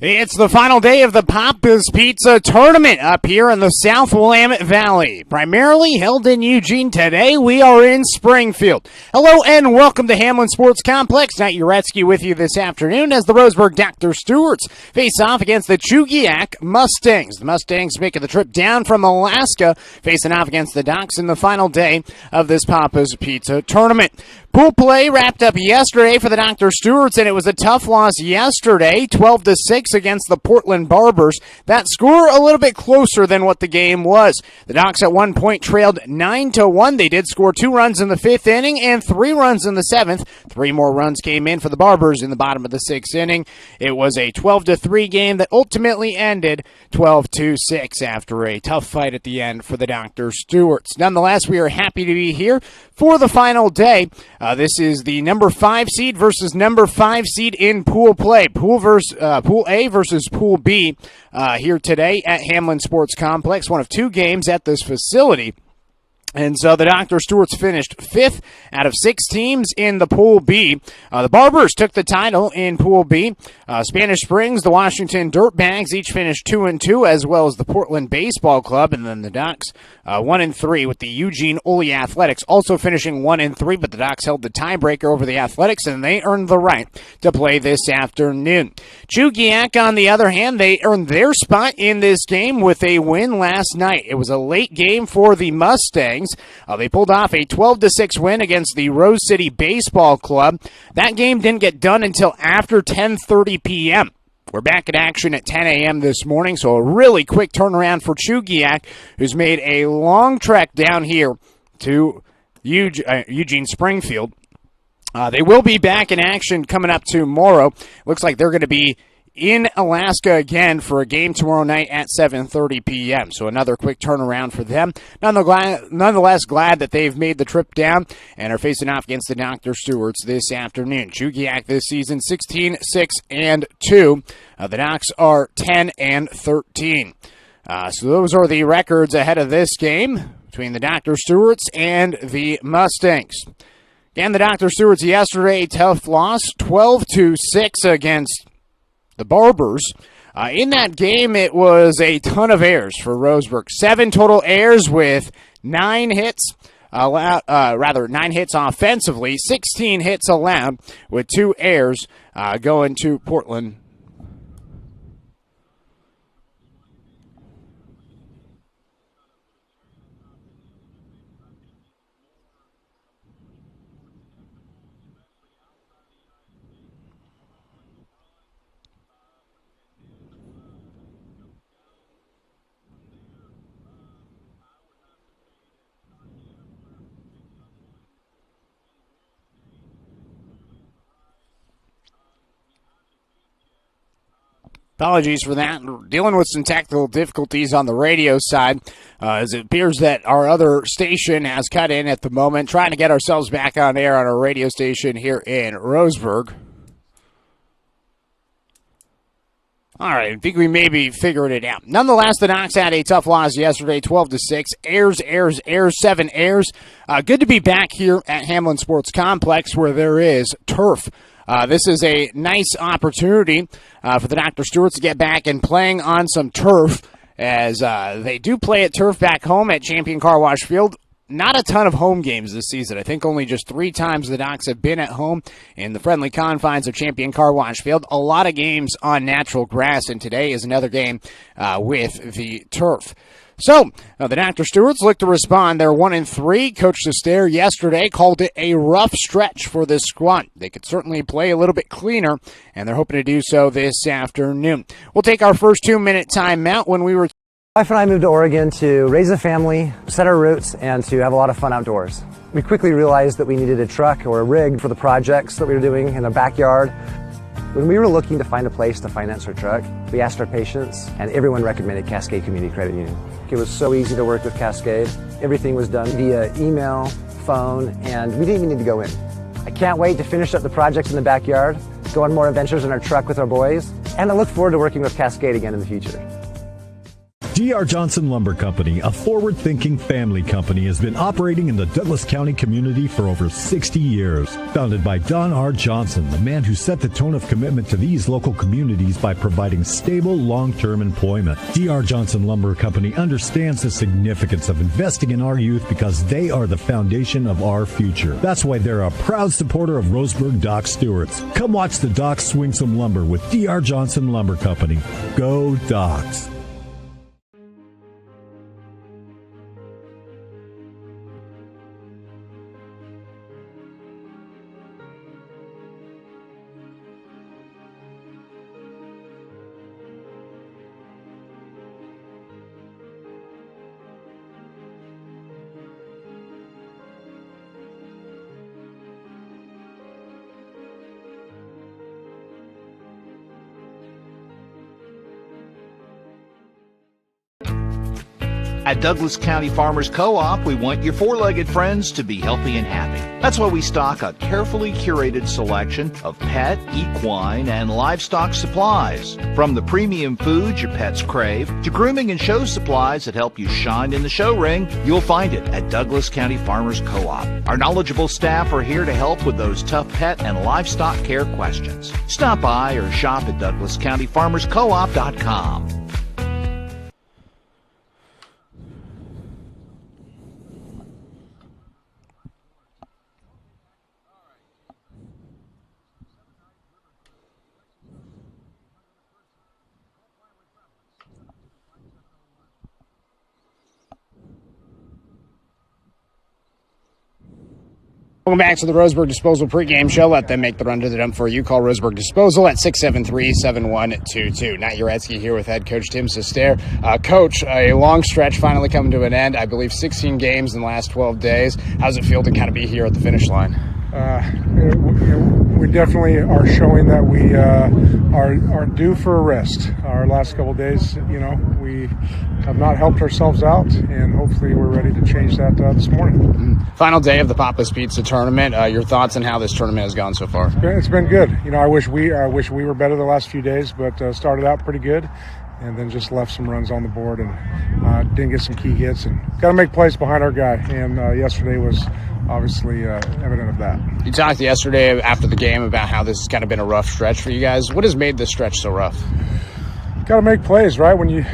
It's the final day of the Papa's Pizza Tournament up here in the South Willamette Valley. Primarily held in Eugene, today we are in Springfield. Hello and welcome to Hamlin Sports Complex. Knight Uretsky with you this afternoon as the Roseburg Dr. Stewarts face off against the Chugiak Mustangs. The Mustangs making the trip down from Alaska, facing off against the Docs in the final day of this Papa's Pizza Tournament. Pool play wrapped up yesterday for the Dr. Stewarts, and it was a tough loss yesterday, 12-6 against the Portland Barbers. That score a little bit closer than what the game was. The Docs at one point trailed 9-1. They did score 2 runs in the 5th inning and 3 runs in the 7th. 3 more runs came in for the Barbers in the bottom of the 6th inning. It was a 12-3 game that ultimately ended 12-6 after a tough fight at the end for the Dr. Stewarts. Nonetheless, we are happy to be here for the final day. This is the number 5 seed versus number 5 seed in pool play. Pool A versus Pool B here today at Hamlin Sports Complex. One of 2 games at this facility. And so the Dr. Stewarts finished 5th out of 6 teams in the Pool B. The Barbers took the title in Pool B. Spanish Springs, the Washington Dirtbags each finished 2-2, as well as the Portland Baseball Club. And then the Docs 1-3 with the Eugene Ole Athletics also finishing 1-3, but the Docs held the tiebreaker over the Athletics, and they earned the right to play this afternoon. Chugiak, on the other hand, they earned their spot in this game with a win last night. It was a late game for the Mustangs. They pulled off a 12-6 win against the Rose City Baseball Club. That game didn't get done until after 10:30 p.m. We're back in action at 10 a.m. this morning, so a really quick turnaround for Chugiak, who's made a long trek down here to Eugene Springfield. They will be back in action coming up tomorrow. Looks like they're going to be in Alaska again for a game tomorrow night at 7:30 p.m. So another quick turnaround for them. Nonetheless, glad that they've made the trip down and are facing off against the Dr. Stewarts this afternoon. Chugiak this season 16-6-2. The Docs are 10-13. So those are the records ahead of this game between the Dr. Stewarts and the Mustangs. Again, the Dr. Stewarts yesterday, tough loss, 12-6 against the Barbers. In that game, it was a ton of errors for Roseburg. 7 total errors with 9 hits. 9 hits offensively, 16 hits allowed with 2 errors going to Portland. Apologies for that. We're dealing with some technical difficulties on the radio side, as it appears that our other station has cut in at the moment, trying to get ourselves back on air on our radio station here in Roseburg. All right, I think we maybe figured it out. Nonetheless, the Docs had a tough loss yesterday, 12-6. Errors, 7 errors. Good to be back here at Hamlin Sports Complex where there is turf. This is a nice opportunity for the Dr. Stewarts to get back and playing on some turf, as they do play at turf back home at Champion Car Wash Field. Not a ton of home games this season. I think only just 3 times the Docs have been at home in the friendly confines of Champion Car Wash Field. A lot of games on natural grass, and today is another game with the turf. So, the Dr. Stewarts look to respond. They're 1-3. Coach Sestaire yesterday called it a rough stretch for this squad. They could certainly play a little bit cleaner, and they're hoping to do so this afternoon. We'll take our first 2-minute timeout when we were. My wife and I moved to Oregon to raise a family, set our roots, and to have a lot of fun outdoors. We quickly realized that we needed a truck or a rig for the projects that we were doing in our backyard. When we were looking to find a place to finance our truck, we asked our patients, and everyone recommended Cascade Community Credit Union. It was so easy to work with Cascade. Everything was done via email, phone, and we didn't even need to go in. I can't wait to finish up the projects in the backyard, go on more adventures in our truck with our boys, and I look forward to working with Cascade again in the future. D.R. Johnson Lumber Company, a forward-thinking family company, has been operating in the Douglas County community for over 60 years. Founded by Don R. Johnson, the man who set the tone of commitment to these local communities by providing stable, long-term employment. D.R. Johnson Lumber Company understands the significance of investing in our youth because they are the foundation of our future. That's why they're a proud supporter of Roseburg Dr. Stewart's. Come watch the Docs swing some lumber with D.R. Johnson Lumber Company. Go Docs! At Douglas County Farmers Co-op, we want your four-legged friends to be healthy and happy. That's why we stock a carefully curated selection of pet, equine, and livestock supplies. From the premium foods your pets crave to grooming and show supplies that help you shine in the show ring, you'll find it at Douglas County Farmers Co-op. Our knowledgeable staff are here to help with those tough pet and livestock care questions. Stop by or shop at DouglasCountyFarmersCoop.com. Welcome back to the Roseburg Disposal pregame show. Let them make the run to the dump for you. Call Roseburg Disposal at 673-7122. Nat Uretsky here with head coach Tim Sester. Coach, a long stretch finally coming to an end. I believe 16 games in the last 12 days. How's it feel to kind of be here at the finish line? We definitely are showing that we are due for a rest. Our last couple of days, we have not helped ourselves out, and hopefully we're ready to change that this morning. Final day of the Papa's Pizza tournament. Your thoughts on how this tournament has gone so far? It's been good. I wish we were better the last few days, but started out pretty good, and then just left some runs on the board and didn't get some key hits, and got to make plays behind our guy. And yesterday was obviously evident of that. You talked yesterday after the game about how this has kind of been a rough stretch for you guys. What has made this stretch so rough? Got to make plays, right? When you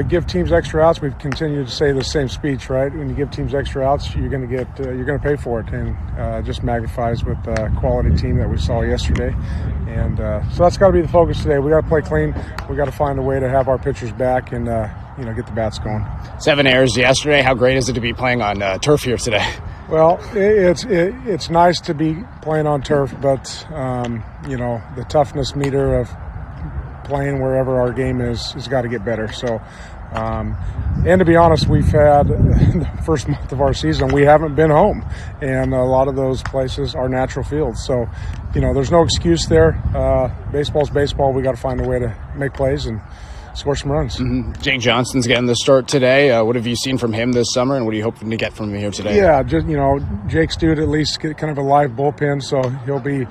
give teams extra outs, we've continued to say the same speech, right? When you give teams extra outs, you're going to pay for it, and just magnifies with the quality team that we saw yesterday. And so that's got to be the focus today. We got to play clean. We got to find a way to have our pitchers back and get the bats going. 7 errors yesterday. How great is it to be playing on turf here today? Well, it's nice to be playing on turf, but the toughness meter of playing wherever our game is has got to get better. So, and to be honest, we've had the first month of our season, we haven't been home, and a lot of those places are natural fields. So, there's no excuse there. Baseball's baseball. We got to find a way to make plays and score some runs. Jake Johnston's getting the start today. What have you seen from him this summer, and what are you hoping to get from him here today? Yeah, just Jake's due to at least get kind of a live bullpen, so he'll be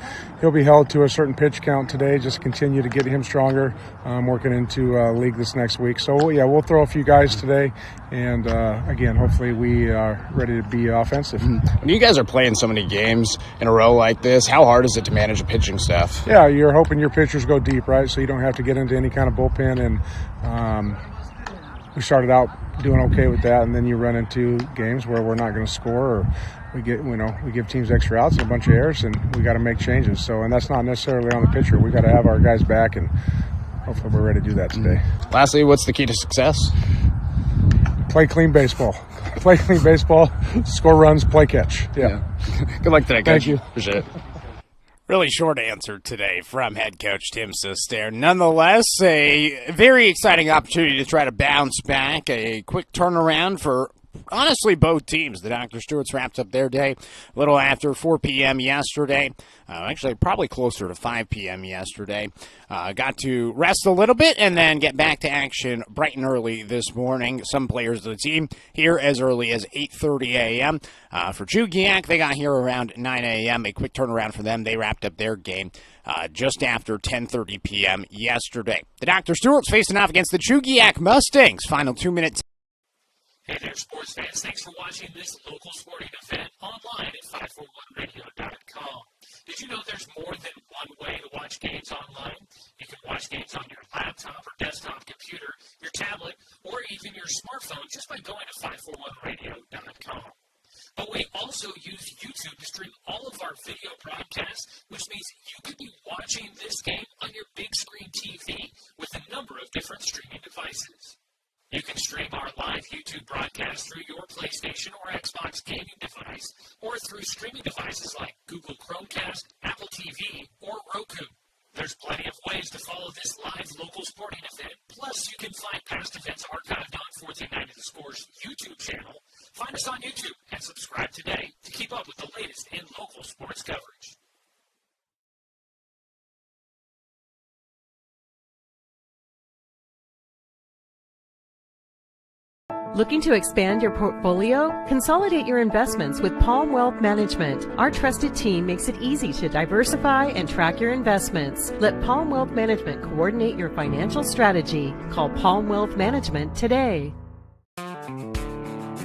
held to a certain pitch count today. Just continue to get him stronger. Working into league this next week. So yeah, we'll throw a few guys today, and again, hopefully we are ready to be offensive. When you guys are playing so many games in a row like this, how hard is it to manage a pitching staff? Yeah, you're hoping your pitchers go deep, right? So you don't have to get into any kind of bullpen, and we started out doing okay with that, and then you run into games where we're not going to score, or we give teams extra outs and a bunch of errors, and we got to make changes. So, and that's not necessarily on the pitcher. We got to have our guys back, and hopefully we're ready to do that today. Lastly, what's the key to success? Play clean baseball. Play clean baseball, score runs, play catch. Yeah. Good luck today, Coach. Thank you. Appreciate it. Really short answer today from head coach Tim Sester. Nonetheless, a very exciting opportunity to try to bounce back. A quick turnaround for honestly, both teams. The Dr. Stewart's wrapped up their day a little after 4 p.m. yesterday. Actually, probably closer to 5 p.m. yesterday. Got to rest a little bit and then get back to action bright and early this morning. Some players of the team here as early as 8:30 a.m. For Chugiak, they got here around 9 a.m. A quick turnaround for them. They wrapped up their game just after 10:30 p.m. yesterday. The Dr. Stewart's facing off against the Chugiak Mustangs. Final 2 minutes. Hey there, sports fans. Thanks for watching this local sporting event online at 541radio.com. Did you know there's more than one way to watch games online? You can watch games on your laptop or desktop computer, your tablet, or even your smartphone just by going to 541radio.com. But we also use YouTube to stream all of our video broadcasts, which means you could be watching this game on your big screen TV with a number of different streaming devices. You can stream our live YouTube broadcast through your PlayStation or Xbox gaming device, or through streaming devices like Google Chromecast, Apple TV, or Roku. There's plenty of ways to follow this live local sporting event. Plus, you can find past events archived on 1490 The Score's YouTube channel. Find us on YouTube and subscribe today to keep up with the latest in local sports coverage. Looking to expand your portfolio? Consolidate your investments with Palm Wealth Management. Our trusted team makes it easy to diversify and track your investments. Let Palm Wealth Management coordinate your financial strategy. Call Palm Wealth Management today.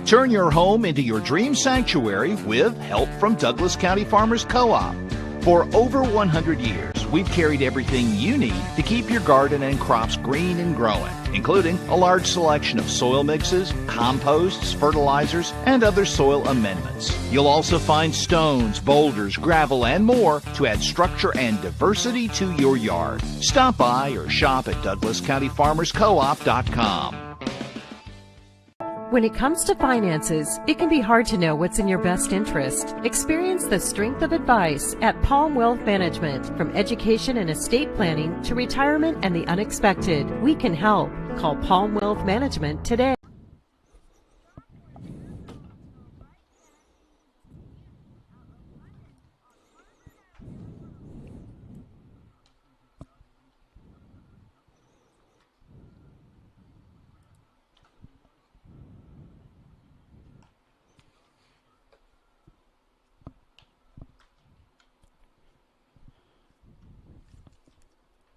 Turn your home into your dream sanctuary with help from Douglas County Farmers Co-op. For over 100 years, we've carried everything you need to keep your garden and crops green and growing, including a large selection of soil mixes, composts, fertilizers, and other soil amendments. You'll also find stones, boulders, gravel, and more to add structure and diversity to your yard. Stop by or shop at DouglasCountyFarmersCoop.com. When it comes to finances, it can be hard to know what's in your best interest. Experience the strength of advice at Palm Wealth Management. From education and estate planning to retirement and the unexpected, we can help. Call Palm Wealth Management today.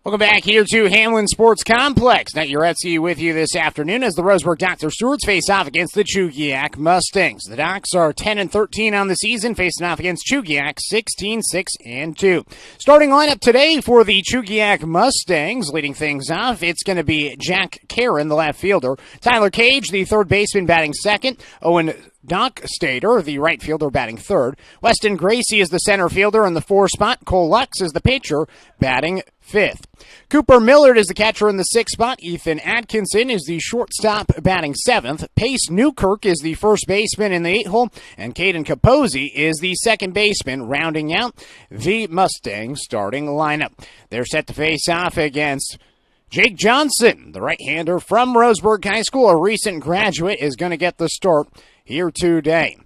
Welcome back here to Hamlin Sports Complex. Nate Uretzi with you this afternoon as the Roseburg Dr. Stewarts face off against the Chugiak Mustangs. The Docs are 10-13 on the season, facing off against Chugiak 16-6-2. Starting lineup today for the Chugiak Mustangs, leading things off, it's going to be Jack Karen, the left fielder, Tyler Cage, the third baseman, batting second, Owen Dockstader, the right fielder, batting third. Weston Gracie is the center fielder in the 4 spot. Cole Lux is the pitcher, batting fifth. Cooper Millard is the catcher in the 6th spot. Ethan Atkinson is the shortstop, batting 7th. Pace Newkirk is the first baseman in the 8 hole. And Caden Capozzi is the second baseman, rounding out the Mustangs starting lineup. They're set to face off against Jake Johnson, the right-hander from Roseburg High School, a recent graduate, is going to get the start here today.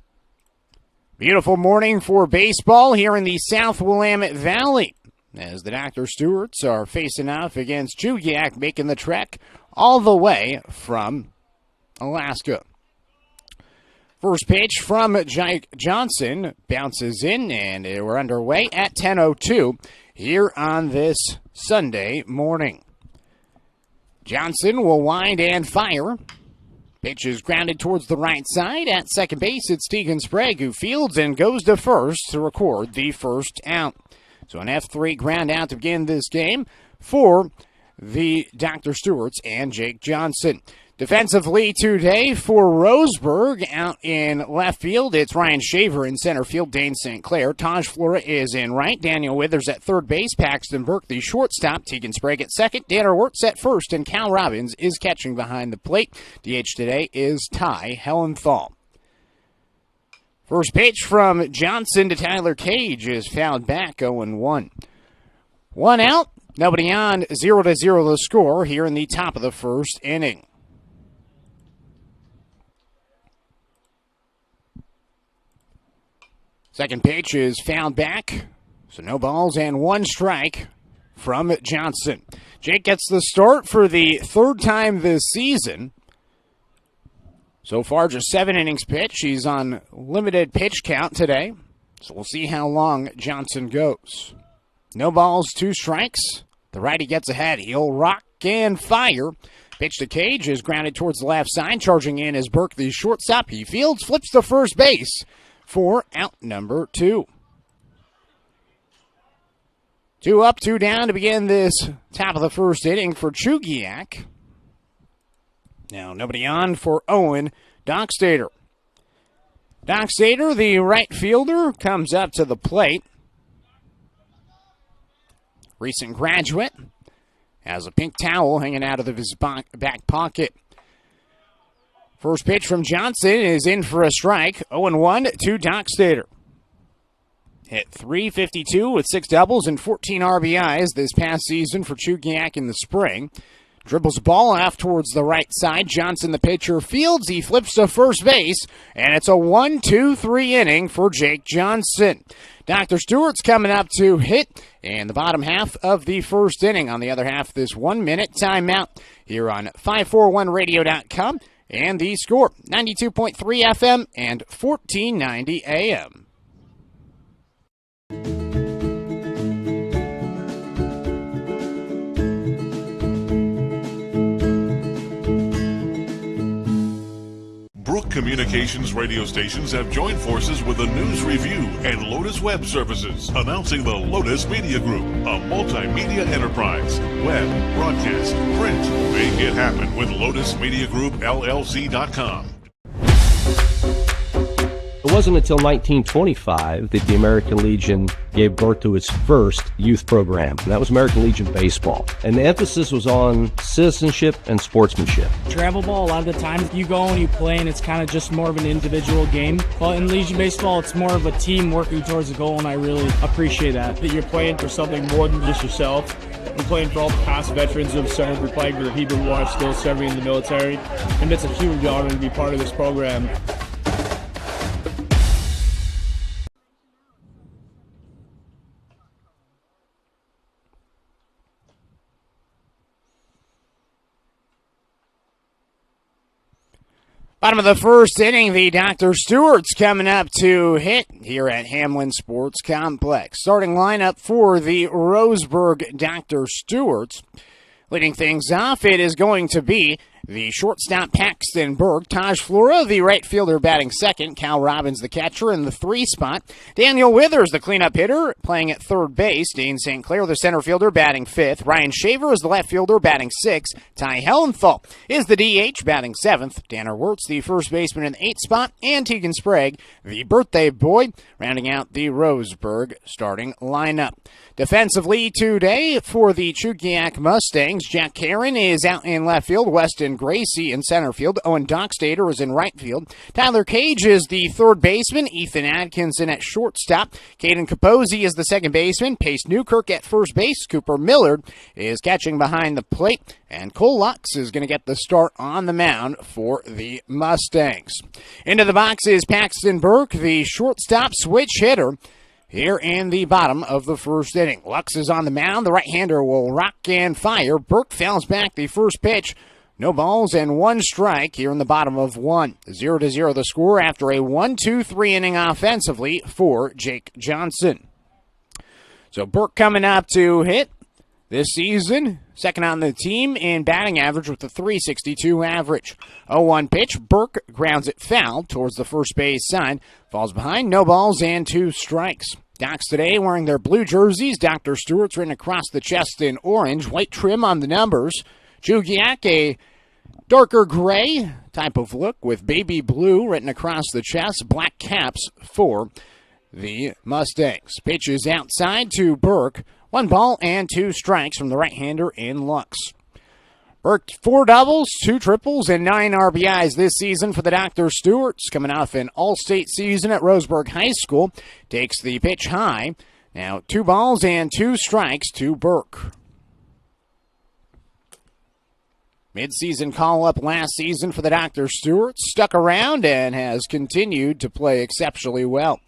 Beautiful morning for baseball here in the South Willamette Valley, as the Dr. Stewarts are facing off against Chugiak, making the trek all the way from Alaska. First pitch from Jake Johnson bounces in, and we're underway at 10:02 here on this Sunday morning. Johnson will wind and fire. Pitch is grounded towards the right side. At second base, it's Tegan Sprague who fields and goes to first to record the first out. So an F3 ground out to begin this game for the Dr. Stewarts and Jake Johnson. Defensively today for Roseburg, out in left field, it's Ryan Shaver. In center field, Dane St. Clair. Taj Flora is in right. Daniel Withers at third base. Paxton Burke, the shortstop. Tegan Sprague at second. Danner Wirtz at first. And Cal Robbins is catching behind the plate. DH today is Ty Hellenthal. First pitch from Johnson to Tyler Cage is fouled back, 0-1. One out, nobody on, 0-0 the score here in the top of the first inning. Second pitch is fouled back, so no balls and 1 strike from Johnson. Jake gets the start for the 3rd time this season. So far, just 7 innings pitched. He's on limited pitch count today, so we'll see how long Johnson goes. No balls, 2 strikes. The righty gets ahead. He'll rock and fire. Pitch to Cage is grounded towards the left side. Charging in is Burke, the shortstop. He fields, flips to first base for out number 2. 2 up, 2 down to begin this top of the 1st inning for Chugiak. Now nobody on for Owen Dockstader. Dockstader, the right fielder, comes up to the plate. Recent graduate. Has a pink towel hanging out of his back pocket. First pitch from Johnson is in for a strike. 0-1 to Dockstader. Hit .352 with 6 doubles and 14 RBIs this past season for Chugiak in the spring. Dribbles the ball off towards the right side. Johnson, the pitcher, fields. He flips to first base, and it's a 1-2-3 inning for Jake Johnson. Dr. Stewart's coming up to hit in the bottom half of the 1st inning. On the other half, this 1-minute timeout here on 541radio.com. And the score, 92.3 FM and 1490 AM. Brook Communications radio stations have joined forces with the News Review and Lotus Web Services, announcing the Lotus Media Group, a multimedia enterprise. Web, broadcast, print. Make it happen with LotusMediaGroupLLC.com. It wasn't until 1925 that the American Legion gave birth to its first youth program, and that was American Legion Baseball. And the emphasis was on citizenship and sportsmanship. Travel ball, a lot of the times you go and you play and it's kind of just more of an individual game. But in Legion Baseball, it's more of a team working towards a goal, and I really appreciate that you're playing for something more than just yourself. You're playing for all the past veterans who have served. You're playing for the people who are still serving in the military. And it's a huge honor to be part of this program. Bottom of the 1st inning, the Dr. Stewart's coming up to hit here at Hamlin Sports Complex. Starting lineup for the Roseburg Dr. Stewart's. Leading things off, it is going to be the shortstop Paxton Berg, Taj Flora, the right fielder batting second, Cal Robbins, the catcher, in the 3 spot. Daniel Withers, the cleanup hitter, playing at 3rd base. Dane St. Clair, the center fielder, batting 5th. Ryan Shaver is the left fielder, batting 6th. Ty Hellenthal is the DH, batting 7th. Danner Wirtz, the first baseman, in the 8th spot. And Tegan Sprague, the birthday boy, rounding out the Roseburg starting lineup. Defensively today for the Chugiak Mustangs, Jack Karen is out in left field. Weston Gracie in center field. Owen Dockstader is in right field. Tyler Cage is the 3rd baseman. Ethan Atkinson at shortstop. Caden Capozzi is the 2nd baseman. Pace Newkirk at first base. Cooper Millard is catching behind the plate. And Cole Lux is going to get the start on the mound for the Mustangs. Into the box is Paxton Burke, the shortstop switch hitter, here in the bottom of the 1st inning. Lux is on the mound. The right-hander will rock and fire. Burke fouls back the first pitch. No balls and 1 strike here in the bottom of 1. 0-0 the score after a 1-2-3 inning offensively for Jake Johnson. So Burke coming up to hit this season. Second on the team in batting average with a .362 average. 0-1 pitch. Burke grounds it foul towards the first base side. Falls behind. No balls and 2 strikes. Docs today wearing their blue jerseys. Dr. Stewart's written across the chest in orange. White trim on the numbers. Chugiak, a darker gray type of look with baby blue written across the chest. Black caps for the Mustangs. Pitch is outside to Burke. 1 ball and 2 strikes from the right-hander in Lux. Burke 4 doubles, 2 triples, and 9 RBIs this season for the Dr. Stewart's. Coming off an all-state season at Roseburg High School. Takes the pitch high. Now 2 balls and 2 strikes to Burke. Mid-season call-up last season for the Dr. Stewart's. Stuck around and has continued to play exceptionally well.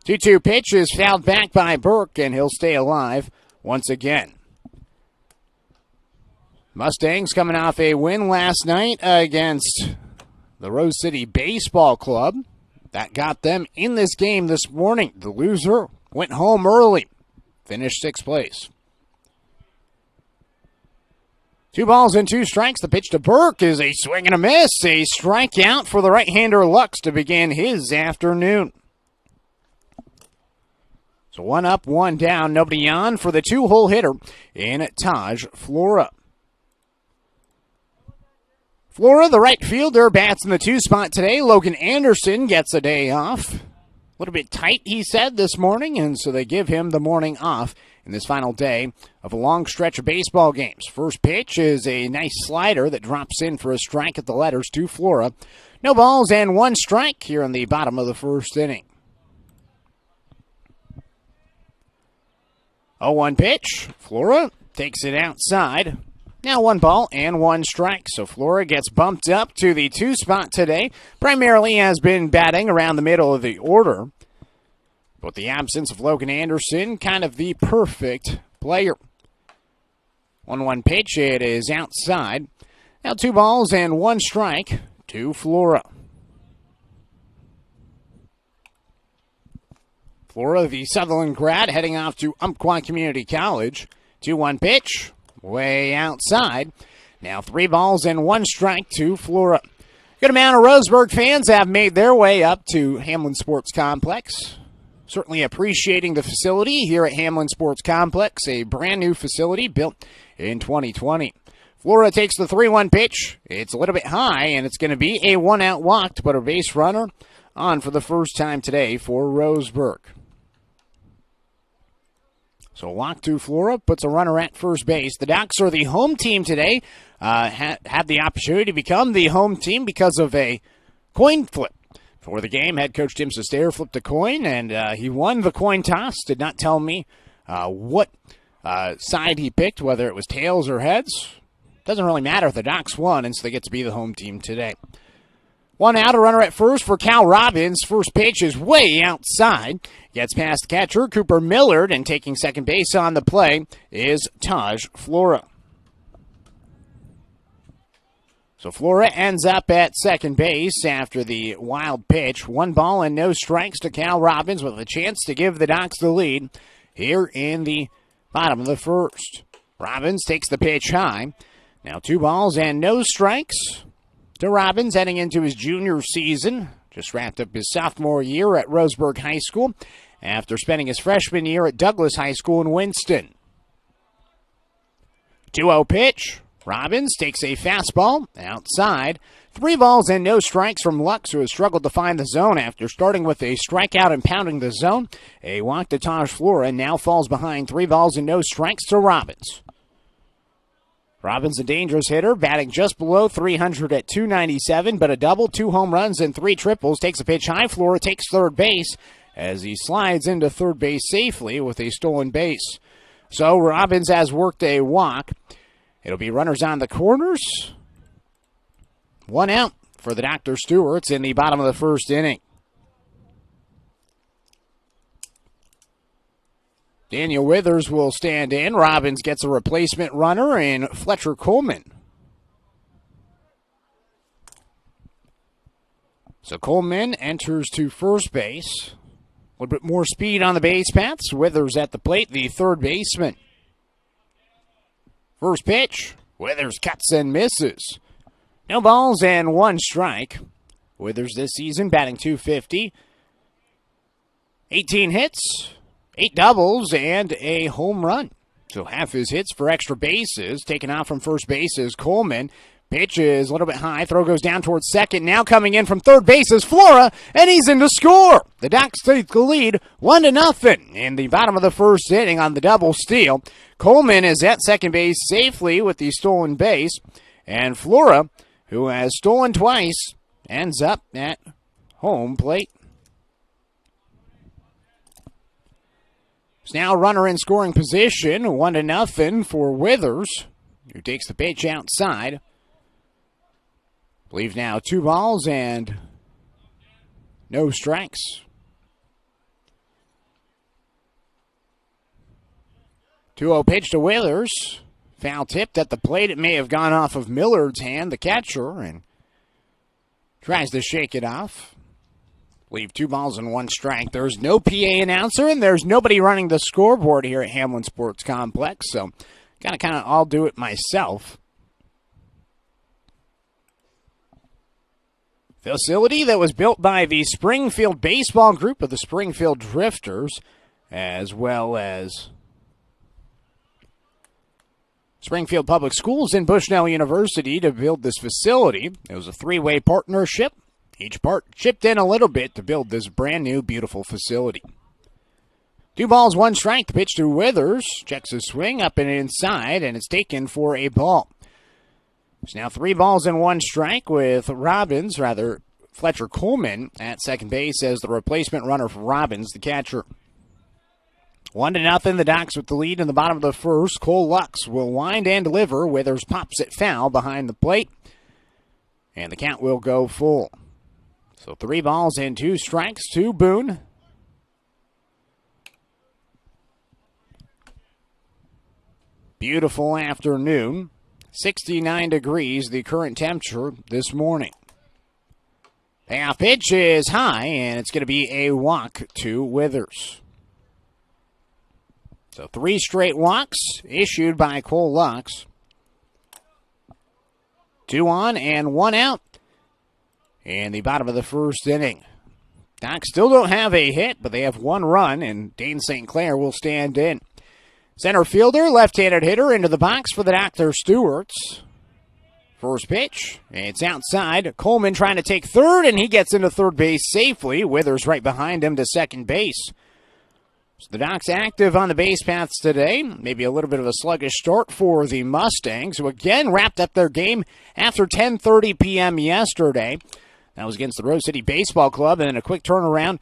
2-2 pitch is fouled back by Burke, and he'll stay alive once again. Mustangs coming off a win last night against the Rose City Baseball Club. That got them in this game this morning. The loser went home early, finished 6th place. 2 balls and 2 strikes. The pitch to Burke is a swing and a miss. A strikeout for the right-hander Lux to begin his afternoon. So 1 up, 1 down. Nobody on for the 2-hole hitter in Taj Flora. Flora, the right fielder, bats in the 2 spot today. Logan Anderson gets a day off. A little bit tight, he said, this morning, and so they give him the morning off in this final day of a long stretch of baseball games. First pitch is a nice slider that drops in for a strike at the letters to Flora. No balls and 1 strike here in the bottom of the 1st inning. 0-1 pitch. Flora takes it outside. Now 1 ball and 1 strike, so Flora gets bumped up to the 2 spot today. Primarily has been batting around the middle of the order. But the absence of Logan Anderson, kind of the perfect player. 1-1 pitch, it is outside. Now 2 balls and 1 strike to Flora. Flora, the Sutherland grad, heading off to Umpqua Community College. 2-1 pitch. Way outside. Now 3 balls and 1 strike to Flora. Good amount of Roseburg fans have made their way up to Hamlin Sports Complex. Certainly appreciating the facility here at Hamlin Sports Complex, a brand new facility built in 2020. Flora takes the 3-1 pitch. It's a little bit high, and it's going to be a 1-out walk to put a base runner on for the first time today for Roseburg. So walk to Flora, puts a runner at first base. The Ducks are the home team today. Had the opportunity to become the home team because of a coin flip. For the game, head coach Tim Sestair flipped a coin, and he won the coin toss. Did not tell me what side he picked, whether it was tails or heads. Doesn't really matter. The Ducks won, and so they get to be the home team today. 1 out, a runner at first for Cal Robbins. First pitch is way outside. Gets past the catcher, Cooper Millard, and taking second base on the play is Taj Flora. So Flora ends up at second base after the wild pitch. 1 ball and no strikes to Cal Robbins with a chance to give the Ducks the lead here in the bottom of the 1st. Robbins takes the pitch high. Now 2 balls and no strikes to Robbins heading into his junior season. Just wrapped up his sophomore year at Roseburg High School after spending his freshman year at Douglas High School in Winston. 2-0 pitch. Robbins takes a fastball outside. 3 balls and no strikes from Lux, who has struggled to find the zone after starting with a strikeout and pounding the zone. A walk to Taj Flora now falls behind 3 balls and no strikes to Robbins. Robbins, a dangerous hitter, batting just below 300 at 297, but a double, 2 home runs, and 3 triples. Takes a pitch high. Flora takes third base as he slides into third base safely with a stolen base. So Robbins has worked a walk. It'll be runners on the corners. 1 out for the Dr. Stewarts in the bottom of the 1st inning. Daniel Withers will stand in. Robbins gets a replacement runner in Fletcher Coleman. So Coleman enters to first base. A little bit more speed on the base paths. Withers at the plate, the third baseman. First pitch. Withers cuts and misses. No balls and 1 strike. Withers this season batting .250. 18 hits. 8 doubles and a home run. So half his hits for extra bases. Taken out from first base is Coleman. Pitch is a little bit high. Throw goes down towards second. Now coming in from third base is Flora, and he's in to score. The Ducks take the lead 1-0 in the bottom of the 1st inning on the double steal. Coleman is at second base safely with the stolen base. And Flora, who has stolen twice, ends up at home plate. It's now runner in scoring position, 1-0 for Withers, who takes the pitch outside. I believe now 2 balls and no strikes. 2-0 pitch to Withers. Foul tipped at the plate. It may have gone off of Millard's hand, the catcher, and tries to shake it off. Leave 2 balls and 1 strike. There's no PA announcer, and there's nobody running the scoreboard here at Hamlin Sports Complex, so gotta kind of all do it myself. Facility that was built by the Springfield Baseball Group of the Springfield Drifters, as well as Springfield Public Schools and Bushnell University to build this facility. It was a 3-way partnership. Each part chipped in a little bit to build this brand new, beautiful facility. 2 balls, 1 strike. The pitch to Withers. Checks his swing up and inside, and it's taken for a ball. It's now 3 balls and 1 strike with Fletcher Coleman at second base as the replacement runner for Robbins, the catcher. 1-0, the Docs with the lead in the bottom of the first. Cole Lux will wind and deliver. Withers pops it foul behind the plate, and the count will go full. So 3 balls and 2 strikes to Boone. Beautiful afternoon. 69 degrees, the current temperature this morning. Payoff pitch is high, and it's going to be a walk to Withers. So 3 straight walks issued by Cole Lux. 2 on and 1 out in the bottom of the first inning. Docs still don't have a hit, but they have 1 run, and Dane St. Clair will stand in. Center fielder, left-handed hitter into the box for the Dr. Stewarts. First pitch, it's outside. Coleman trying to take third, and he gets into third base safely. Withers right behind him to second base. So the Docs active on the base paths today. Maybe a little bit of a sluggish start for the Mustangs, who again wrapped up their game after 10:30 p.m. yesterday. That was against the Rose City Baseball Club, and then a quick turnaround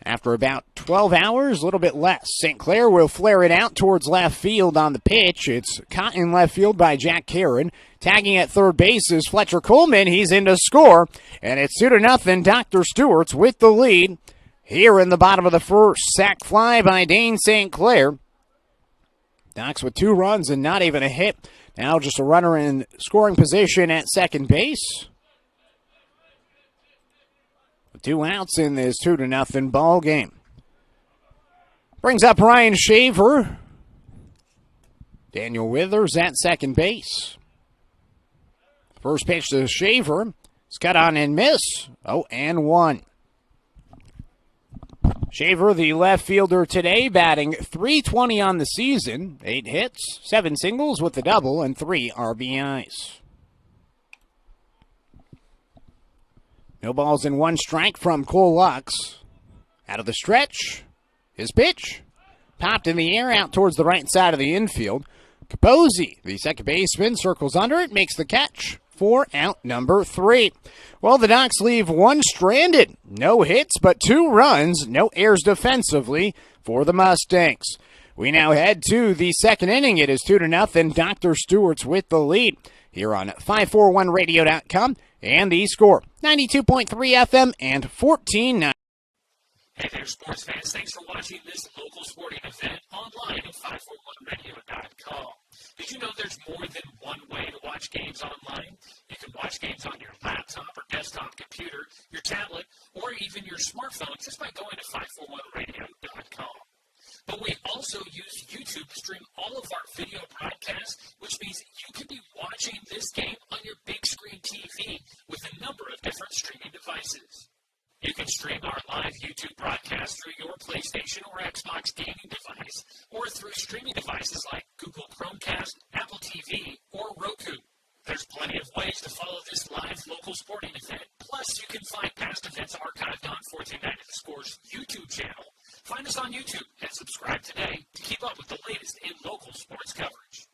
after about 12 hours, a little bit less. St. Clair will flare it out towards left field on the pitch. It's caught in left field by Jack Karen. Tagging at third base is Fletcher Coleman. He's in to score, and it's 2-0. Dr. Stewart's with the lead here in the bottom of the first. Sac fly by Dane St. Clair. Docs with 2 runs and not even a hit. Now just a runner in scoring position at second base. 2 outs in this 2-0 ball game. Brings up Ryan Shaver. Daniel Withers at second base. First pitch to Shaver. It's cut on and miss. 0-1. Shaver, the left fielder today, batting .320 on the season. 8 hits, 7 singles with a double, and 3 RBIs. No balls and 1 strike from Cole Lux. Out of the stretch. His pitch. Popped in the air out towards the right side of the infield. Capozzi, the second baseman, circles under it, makes the catch for out number 3. Well, the Docs leave 1 stranded. No hits, but 2 runs. No errors defensively for the Mustangs. We now head to the second inning. It is 2-0. Dr. Stewart's with the lead here on 541radio.com. And the score, 92.3 FM and 14.9. Hey there, sports fans. Thanks for watching this local sporting event online at 541radio.com. Did you know there's more than one way to watch games online? You can watch games on your laptop or desktop computer, your tablet, or even your smartphone just by going to 541radio.com. But we also use YouTube to stream all of our video broadcasts, which means you can be watching this game on your big screen TV with a number of different streaming devices. You can stream our live YouTube broadcast through your PlayStation or Xbox gaming device, or through streaming devices like Google Chromecast, Apple TV, or Roku. There's plenty of ways to follow this live local sporting event. Plus, you can find past events archived on 1490 The Score's YouTube channel. Find us on YouTube and subscribe today to keep up with the latest in local sports coverage.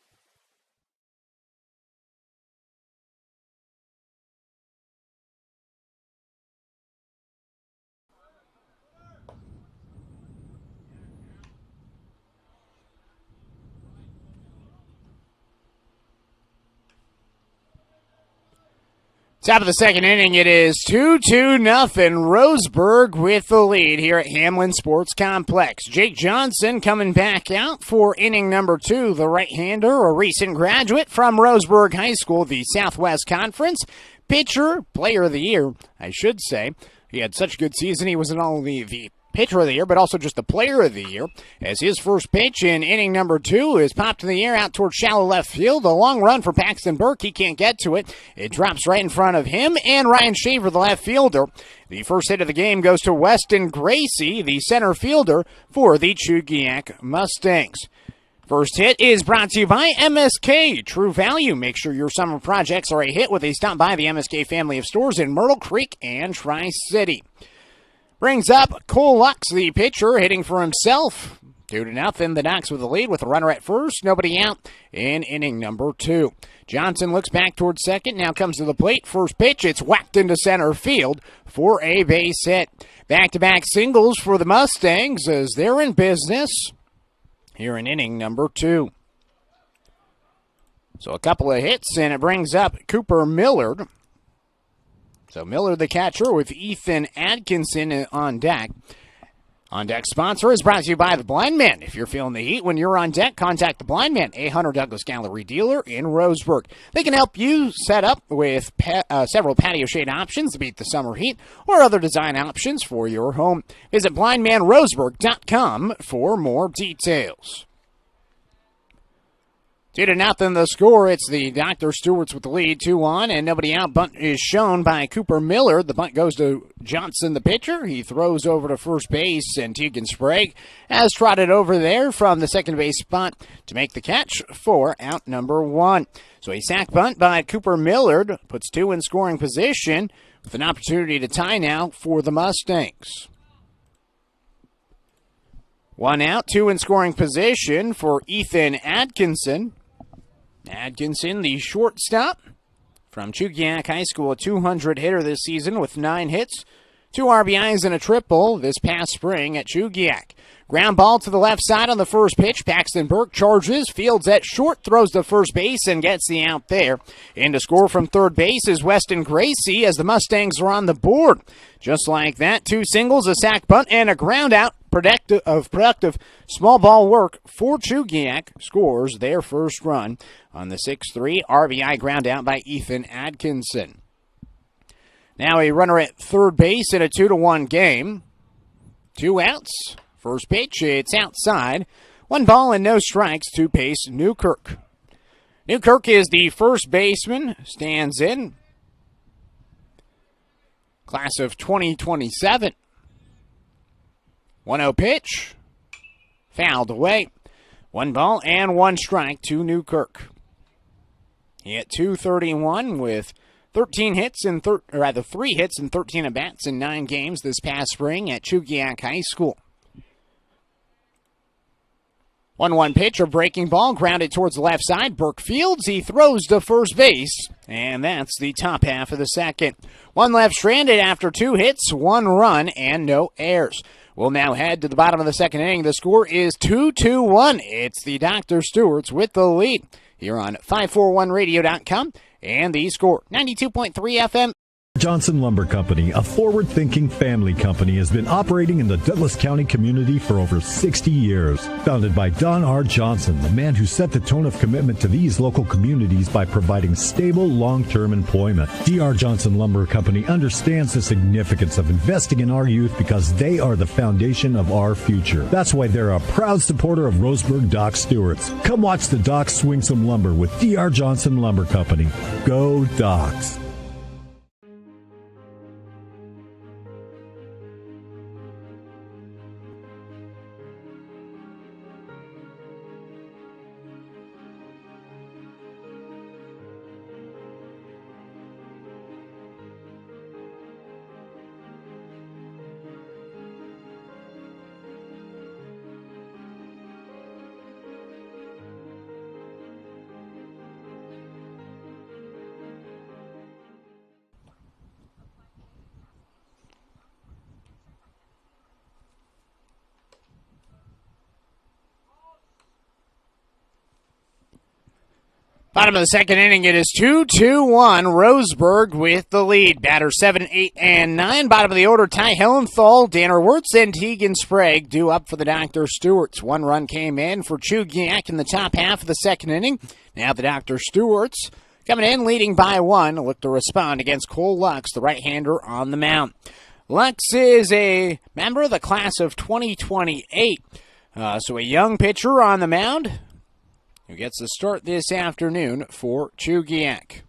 Top of the second inning, it is 2-2 nothing. Roseburg with the lead here at Hamlin Sports Complex. Jake Johnson coming back out for inning number 2. The right-hander, a recent graduate from Roseburg High School, the Southwest Conference. Pitcher, player of the year, I should say. He had such a good season, he was not only the pitcher of the year, but also just the player of the year, as his first pitch in inning number 2 is popped in the air out towards shallow left field. A long run for Paxton Burke. He can't get to it. It drops right in front of him and Ryan Shaver, the left fielder. The first hit of the game goes to Weston Gracie, the center fielder for the Chugiak Mustangs. First hit is brought to you by MSK True Value. Make sure your summer projects are a hit with a stop by the MSK family of stores in Myrtle Creek and Tri-City. Brings up Cole Lux, the pitcher, hitting for himself. 2-0, the Ducks with the lead with a runner at first. Nobody out in inning number 2. Johnson looks back towards second, now comes to the plate. First pitch, it's whacked into center field for a base hit. Back-to-back singles for the Mustangs as they're in business here in inning number 2. So a couple of hits, and it brings up Cooper Millard. So Miller, the catcher, with Ethan Atkinson on deck. On Deck sponsor is brought to you by The Blind Man. If you're feeling the heat when you're on deck, contact The Blind Man, a Hunter Douglas Gallery dealer in Roseburg. They can help you set up with several patio shade options to beat the summer heat or other design options for your home. Visit blindmanroseburg.com for more details. 2-0 the score. It's the Dr. Stewart's with the lead, 2-on, and nobody out. Bunt is shown by Cooper Miller. The bunt goes to Johnson, the pitcher. He throws over to first base, and Tegan Sprague has trotted over there from the second base spot to make the catch for out number 1. So a sac bunt by Cooper Millard puts 2 in scoring position with an opportunity to tie now for the Mustangs. 1 out, 2 in scoring position for Ethan Atkinson. Atkinson, the shortstop from Chugiak High School, a 200 hitter this season with 9 hits, 2 RBIs and a triple this past spring at Chugiak. Ground ball to the left side on the first pitch. Paxton Burke charges, fields at short, throws to first base, and gets the out there. In to score from third base is Weston Gracie as the Mustangs are on the board. Just like that, 2 singles, a sac bunt, and a ground out. Productive small ball work for Chugiak scores their first run on the 6-3 RBI ground out by Ethan Atkinson. Now a runner at third base in a 2-1 game. 2 outs. First pitch, it's outside. 1 ball and no strikes to Pace Newkirk. Newkirk is the first baseman, stands in. Class of 2027. 1-0 pitch, fouled away. 1 ball and 1 strike to Newkirk. He hit .231 with 3 hits and 13 at-bats in 9 games this past spring at Chugiak High School. 1-1 pitch, a breaking ball, grounded towards the left side. Burke fields, he throws to first base, and that's the top half of the second. 1 left stranded after 2 hits, 1 run, and no errors. We'll now head to the bottom of the second inning. The score is 2-1. It's the Dr. Stewart's with the lead here on 541radio.com and the score 92.3 FM. Johnson Lumber Company, a forward-thinking family company, has been operating in the Douglas County community for over 60 years. Founded by Don R. Johnson, the man who set the tone of commitment to these local communities by providing stable, long-term employment. D.R. Johnson Lumber Company understands the significance of investing in our youth because they are the foundation of our future. That's why they're a proud supporter of Roseburg Doc Stewart's. Come watch the Docs swing some lumber with D.R. Johnson Lumber Company. Go Docs! Bottom of the second inning, it is 2-2-1. Roseburg with the lead. Batters 7, 8, and 9. Bottom of the order, Ty Hillenthal, Danner Wirtz, and Tegan Sprague due up for the Dr. Stewarts. One run came in for Chugiak in the top half of the second inning. Now the Dr. Stewarts coming in, leading by one. Look to respond against Cole Lux, the right-hander on the mound. Lux is a member of the class of 2028. So a young pitcher on the mound who gets the start this afternoon for Chugiak.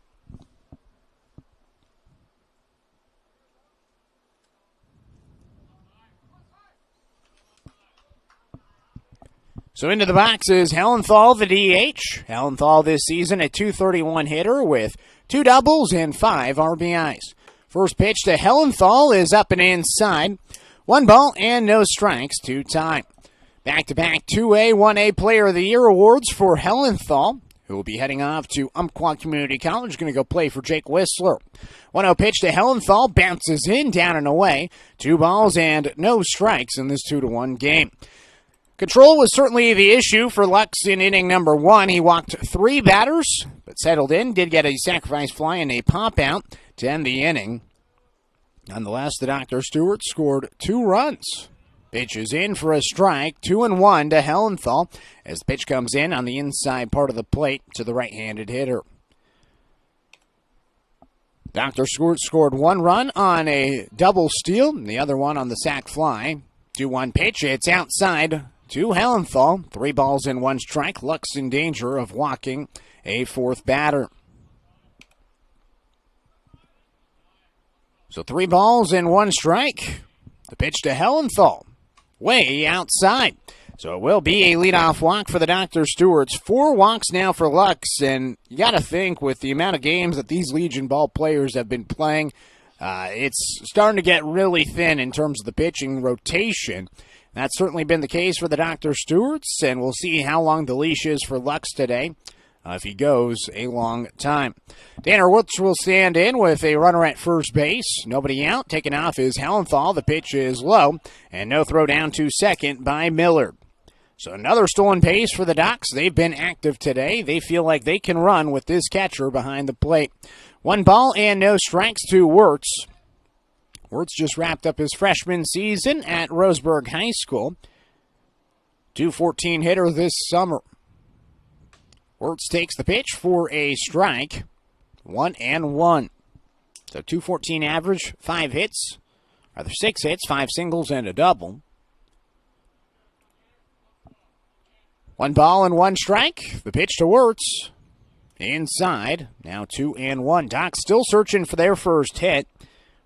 So into the box is Hellenthal, the DH. Hellenthal this season a .231 hitter with 2 doubles and 5 RBIs. First pitch to Hellenthal is up and inside. 1 ball and no strikes to tie. Back-to-back 2A, 1A Player of the Year awards for Hellenthal, who will be heading off to Umpqua Community College. Going to go play for Jake Whistler. 1-0 pitch to Hellenthal, bounces in, down and away. 2 balls and no strikes in this 2-1 game. Control was certainly the issue for Lux in inning number 1. He walked 3 batters, but settled in. Did get a sacrifice fly and a pop-out to end the inning. Nonetheless, the Dr. Stewart scored 2 runs. Pitch is in for a strike, 2-1 to Hellenthal as the pitch comes in on the inside part of the plate to the right-handed hitter. Dr. Stewart scored 1 run on a double steal, and the other one on the sac fly. 2-1 pitch, it's outside to Hellenthal. 3 balls and 1 strike. Lux in danger of walking a 4th batter. So 3 balls and 1 strike. The pitch to Hellenthal. Way outside. So it will be a leadoff walk for the Dr. Stewarts. 4 walks now for Lux, and you got to think with the amount of games that these Legion ball players have been playing, it's starting to get really thin in terms of the pitching rotation. That's certainly been the case for the Dr. Stewarts, and we'll see how long the leash is for Lux today. If he goes a long time. Danner Wirtz will stand in with a runner at first base. Nobody out. Taken off is Hellenthal. The pitch is low. And no throw down to second by Millard. So another stolen base for the Docs. They've been active today. They feel like they can run with this catcher behind the plate. 1 ball and no strikes to Wirtz. Wirtz just wrapped up his freshman season at Roseburg High School. .214 hitter this summer. Wirtz takes the pitch for a strike. 1-1. So .214 average, 5 hits. Rather 6 hits, 5 singles, and a double. 1 ball and 1 strike. The pitch to Wirtz. Inside. Now 2-1. Docs still searching for their first hit.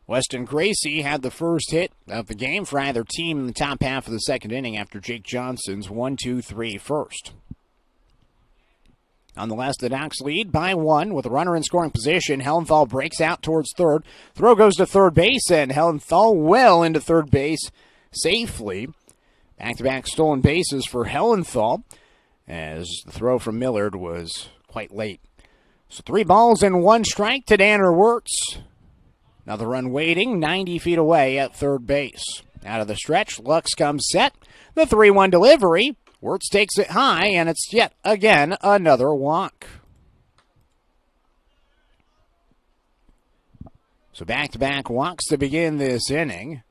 Weston Gracie had the first hit of the game for either team in the top half of the second inning after Jake Johnson's 1-2-3 first. Nonetheless, the Docs lead by 1 with a runner in scoring position. Hellenthal breaks out towards third. Throw goes to third base, and Hellenthal well into third base safely. Back-to-back stolen bases for Hellenthal as the throw from Millard was quite late. So 3 balls and 1 strike to Danner Wirtz. Another run waiting 90 feet away at third base. Out of the stretch, Lux comes set. The 3-1 delivery. Wirtz takes it high, and it's yet again another walk. So back-to-back walks to begin this inning.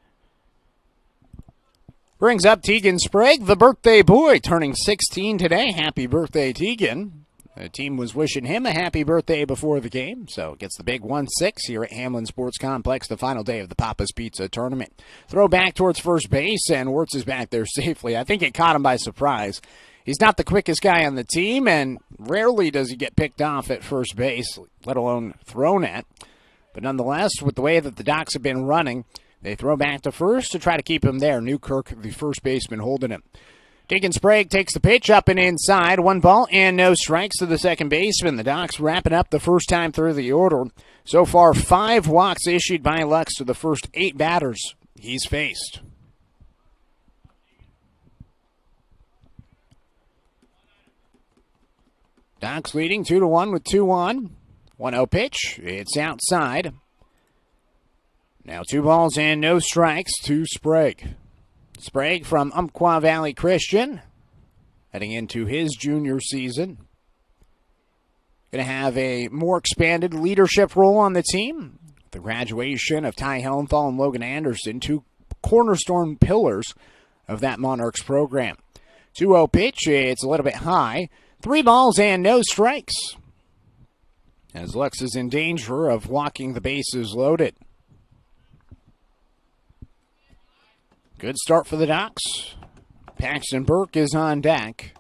Brings up Tegan Sprague, the birthday boy, turning 16 today. Happy birthday, Tegan. The team was wishing him a happy birthday before the game, so gets the big 1-6 here at Hamlin Sports Complex, the final day of the Papa's Pizza tournament. Throw back towards first base, and Wirtz is back there safely. I think it caught him by surprise. He's not the quickest guy on the team, and rarely does he get picked off at first base, let alone thrown at. But nonetheless, with the way that the Docs have been running, they throw back to first to try to keep him there. Newkirk, the first baseman, holding him. Tegan Sprague takes the pitch up and inside. 1 ball and no strikes to the second baseman. The Docs wrapping up the first time through the order. So far, 5 walks issued by Lux to the first 8 batters he's faced. Docs leading 2-1 with 2 on. 1-0 pitch. It's outside. Now 2 balls and no strikes to Sprague. Sprague from Umpqua Valley Christian, heading into his junior season. going to have a more expanded leadership role on the team. The graduation of Ty Hellenthal and Logan Anderson, two cornerstone pillars of that Monarchs program. 2-0 pitch, it's a little bit high. 3 balls and no strikes, as Lux is in danger of walking the bases loaded. Good start for the Ducks. Paxton Burke is on deck.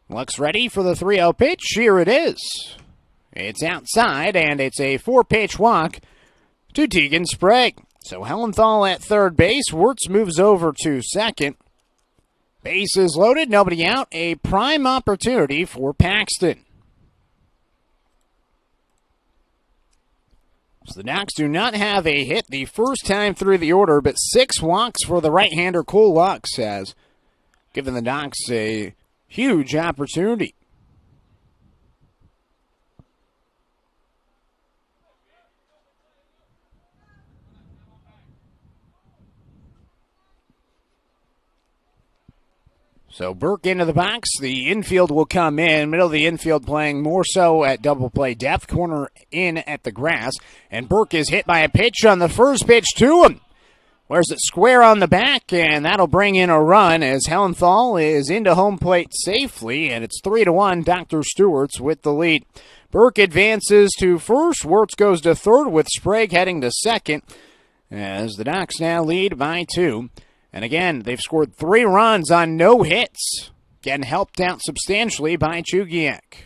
Lux ready for the 3-0 pitch. Here it is. It's outside, and it's a 4-pitch walk to Tegan Sprague. So Hellenthal at third base. Wirtz moves over to second. Bases loaded, nobody out. A prime opportunity for Paxton. So the Ducks do not have a hit the first time through the order, but 6 walks for the right-hander Cole Lux has given the Ducks a huge opportunity. So Burke into the box. The infield will come in. Middle of the infield playing more so at double play depth. Corner in at the grass. And Burke is hit by a pitch on the first pitch to him. Wears it square on the back, and that'll bring in a run as Hellenthal is into home plate safely, and it's 3-1. Dr. Stewart's with the lead. Burke advances to first. Wirtz goes to third with Sprague heading to second as the Ducks now lead by 2. And again, they've scored 3 runs on no hits, getting helped out substantially by Chugiak.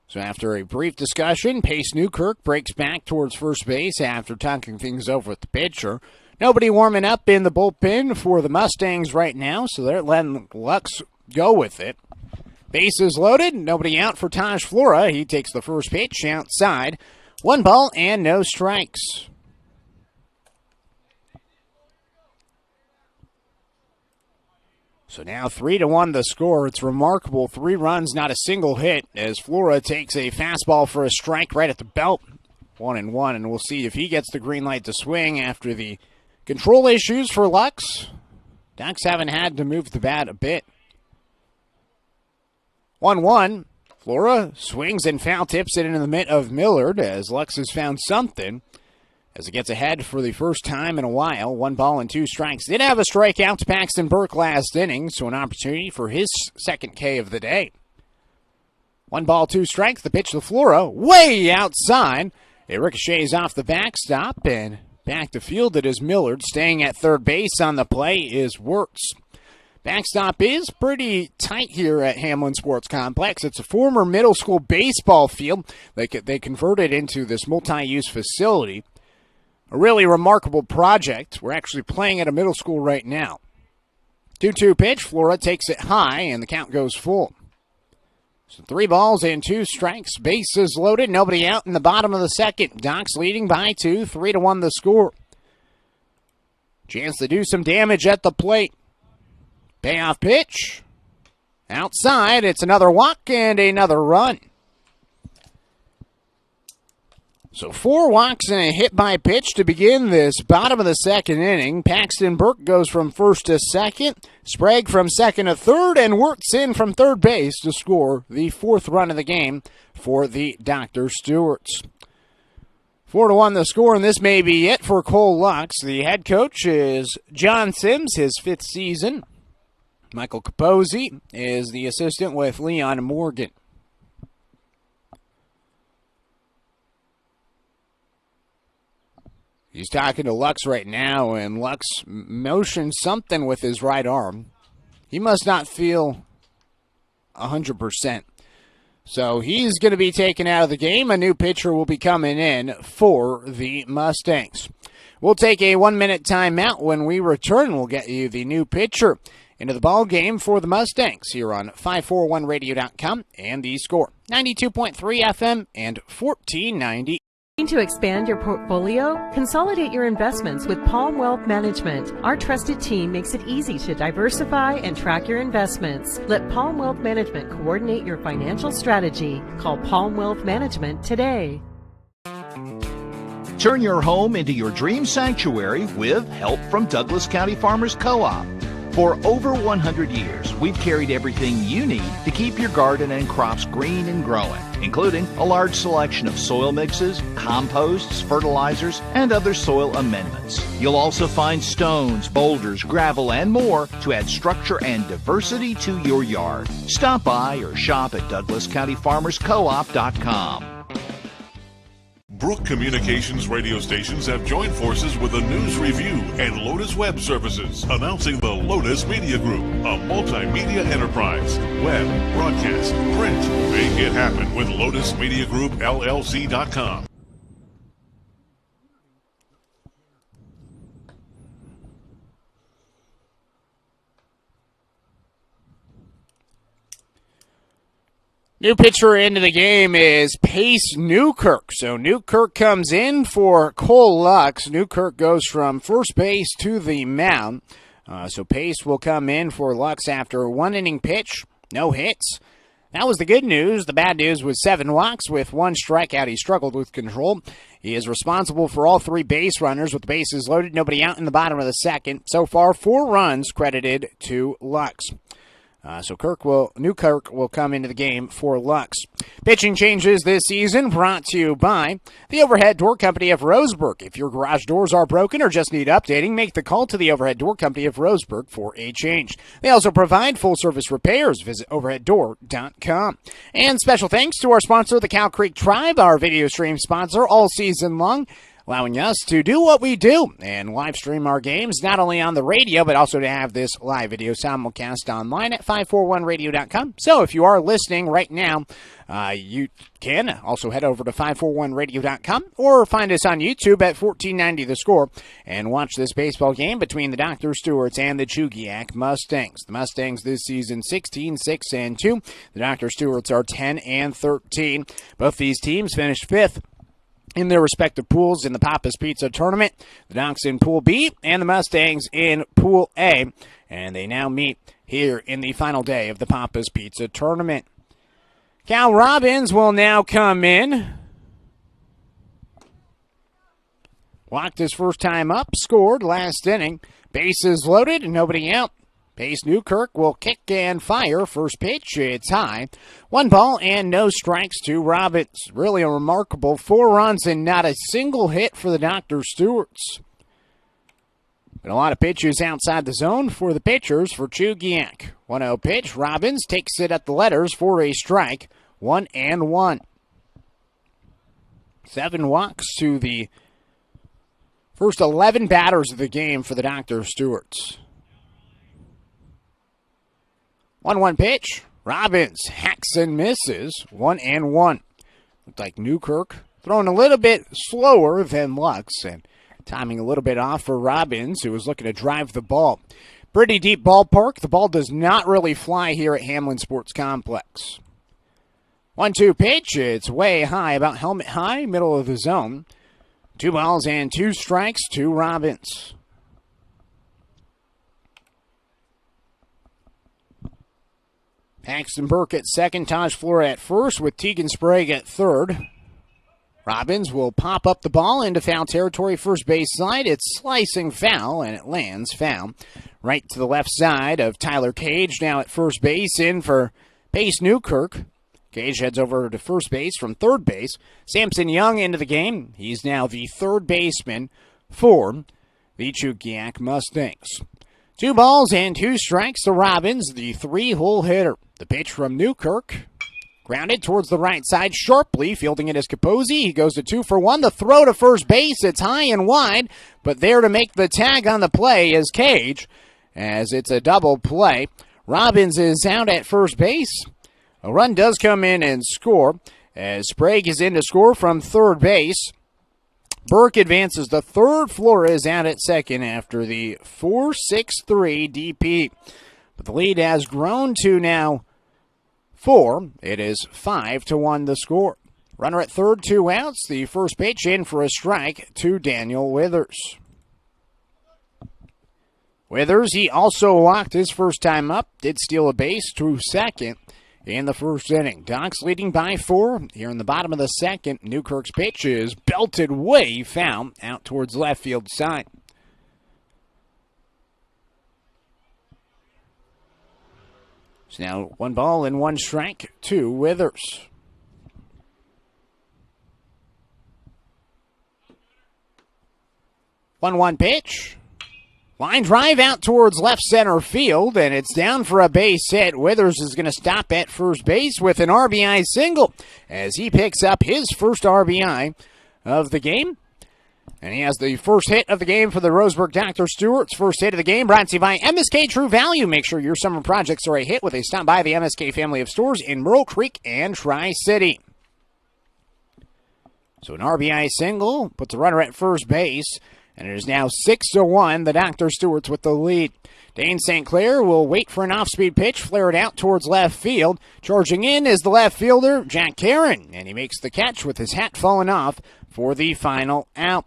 So after a brief discussion, Pace Newkirk breaks back towards first base after talking things over with the pitcher. Nobody warming up in the bullpen for the Mustangs right now, so they're letting Lux go with it. Bases loaded, nobody out for Taj Flora. He takes the first pitch outside. 1 ball and no strikes. So now 3-1 the score. It's remarkable. 3 runs, not a single hit, as Flora takes a fastball for a strike right at the belt. 1-1, and we'll see if he gets the green light to swing after the control issues for Lux. Ducks haven't had to move the bat a bit. 1-1. Flora swings and foul tips it into the mitt of Millard as Lux has found something as it gets ahead for the first time in a while. 1 ball and 2 strikes. Did have a strikeout to Paxton Burke last inning, so an opportunity for his second K of the day. 1 ball, 2 strikes. The pitch to Flora, way outside. It ricochets off the backstop and back to field. It is Millard. Staying at third base on the play is Wirtz. Backstop is pretty tight here at Hamlin Sports Complex. It's a former middle school baseball field. They converted into this multi-use facility. A really remarkable project. We're actually playing at a middle school right now. 2-2 pitch. Flora takes it high, and the count goes full. So 3 balls and 2 strikes. Bases loaded. Nobody out in the bottom of the second. Ducks leading by 2. 3-1 the score. Chance to do some damage at the plate. Payoff pitch. Outside. It's another walk and another run. So 4 walks and a hit by pitch to begin this bottom of the second inning. Paxton Burke goes from first to second. Sprague from second to third. And Wirtz in from third base to score the 4th run of the game for the Dr. Stewarts. 4-1 the score, and this may be it for Cole Lux. The head coach is John Sims, his 5th season. Michael Capozzi is the assistant with Leon Morgan. He's talking to Lux right now, and Lux motions something with his right arm. He must not feel 100%. So he's going to be taken out of the game. A new pitcher will be coming in for the Mustangs. We'll take a 1-minute timeout. When we return, we'll get you the new pitcher into the ball game for the Mustangs here on 541radio.com and the score. 92.3 FM and 1490. To expand your portfolio? Consolidate your investments with Palm Wealth Management. Our trusted team makes it easy to diversify and track your investments. Let Palm Wealth Management coordinate your financial strategy. Call Palm Wealth Management today. Turn your home into your dream sanctuary with help from Douglas County Farmers Co-op. For over 100 years, we've carried everything you need to keep your garden and crops green and growing, including a large selection of soil mixes, composts, fertilizers, and other soil amendments. You'll also find stones, boulders, gravel, and more to add structure and diversity to your yard. Stop by or shop at DouglasCountyFarmersCoop.com. Brook Communications radio stations have joined forces with the News Review and Lotus Web Services, announcing the Lotus Media Group, a multimedia enterprise. Web, broadcast, print. Make it happen with Lotus Media Group, LLC.com. New pitcher into the game is Pace Newkirk. So Newkirk comes in for Cole Lux. Newkirk goes from first base to the mound. So Pace will come in for Lux after one inning pitch, no hits. That was the good news. The bad news was 7 walks with 1 strikeout. He struggled with control. He is responsible for all 3 base runners with the bases loaded, nobody out in the bottom of the second. So far, 4 runs credited to Lux. So Newkirk will come into the game for Lux. Pitching changes this season brought to you by the Overhead Door Company of Roseburg. If your garage doors are broken or just need updating, make the call to the Overhead Door Company of Roseburg for a change. They also provide full-service repairs. Visit overheaddoor.com. And special thanks to our sponsor, the Cow Creek Tribe, our video stream sponsor all season long, allowing us to do what we do and live stream our games, not only on the radio, but also to have this live video simulcast online at 541radio.com. So if you are listening right now, you can also head over to 541radio.com or find us on YouTube at 1490 The Score and watch this baseball game between the Dr. Stewarts and the Chugiak Mustangs. The Mustangs this season 16-6-2. The Dr. Stewarts are 10-13. Both these teams finished 5th in their respective pools in the Papa's Pizza Tournament. The Docs in Pool B and the Mustangs in Pool A. And they now meet here in the final day of the Papa's Pizza Tournament. Cal Robbins will now come in. Walked his first time up, scored last inning. Bases loaded, nobody out. Pace Newkirk will kick and fire. First pitch, it's high. 1 ball and no strikes to Robbins. Really a remarkable 4 runs and not a single hit for the Dr. Stewarts. But a lot of pitches outside the zone for the pitchers for Chugiak. 1-0 pitch. Robbins takes it at the letters for a strike. 1-1. 7 walks to the first 11 batters of the game for the Dr. Stewarts. 1-1 pitch. Robbins hacks and misses. 1-1. Looked like Newkirk throwing a little bit slower than Lux and timing a little bit off for Robbins, who was looking to drive the ball. Pretty deep ballpark. The ball does not really fly here at Hamlin Sports Complex. 1-2 pitch. It's way high, about helmet high, middle of the zone. 2 balls and 2 strikes to Robbins. Paxton Burke at second, Taj Flora at first, with Tegan Sprague at third. Robbins will pop up the ball into foul territory, first base side. It's slicing foul, and it lands foul. Right to the left side of Tyler Cage, now at first base, in for Pace Newkirk. Cage heads over to first base from third base. Samson Young into the game. He's now the third baseman for the Chugiak Mustangs. 2 balls and 2 strikes to Robbins, the 3-hole hitter. The pitch from Newkirk, grounded towards the right side sharply, fielding it as Capozzi. He goes to 2 for 1. The throw to first base, it's high and wide, but there to make the tag on the play is Cage, as it's a double play. Robbins is out at first base. A run does come in and score, as Sprague is in to score from third base. Burke advances to third. Flora is out at second after the 4-6-3 DP. But the lead has grown to now 4. It is 5-1 the score. Runner at third, 2 outs. The first pitch in for a strike to Daniel Withers. Withers, he also walked his first time up, did steal a base to second, in the first inning. Docs leading by 4 here in the bottom of the second. Newkirk's pitch is belted way foul out towards left field side. So now 1 ball and 1 strike to Withers. One pitch. Line drive out towards left center field, and it's down for a base hit. Withers is going to stop at first base with an RBI single as he picks up his first RBI of the game. And he has the first hit of the game for the Roseburg Dr. Stewart's first hit of the game, brought to you by MSK True Value. Make sure your summer projects are a hit with a stop by the MSK family of stores in Merle Creek and Tri-City. So an RBI single puts a runner at first base. And it is now 6-1, the Dr. Stewart's with the lead. Dane St. Clair will wait for an off-speed pitch, flare it out towards left field. Charging in is the left fielder, Jack Karen, and he makes the catch with his hat falling off for the final out.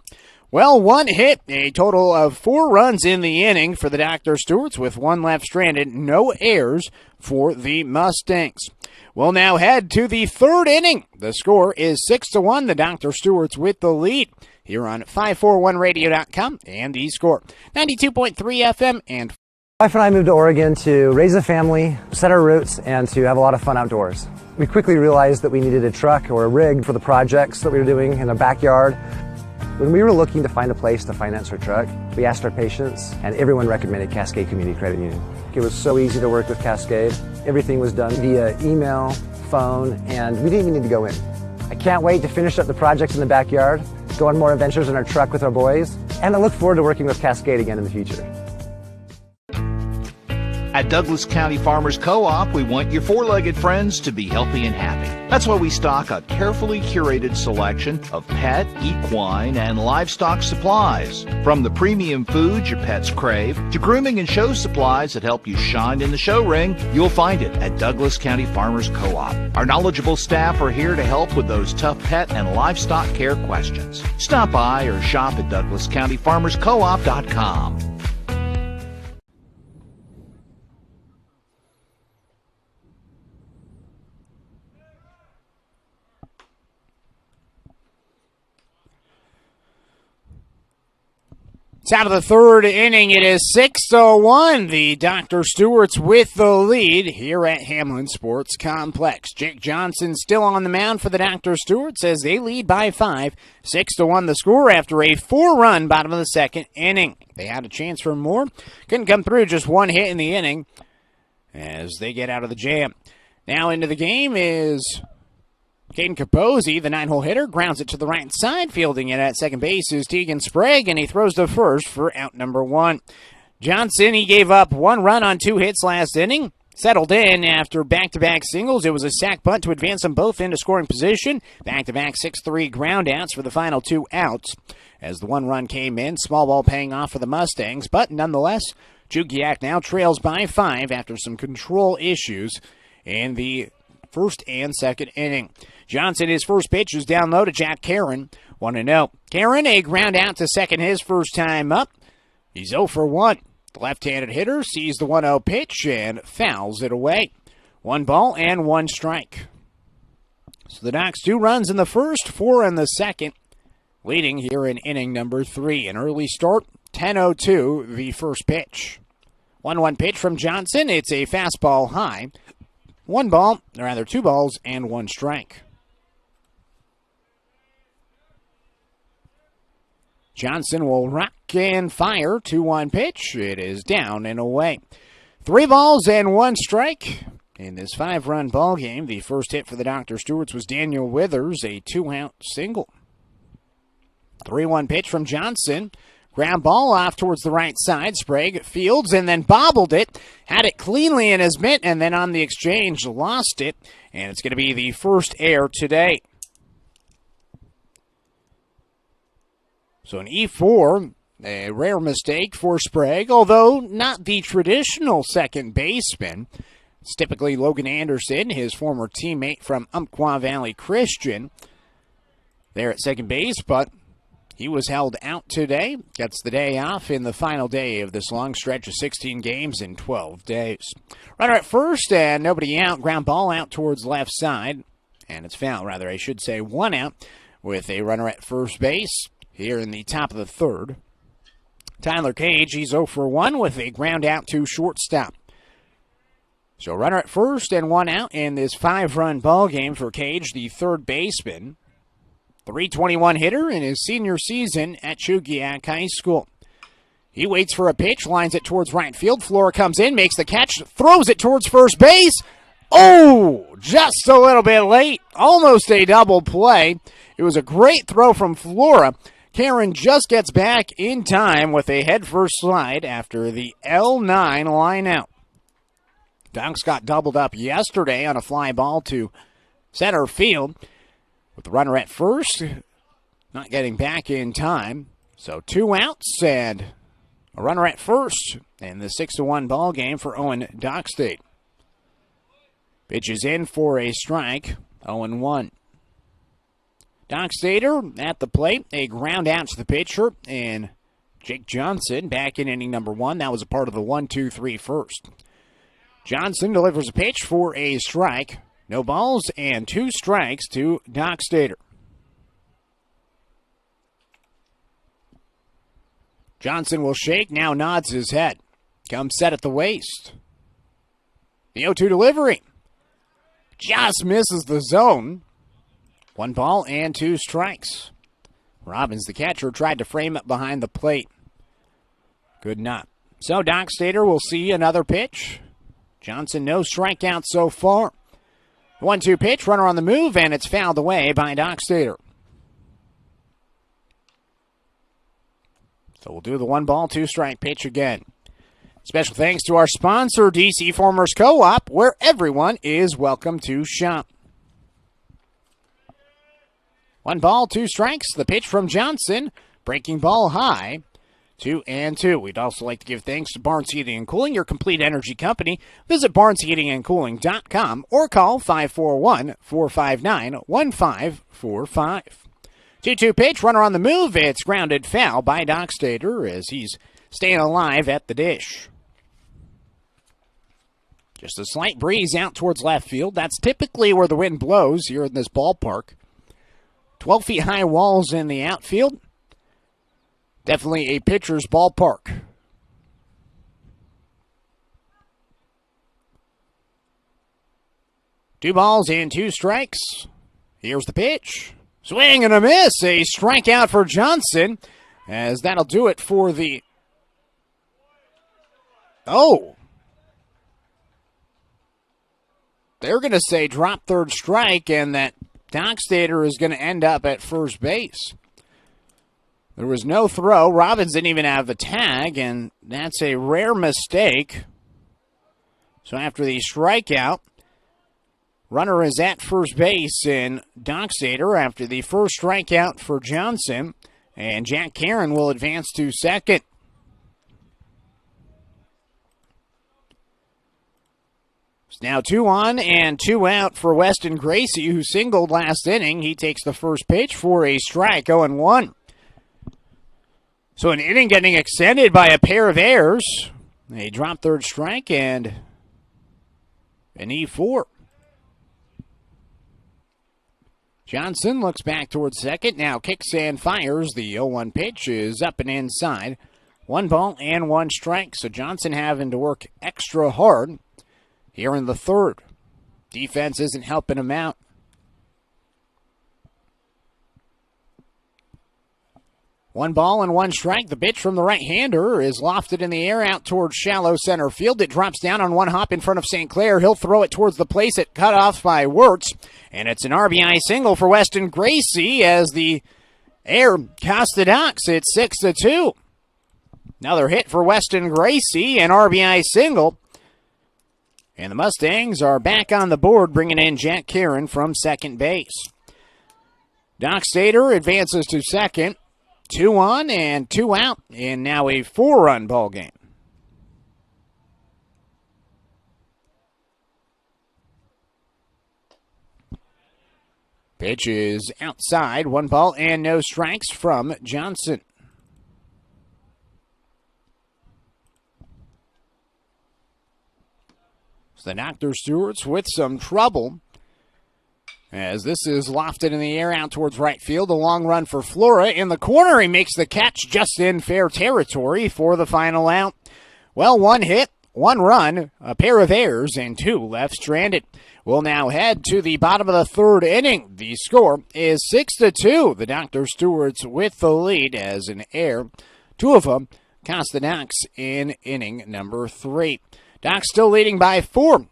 Well, 1 hit, a total of 4 runs in the inning for the Dr. Stewart's with 1 left stranded, no errors for the Mustangs. We'll now head to the 3rd inning. The score is 6-1, the Dr. Stewart's with the lead. Here on 541radio.com and the score. 92.3 FM and... My wife and I moved to Oregon to raise a family, set our roots, and to have a lot of fun outdoors. We quickly realized that we needed a truck or a rig for the projects that we were doing in our backyard. When we were looking to find a place to finance our truck, we asked our patients, and everyone recommended Cascade Community Credit Union. It was so easy to work with Cascade. Everything was done via email, phone, and we didn't even need to go in. I can't wait to finish up the projects in the backyard, go on more adventures in our truck with our boys, and I look forward to working with Cascade again in the future. At Douglas County Farmers Co-op, we want your four-legged friends to be healthy and happy. That's why we stock a carefully curated selection of pet, equine, and livestock supplies. From the premium foods your pets crave to grooming and show supplies that help you shine in the show ring, you'll find it at Douglas County Farmers Co-op. Our knowledgeable staff are here to help with those tough pet and livestock care questions. Stop by or shop at DouglasCountyFarmersCoop.com. It's out of the 3rd inning. It is 6-1. The Dr. Stewart's with the lead here at Hamlin Sports Complex. Jake Johnson still on the mound for the Dr. Stewart's as they lead by 5. 6-1 the score after a 4-run bottom of the 2nd inning. They had a chance for more. Couldn't come through, just 1 hit in the inning as they get out of the jam. Now into the game is Caden Capozzi, the 9-hole hitter, grounds it to the right side. Fielding it at second base is Tegan Sprague, and he throws to first for out number 1. Johnson, he gave up 1 run on 2 hits last inning. Settled in after back-to-back singles. It was a sac bunt to advance them both into scoring position. Back-to-back 6-3 ground outs for the final 2 outs. As the 1 run came in, small ball paying off for the Mustangs, but nonetheless, Chugiak now trails by 5 after some control issues in the 1st and 2nd inning. Johnson, his first pitch is down low to Jack Karen. 1-0. Karen, a ground out to second his first time up. He's 0 for 1. The left-handed hitter sees the 1-0 pitch and fouls it away. 1 ball and 1 strike. So the Docs 2 runs in the first, 4 in the second, leading here in inning number 3. An early start, 10-0-2, the first pitch. 1-1 pitch from Johnson. It's a fastball high. 2 balls and 1 strike. Johnson will rock and fire. 2-1 pitch. It is down and away. 3 balls and 1 strike in this 5-run ball game. The first hit for the Dr. Stewart's was Daniel Withers, a 2-out single. 3-1 pitch from Johnson. Ground ball off towards the right side. Sprague fields and then bobbled it. Had it cleanly in his mitt and then on the exchange lost it. And it's going to be the first error today. So an E4, a rare mistake for Sprague, although not the traditional second baseman. It's typically Logan Anderson, his former teammate from Umpqua Valley Christian, there at second base, but He was held out today, gets the day off in the final day of this long stretch of 16 games in 12 days. Runner at first and nobody out. Ground ball out towards left side. And it's foul, rather, I should say. One out with a runner at first base here in the top of the third. Tyler Cage, he's 0 for 1 with a ground out to shortstop. So runner at first and one out in this 5-run ball game for Cage, the third baseman. 321 hitter in his senior season at Chugiak High School. He waits for a pitch, lines it towards right field. Flora comes in, makes the catch, throws it towards first base. Oh, just a little bit late. Almost a double play. It was a great throw from Flora. Karen just gets back in time with a head-first slide after the L9 line out. Dunks got doubled up yesterday on a fly ball to center field. With the runner at first, not getting back in time. So 2 outs and a runner at first in the 6-1 ball game for Owen Dockstate. Pitch is in for a strike, 0-1. Dockstader at the plate, a ground out to the pitcher, and Jake Johnson back in inning number 1. That was a part of the 1-2-3 first. Johnson delivers a pitch for a strike. No balls and 2 strikes to Dockstader. Johnson will shake, now nods his head. Comes set at the waist. The 0-2 delivery. Just misses the zone. 1 ball and 2 strikes. Robbins, the catcher, tried to frame it behind the plate. Could not. So Dockstader will see another pitch. Johnson, no strikeouts so far. 1-2 pitch, runner on the move, and it's fouled away by Dockstader. So we'll do the 1 ball, 2 strike pitch again. Special thanks to our sponsor, DC Farmers Co-op, where everyone is welcome to shop. 1 ball, 2 strikes. The pitch from Johnson, breaking ball high. 2-2. We'd also like to give thanks to Barnes Heating and Cooling, your complete energy company. Visit barnesheatingandcooling.com or call 541-459-1545. 2-2 pitch, runner on the move. It's grounded foul by Dockstader as he's staying alive at the dish. Just a slight breeze out towards left field. That's typically where the wind blows here in this ballpark. 12 feet high walls in the outfield. Definitely a pitcher's ballpark. Two balls and 2 strikes. Here's the pitch. Swing and a miss. A strikeout for Johnson, as that'll do it for the... Oh. They're going to say drop third strike, and that Dockstader is going to end up at first base. There was no throw. Robbins didn't even have the tag, and that's a rare mistake. So after the strikeout, runner is at first base in Dockstader after the first strikeout for Johnson, and Jack Karen will advance to second. It's now 2 on and 2 out for Weston Gracie, who singled last inning. He takes the first pitch for a strike, 0-1. So an inning getting extended by a pair of errors. A drop third strike and an E4. Johnson looks back towards second. Now kicks and fires. The 0-1 pitch is up and inside. 1 ball and 1 strike. So Johnson having to work extra hard here in the third. Defense isn't helping him out. 1 ball and 1 strike. The pitch from the right-hander is lofted in the air out towards shallow center field. It drops down on 1 hop in front of St. Clair. He'll throw it towards the place. It cut off by Wirtz. And it's an RBI single for Weston Gracie as the air cost the Ducks. It's 6-2. Another hit for Weston Gracie, an RBI single. And the Mustangs are back on the board, bringing in Jack Karen from second base. Dockstader advances to second. 2 on and 2 out in now a 4-run ball game. Pitch is outside. 1 ball and no strikes from Johnson. So the Dr. Stewart's with some trouble, as this is lofted in the air out towards right field. A long run for Flora. In the corner, he makes the catch just in fair territory for the final out. Well, 1 hit, 1 run, a pair of errors, and 2 left stranded. We'll now head to the bottom of the 3rd inning. The score is 6-2. The Dr. Stewart's with the lead as an error. 2 of them cost the Docs in inning number 3. Docs still leading by 4.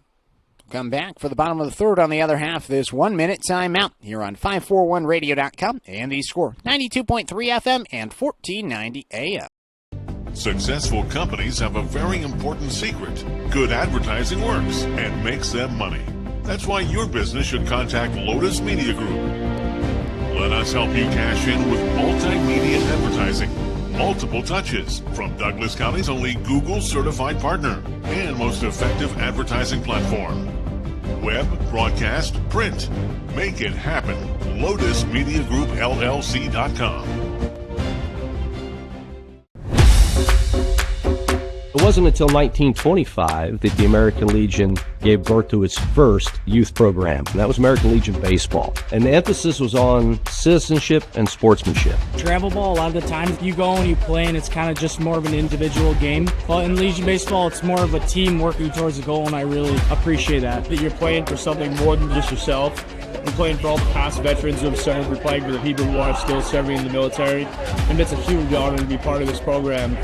Come back for the bottom of the 3rd on the other half of this 1-minute timeout here on 541radio.com and the score 92.3 FM and 1490 AM. Successful companies have a very important secret. Good advertising works and makes them money. That's why your business should contact Lotus Media Group. Let us help you cash in with multimedia advertising. Multiple touches from Douglas County's only Google-certified partner and most effective advertising platform. Web, broadcast, print. Make it happen. LotusMediaGroupLLC.com. It wasn't until 1925 that the American Legion gave birth to its first youth program, and that was American Legion Baseball. And the emphasis was on citizenship and sportsmanship. Travel ball, a lot of the time you go and you play and it's kind of just more of an individual game. But in Legion Baseball, it's more of a team working towards a goal, and I really appreciate that you're playing for something more than just yourself. I'm playing for all the past veterans who have served. We're playing for the people who are still serving in the military, and it's a huge honor to be part of this program.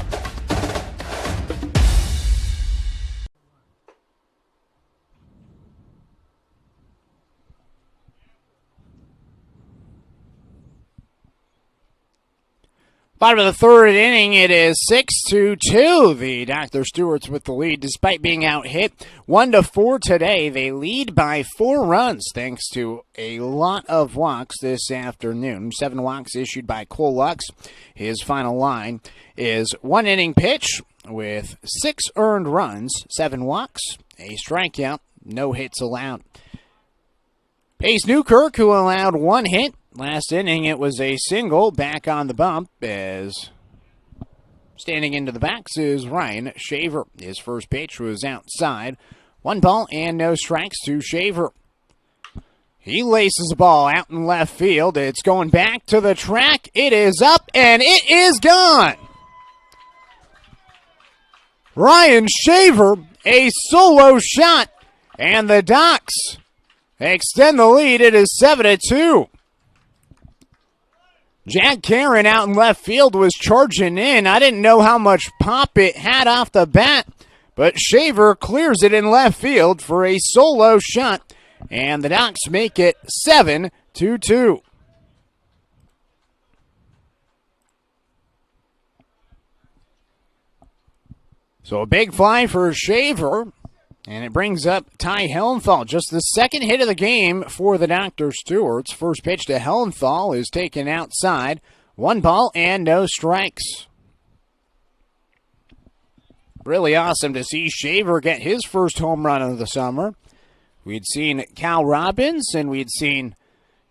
Bottom of the 3rd inning, it is 6-2. The Dr. Stewart's with the lead despite being out hit 1-4 today. They lead by 4 runs thanks to a lot of walks this afternoon. 7 walks issued by Cole Lux. His final line is 1 inning pitch with 6 earned runs, 7 walks, a strikeout, no hits allowed. Pace Newkirk, who allowed 1 hit. Last inning, it was a single back on the bump, as standing into the backs is Ryan Shaver. His first pitch was outside. 1 ball and no strikes to Shaver. He laces the ball out in left field. It's going back to the track. It is up and it is gone. Ryan Shaver, a solo shot, and the Docs extend the lead. It is 7-2. Jack Karen out in left field was charging in. I didn't know how much pop it had off the bat, but Shaver clears it in left field for a solo shot, and the Docs make it 7-2. So a big fly for Shaver, and it brings up Ty Hellenthal. Just the 2nd hit of the game for the Dr. Stewart's. First pitch to Hellenthal is taken outside. 1 ball and no strikes. Really awesome to see Shaver get his first home run of the summer. We'd seen Cal Robbins and we'd seen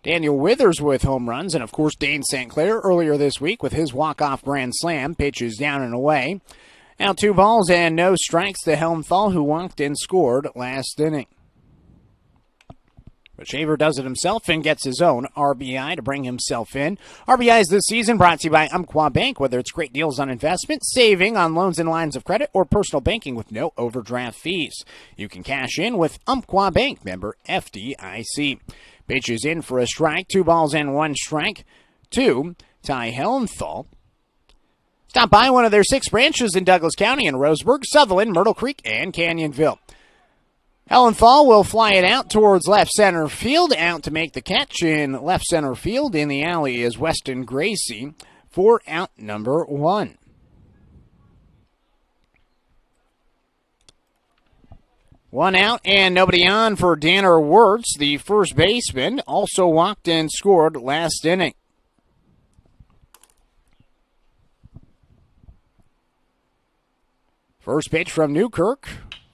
Daniel Withers with home runs, and of course Dane St. Clair earlier this week with his walk-off grand slam. Pitches down and away. Now 2 balls and no strikes to Helmthal, who walked and scored last inning. But Shaver does it himself and gets his own RBI to bring himself in. RBIs this season brought to you by Umpqua Bank. Whether it's great deals on investment, saving on loans and lines of credit, or personal banking with no overdraft fees, you can cash in with Umpqua Bank, member FDIC. Pitches in for a strike. 2 balls and 1 strike to Ty Helmthal. Stop by one of their 6 branches in Douglas County in Roseburg, Sutherland, Myrtle Creek, and Canyonville. Hellenthal will fly it out towards left center field. Out to make the catch in left center field in the alley is Weston Gracie for out number 1. One out and nobody on for Danner Wirtz, the first baseman. Also walked and scored last inning. First pitch from Newkirk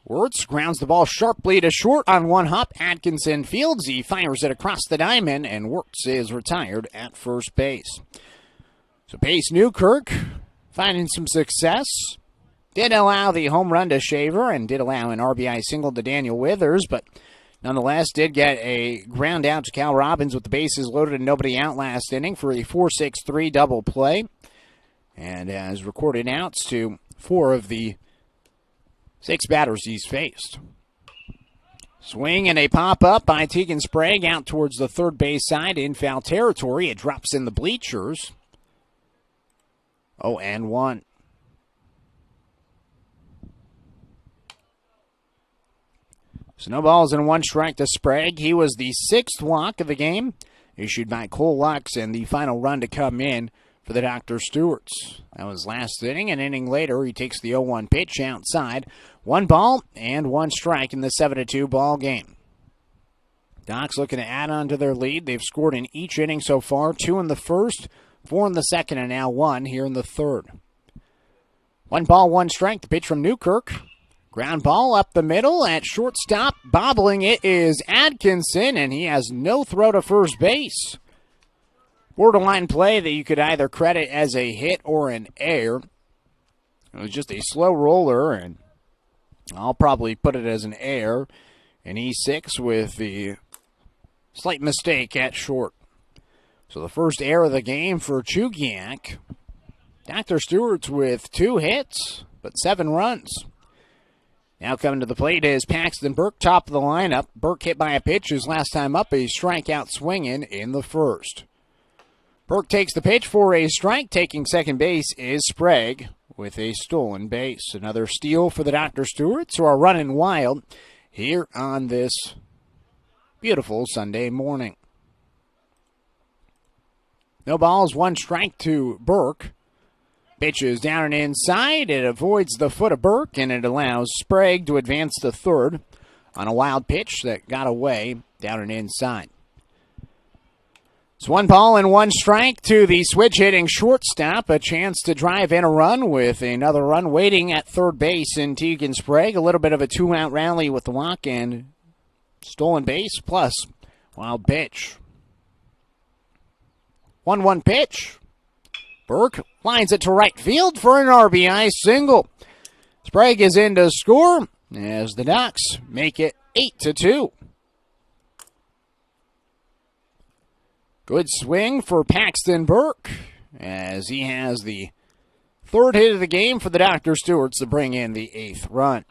Wirtz grounds the ball sharply to short on one hop. Atkinson fields. He fires it across the diamond, and Wirtz is retired at first base. So Pace Newkirk finding some success. Did allow the home run to Shaver and did allow an RBI single to Daniel Withers, but nonetheless did get a ground out to Cal Robbins with the bases loaded and nobody out last inning for a 4-6-3 double play. And has recorded outs to 4 of the 6 batters he's faced. Swing and a pop-up by Tegan Sprague out towards the third base side in foul territory. It drops in the bleachers. 0-1. So no balls and 1 strike to Sprague. He was the 6th walk of the game, issued by Cole Lux, and the final run to come in for the Dr. Stewarts. That was last inning. An inning later, he takes the 0-1 pitch outside. 1 ball and 1 strike in the 7-2 ball game. Docs looking to add on to their lead. They've scored in each inning so far, 2 in the first, 4 in the second, and now 1 here in the third. 1 ball, 1 strike. The pitch from Newkirk. Ground ball up the middle at shortstop. Bobbling it is Atkinson, and he has no throw to first base. Borderline play that you could either credit as a hit or an error. It was just a slow roller, and I'll probably put it as an error. And E6 with the slight mistake at short. So the first error of the game for Chugiak. Dr. Stewart's with 2 hits, but 7 runs. Now coming to the plate is Paxton Burke, top of the lineup. Burke hit by a pitch his last time up, a strikeout swinging in the first. Burke takes the pitch for a strike. Taking second base is Sprague with a stolen base. Another steal for the Dr. Stewarts, who are running wild here on this beautiful Sunday morning. No balls, 1 strike to Burke. Pitch is down and inside. It avoids the foot of Burke, and it allows Sprague to advance to third on a wild pitch that got away down and inside. It's 1 ball and 1 strike to the switch-hitting shortstop. A chance to drive in a run with another run waiting at third base in Tegan Sprague. A little bit of a 2-out rally with the walk and stolen base plus wild pitch. 1-1 pitch. Burke lines it to right field for an RBI single. Sprague is in to score as the Ducks make it 8-2. Good swing for Paxton Burke as he has the 3rd hit of the game for the Dr. Stewarts to bring in the 8th run.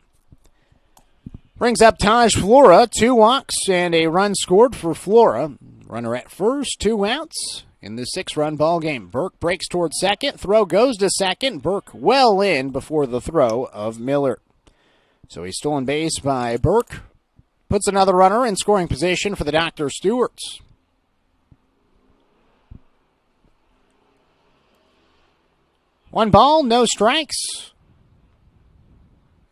Brings up Taj Flora, 2 walks and a run scored for Flora. Runner at first, 2 outs in the 6-run ball game. Burke breaks towards second. Throw goes to second. Burke well in before the throw of Miller. So he's stolen base by Burke. Puts another runner in scoring position for the Dr. Stewarts. 1 ball, no strikes.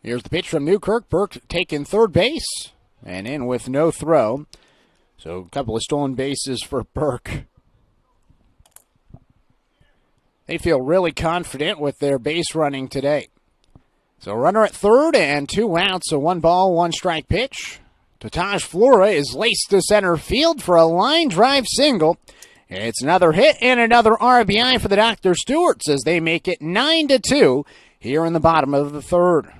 Here's the pitch from Newkirk. Burke taking third base and in with no throw. So a couple of stolen bases for Burke. They feel really confident with their base running today. So runner at third and 2 outs. So 1 ball, 1 strike pitch. Taj Flora is laced to center field for a line drive single. It's another hit and another RBI for the Dr. Stewarts as they make it 9-2 here in the bottom of the 3rd.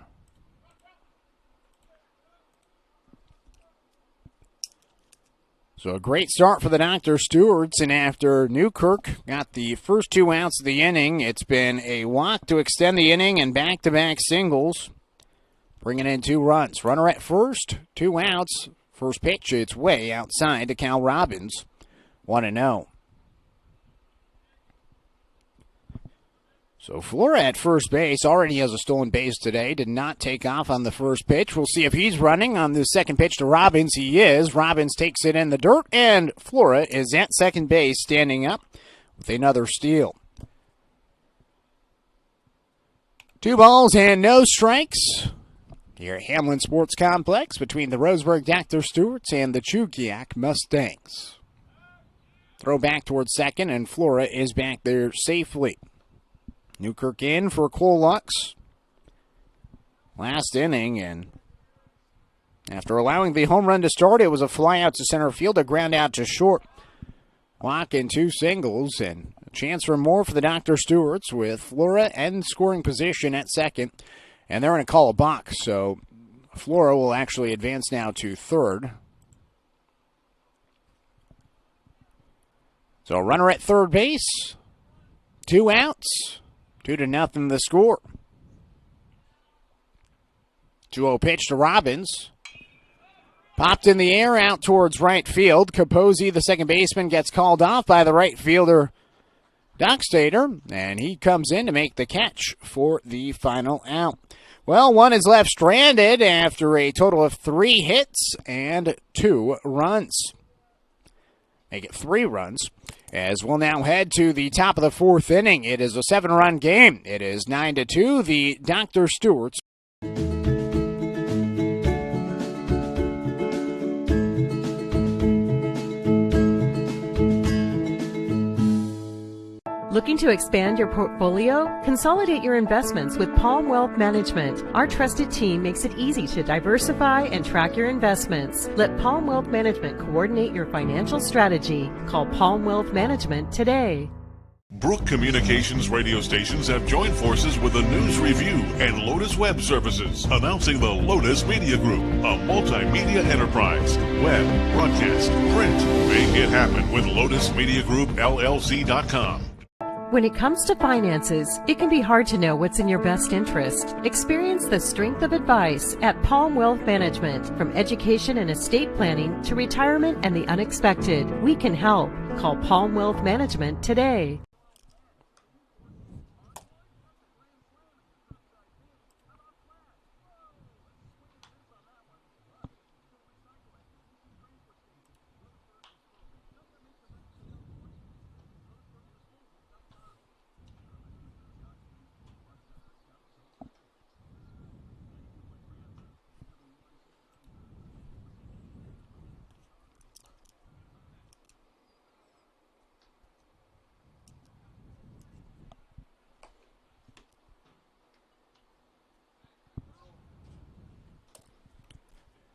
So a great start for the Dr. Stewarts, and after Newkirk got the first 2 outs of the inning, it's been a walk to extend the inning and back-to-back singles, bringing in 2 runs. Runner at first, 2 outs. First pitch, it's way outside to Cal Robbins, 1-0. So Flora at first base already has a stolen base today. Did not take off on the first pitch. We'll see if he's running on the second pitch to Robbins. He is. Robbins takes it in the dirt, and Flora is at second base standing up with another steal. 2 balls and no strikes here at Hamlin Sports Complex between the Roseburg Dr. Stewarts and the Chugiak Mustangs. Throw back towards second, and Flora is back there safely. Newkirk in for Cole Lux. Last inning, and After allowing the home run to start, it was a fly out to center field, a ground out to short. Walk and 2 singles, and a chance for more for the Dr. Stewarts with Flora in scoring position at second. And they're going to call a balk, so Flora will actually advance now to third. So a runner at third base, 2 outs, 2-0 the score. 2-0 pitch to Robbins. Popped in the air out towards right field. Capozzi, the second baseman, gets called off by the right fielder, Dockstader, and he comes in to make the catch for the final out. Well, one is left stranded after a total of 3 hits and 2 runs. Make it 3 runs. As we'll now head to the top of the 4th inning. It is a 7-run game. It is 9-2. The Dr. Stewarts. Looking to expand your portfolio? Consolidate your investments with Palm Wealth Management. Our trusted team makes it easy to diversify and track your investments. Let Palm Wealth Management coordinate your financial strategy. Call Palm Wealth Management today. Brook Communications radio stations have joined forces with the News Review and Lotus Web Services, announcing the Lotus Media Group, a multimedia enterprise. Web, broadcast, print. Make it happen with Lotus Media Group, LLC.com. When it comes to finances, it can be hard to know what's in your best interest. Experience the strength of advice at Palm Wealth Management. From education and estate planning to retirement and the unexpected, we can help. Call Palm Wealth Management today.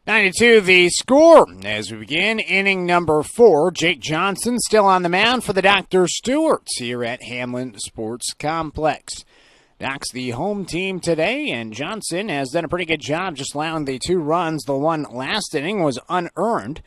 Nine-2 the score as we begin inning number 4. Jake Johnson still on the mound for the Dr. Stewarts here at Hamlin Sports Complex. Doc's the home team today, and Johnson has done a pretty good job just allowing the 2 runs. The one last inning was unearned.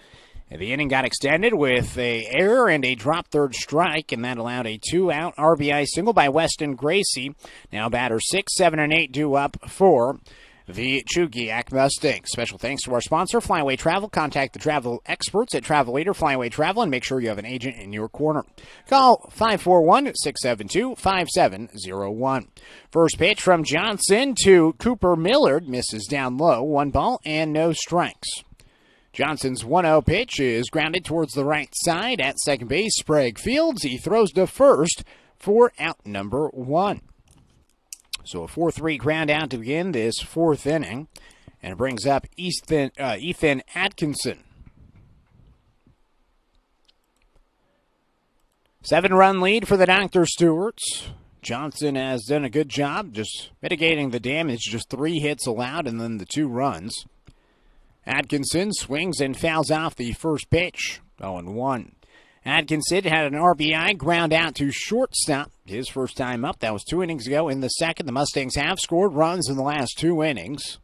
The inning got extended with an error and a drop third strike, and that allowed a 2-out RBI single by Weston Gracie. Now batters 6, 7, and 8 due up for the Chugiak Mustangs. Special thanks to our sponsor, Flyaway Travel. Contact the travel experts at Travel Leader Flyaway Travel and make sure you have an agent in your corner. Call 541-672-5701. First pitch from Johnson to Cooper Millard. Misses down low. 1 ball and no strikes. Johnson's 1-0 pitch is grounded towards the right side at second base. Sprague fields. He throws to first for out number 1. So a 4-3 ground out to begin this 4th inning. And it brings up Ethan Atkinson. 7-run lead for the Dr. Stewarts. Johnson has done a good job just mitigating the damage. Just 3 hits allowed and then the 2 runs. Atkinson swings and fouls off the first pitch. 0-1. Atkinson had an RBI ground out to shortstop. His first time up. That was 2 innings ago. In the second, the Mustangs have scored runs in the last 2 innings.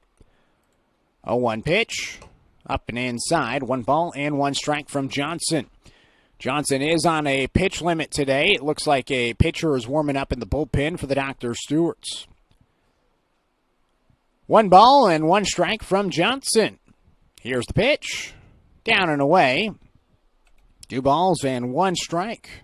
0-1 pitch. Up and inside. 1 ball and 1 strike from Johnson. Johnson is on a pitch limit today. It looks like a pitcher is warming up in the bullpen for the Dr. Stewarts. 1 ball and 1 strike from Johnson. Here's the pitch. Down and away. 2 balls and 1 strike.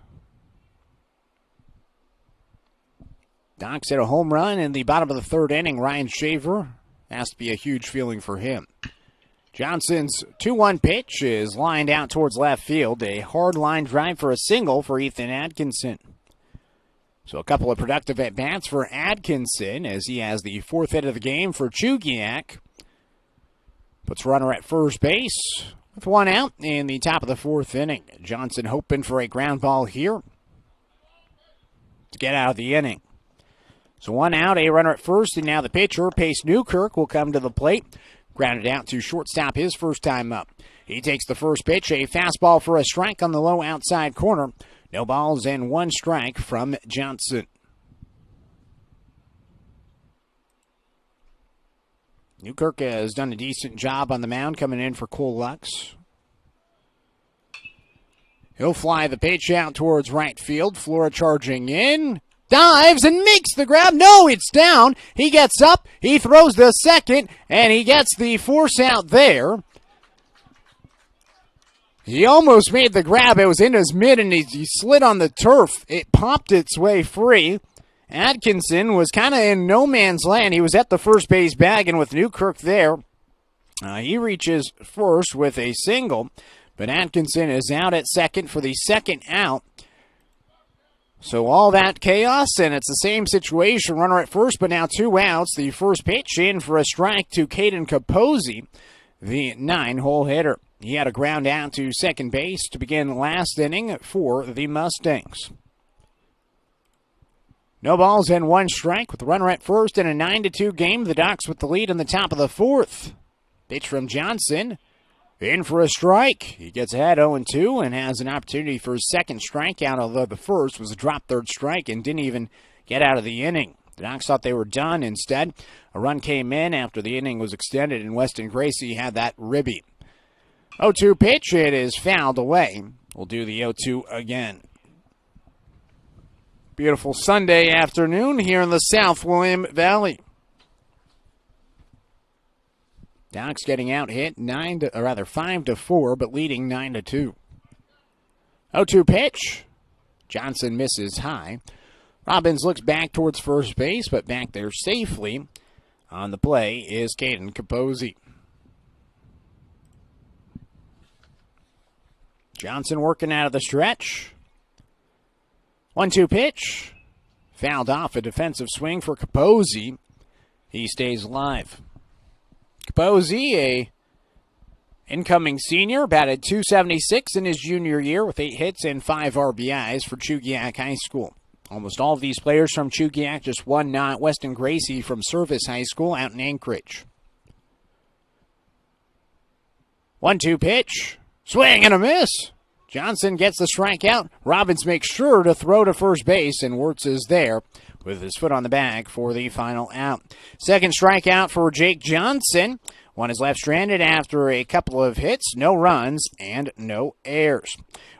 Doc's hit a home run in the bottom of the 3rd inning. Ryan Shaver has to be a huge feeling for him. Johnson's 2-1 pitch is lined out towards left field. A hard line drive for a single for Ethan Atkinson. So a couple of productive at-bats for Atkinson as he has the 4th hit of the game for Chugiak. Puts runner at first base with 1 out in the top of the 4th inning. Johnson hoping for a ground ball here to get out of the inning. So 1 out, a runner at first, and now the pitcher, Pace Newkirk, will come to the plate. Grounded out to shortstop his first time up. He takes the first pitch, a fastball for a strike on the low outside corner. No balls and 1 strike from Johnson. Newkirk has done a decent job on the mound coming in for Cole Lux. He'll fly the pitch out towards right field. Flora charging in. Dives and makes the grab. No, it's down. He gets up. He throws the second, and he gets the force out there. He almost made the grab. It was in his mid, and he slid on the turf. It popped its way free. Atkinson was kind of in no man's land. He was at the first base bag, and with Newkirk there, he reaches first with a single. But Atkinson is out at second for the second out. So all that chaos, and it's the same situation. Runner at first, but now 2 outs. The first pitch in for a strike to Caden Capozzi, the 9-hole hitter. He had a ground out to second base to begin last inning for the Mustangs. No balls and 1 strike with the runner at first in a 9-2 game. The Ducks with the lead in the top of the 4th. Pitch from Johnson. In for a strike. He gets ahead 0-2 and has an opportunity for his second strikeout, although the first was a drop third strike and didn't even get out of the inning. The Ducks thought they were done. Instead, a run came in after the inning was extended, and Weston Gracie had that ribby. 0-2 pitch. It is fouled away. We'll do the 0-2 again. Beautiful Sunday afternoon here in the South William Valley. Ducks getting out hit 5-4, but leading 9-2. 0-2 pitch. Johnson misses high. Robbins looks back towards first base, but back there safely on the play is Caden Capozzi. Johnson working out of the stretch. 1-2 pitch. Fouled off a defensive swing for Capozzi. He stays alive. Capozzi, a incoming senior, batted .276 in his junior year with 8 hits and 5 RBIs for Chugiak High School. Almost all of these players from Chugiak, just one not. Weston Gracie from Service High School out in Anchorage. 1-2 pitch. Swing and a miss. Johnson gets the strikeout. Robbins makes sure to throw to first base, and Wirtz is there with his foot on the bag for the final out. Second strikeout for Jake Johnson. One is left stranded after a couple of hits, no runs, and no errors.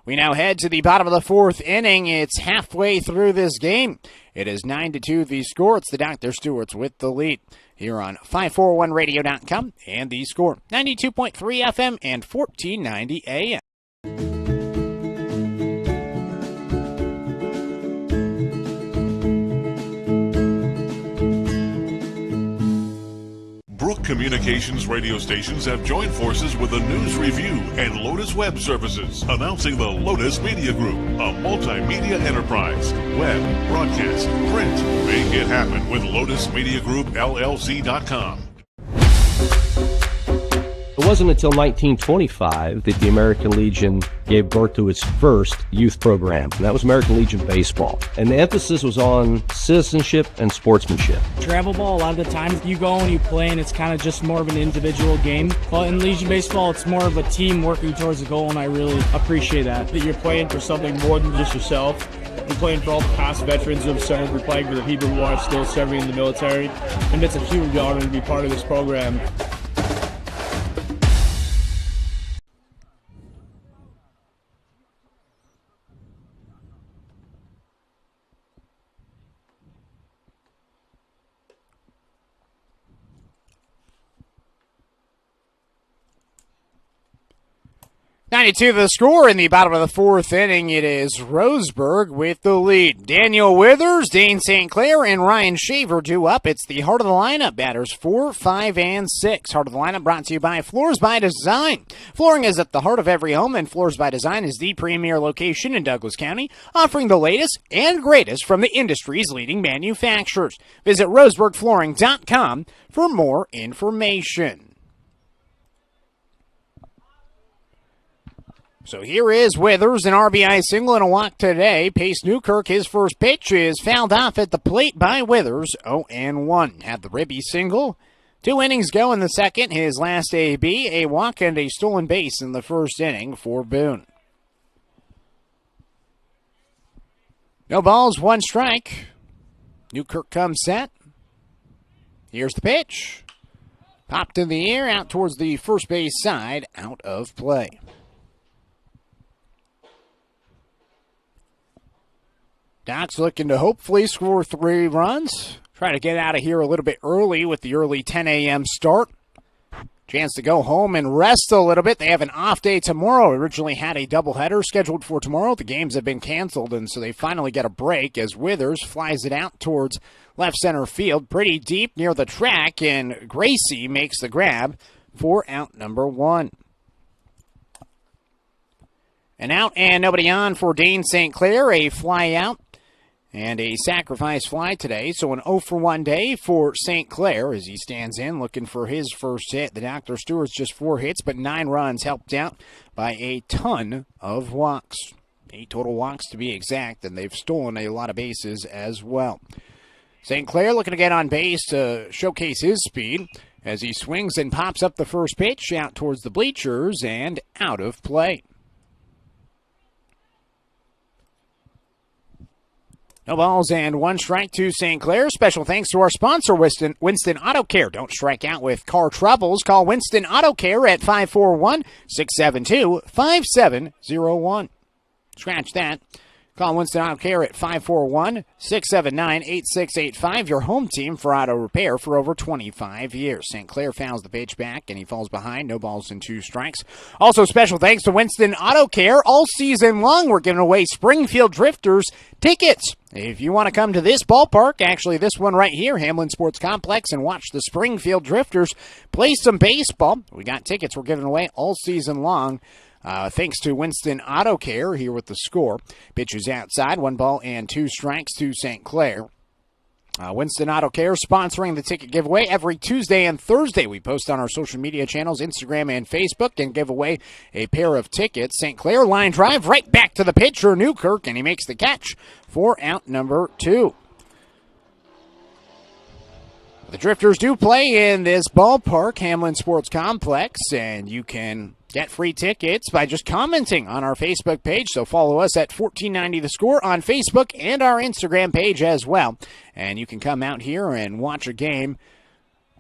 We now head to the bottom of the 4th inning. It's halfway through this game. It is 9-2 the score. It's the Dr. Stewart's with the lead here on 541radio.com and the score. 92.3 FM and 1490 AM. Brook Communications radio stations have joined forces with the News Review and Lotus Web Services, announcing the Lotus Media Group, a multimedia enterprise. Web, broadcast, print. Make it happen with Lotus Media Group, LLC.com. It wasn't until 1925 that the American Legion gave birth to its first youth program, and that was American Legion Baseball. And the emphasis was on citizenship and sportsmanship. Travel ball, a lot of the times you go and you play and it's kind of just more of an individual game. But in Legion Baseball, it's more of a team working towards a goal, and I really appreciate that you're playing for something more than just yourself. You're playing for all the past veterans who have served. We're playing for the people who are still serving in the military, and it's a huge honor to be part of this program. .92 the score in the bottom of the 4th inning. It is Roseburg with the lead. Daniel Withers, Dane St. Clair, and Ryan Shaver due up. It's the heart of the lineup batters 4, 5, and 6. Heart of the lineup brought to you by Floors by Design. Flooring is at the heart of every home, and Floors by Design is the premier location in Douglas County, offering the latest and greatest from the industry's leading manufacturers. Visit roseburgflooring.com for more information. So here is Withers, an RBI single and a walk today. Pace Newkirk, his first pitch is fouled off at the plate by Withers, 0-1. Had the ribby single, 2 innings go in the second. His last AB, a walk and a stolen base in the first inning for Boone. No balls, 1 strike. Newkirk comes set. Here's the pitch. Popped in the air, out towards the first base side, out of play. Doc's looking to hopefully score 3 runs. Try to get out of here a little bit early with the early 10 a.m. start. Chance to go home and rest a little bit. They have an off day tomorrow. Originally had a doubleheader scheduled for tomorrow. The games have been canceled, and so they finally get a break as Withers flies it out towards left center field, pretty deep near the track, and Gracie makes the grab for out number 1. An out and nobody on for Dane St. Clair, a fly out and a sacrifice fly today. So an 0-for-1 day for St. Clair as he stands in looking for his first hit. The Dr. Stewart's just 4 hits, but 9 runs helped out by a ton of walks. 8 total walks to be exact, and they've stolen a lot of bases as well. St. Clair looking to get on base to showcase his speed as he swings and pops up the first pitch out towards the bleachers and out of play. No balls and 1 strike to St. Clair. Special thanks to our sponsor, Winston Auto Care. Don't strike out with car troubles. Call Winston Auto Care at 541-672-5701. Scratch that. Call Winston Auto Care at 541-679-8685. Your home team for auto repair for over 25 years. St. Clair fouls the pitch back, and he falls behind. No balls and 2 strikes. Also, special thanks to Winston Auto Care. All season long, we're giving away Springfield Drifters tickets. If you want to come to this ballpark, actually this one right here, Hamlin Sports Complex, and watch the Springfield Drifters play some baseball, we got tickets we're giving away all season long. Thanks to Winston Auto Care here with the score. Pitches outside, 1 ball and 2 strikes to St. Clair. Winston Auto Care sponsoring the ticket giveaway every Tuesday and Thursday. We post on our social media channels, Instagram and Facebook, and give away a pair of tickets. St. Clair line drive right back to the pitcher, Newkirk, and he makes the catch for out number 2. The Drifters do play in this ballpark, Hamlin Sports Complex, and you can get free tickets by just commenting on our Facebook page. So follow us at 1490 The Score on Facebook and our Instagram page as well. And you can come out here and watch a game.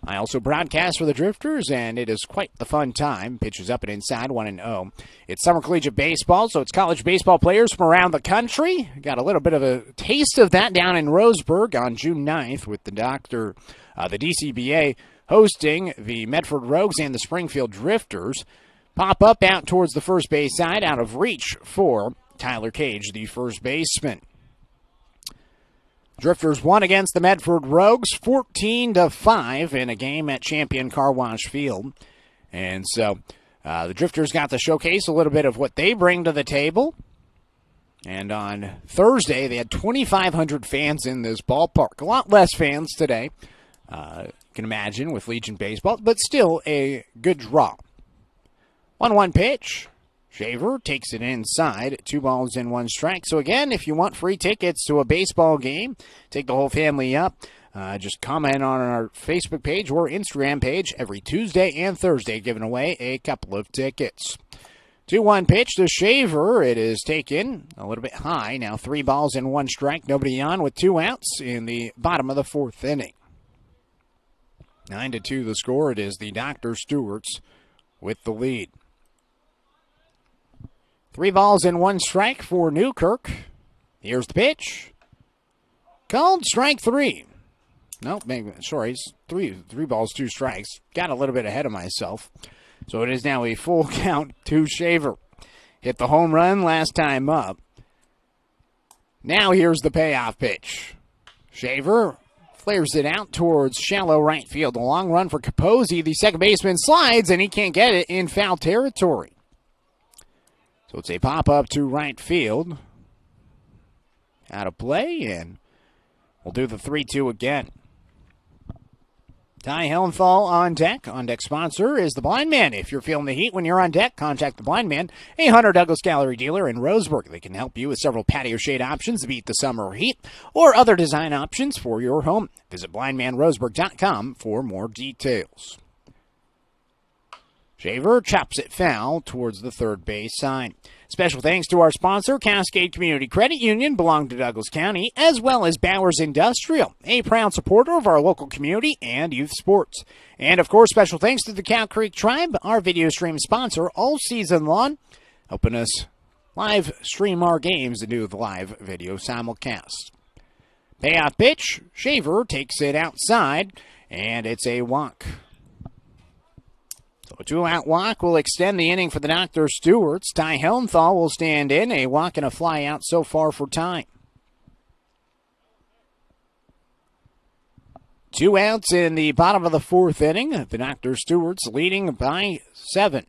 I also broadcast for the Drifters, and it is quite the fun time. Pitches up and inside, 1-0. It's summer collegiate baseball, so it's college baseball players from around the country. Got a little bit of a taste of that down in Roseburg on June 9th with the DCBA hosting the Medford Rogues and the Springfield Drifters. Pop up out towards the first base side, out of reach for Tyler Cage, the first baseman. Drifters won against the Medford Rogues 14-5 in a game at Champion Car Wash Field. And so the Drifters got to showcase a little bit of what they bring to the table. And on Thursday, they had 2,500 fans in this ballpark. A lot less fans today, you can imagine, with Legion Baseball, but still a good draw. 1-1 pitch. Shaver takes it inside. 2 balls and 1 strike. So again, if you want free tickets to a baseball game, take the whole family up. Just comment on our Facebook page or Instagram page every Tuesday and Thursday, giving away a couple of tickets. 2-1 pitch to Shaver. It is taken a little bit high. Now 3 balls and 1 strike. Nobody on with 2 outs in the bottom of the 4th inning. 9-2 the score. It is the Dr. Stewarts with the lead. 3 balls and 1 strike for Newkirk. Here's the pitch. Called strike 3. No, sorry, it's 3 balls, 2 strikes. Got a little bit ahead of myself. So it is now a full count to Shaver. Hit the home run last time up. Now here's the payoff pitch. Shaver flares it out towards shallow right field. A long run for Capozzi. The second baseman slides, and he can't get it in foul territory. So it's a pop-up to right field. Out of play, and we'll do the 3-2 again. Ty Hellenthal on deck. On deck sponsor is the Blind Man. If you're feeling the heat when you're on deck, contact the Blind Man, a Hunter Douglas Gallery dealer in Roseburg. They can help you with several patio shade options to beat the summer heat or other design options for your home. Visit blindmanroseburg.com for more details. Shaver chops it foul towards the third base sign. Special thanks to our sponsor, Cascade Community Credit Union, belonging to Douglas County, as well as Bowers Industrial, a proud supporter of our local community and youth sports. And, of course, special thanks to the Cow Creek Tribe, our video stream sponsor all season long, helping us live stream our games and do the live video simulcast. Payoff pitch, Shaver takes it outside, and it's a walk. So a 2-out walk will extend the inning for the Dr. Stewarts. Ty Hellenthal will stand in. A walk and a fly out so far for Ty. 2 outs in the bottom of the fourth inning. The Dr. Stewarts leading by 7.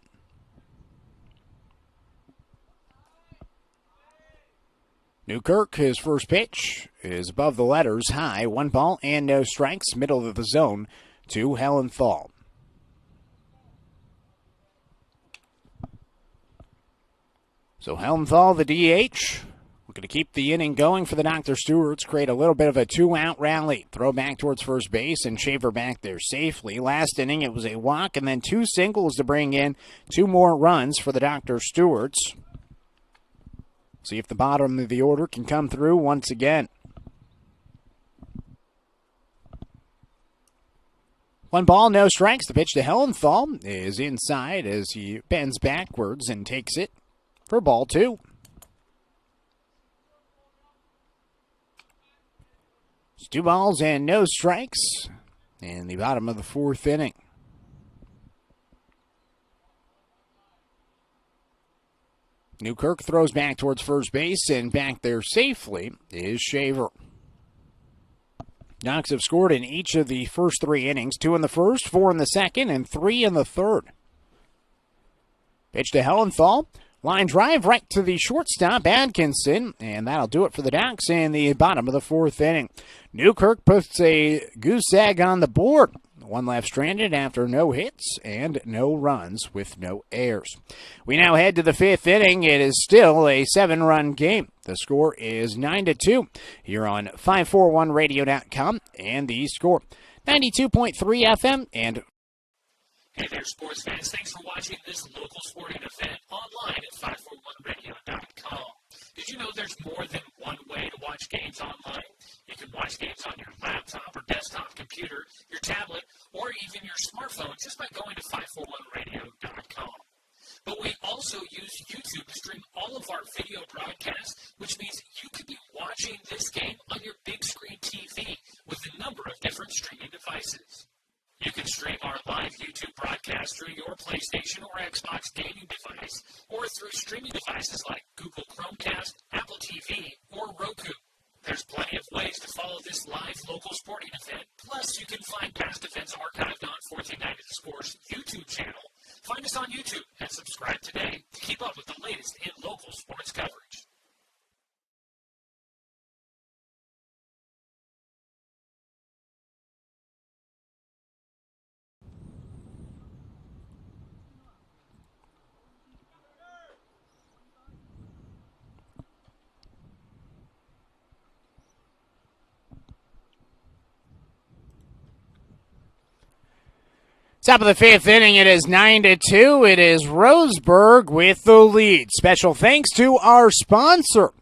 Newkirk, his first pitch, is above the letters high. 1 ball and no strikes, middle of the zone to Hellenthal. So Hellenthal, the DH, we're going to keep the inning going for the Dr. Stewarts, create a little bit of a 2-out rally. Throw back towards first base and Shaver back there safely. Last inning, it was a walk and then 2 singles to bring in 2 more runs for the Dr. Stewarts. See if the bottom of the order can come through once again. 1 ball, no strikes. The pitch to Hellenthal is inside as he bends backwards and takes it for ball 2. It's 2 balls and no strikes in the bottom of the fourth inning. Newkirk throws back towards first base, and back there safely is Shaver. Docs have scored in each of the first 3 innings, 2 in the first, 4 in the second, and 3 in the third. Pitch to Hellenthal. Line drive right to the shortstop, Atkinson, and that'll do it for the Docs in the bottom of the fourth inning. Newkirk puts a goose egg on the board. 1 left stranded after no hits and no runs with no errors. We now head to the 5th inning. It is still a 7-run game. The score is 9-2 here on 541radio.com, and the score 92.3 FM and Hey there, sports fans. Thanks for watching this local sporting event online at 541radio.com. Did you know there's more than one way to watch games online? You can watch games on your laptop or desktop computer, your tablet, or even your smartphone just by going to 541radio.com. But we also use YouTube to stream all of our video broadcasts, which means you could be watching this game on your big screen TV with a number of different streaming devices. You can stream our live YouTube broadcast through your PlayStation or Xbox gaming device, or through streaming devices like Google Chromecast, Apple TV, or Roku. There's plenty of ways to follow this live local sporting event. Plus, you can find past events archived on 1490 The Score's YouTube channel. Find us on YouTube and subscribe today to keep up with the latest in local sports coverage. Top of the 5th inning, it is 9-2. It is Roseburg with the lead. Special thanks to our sponsor,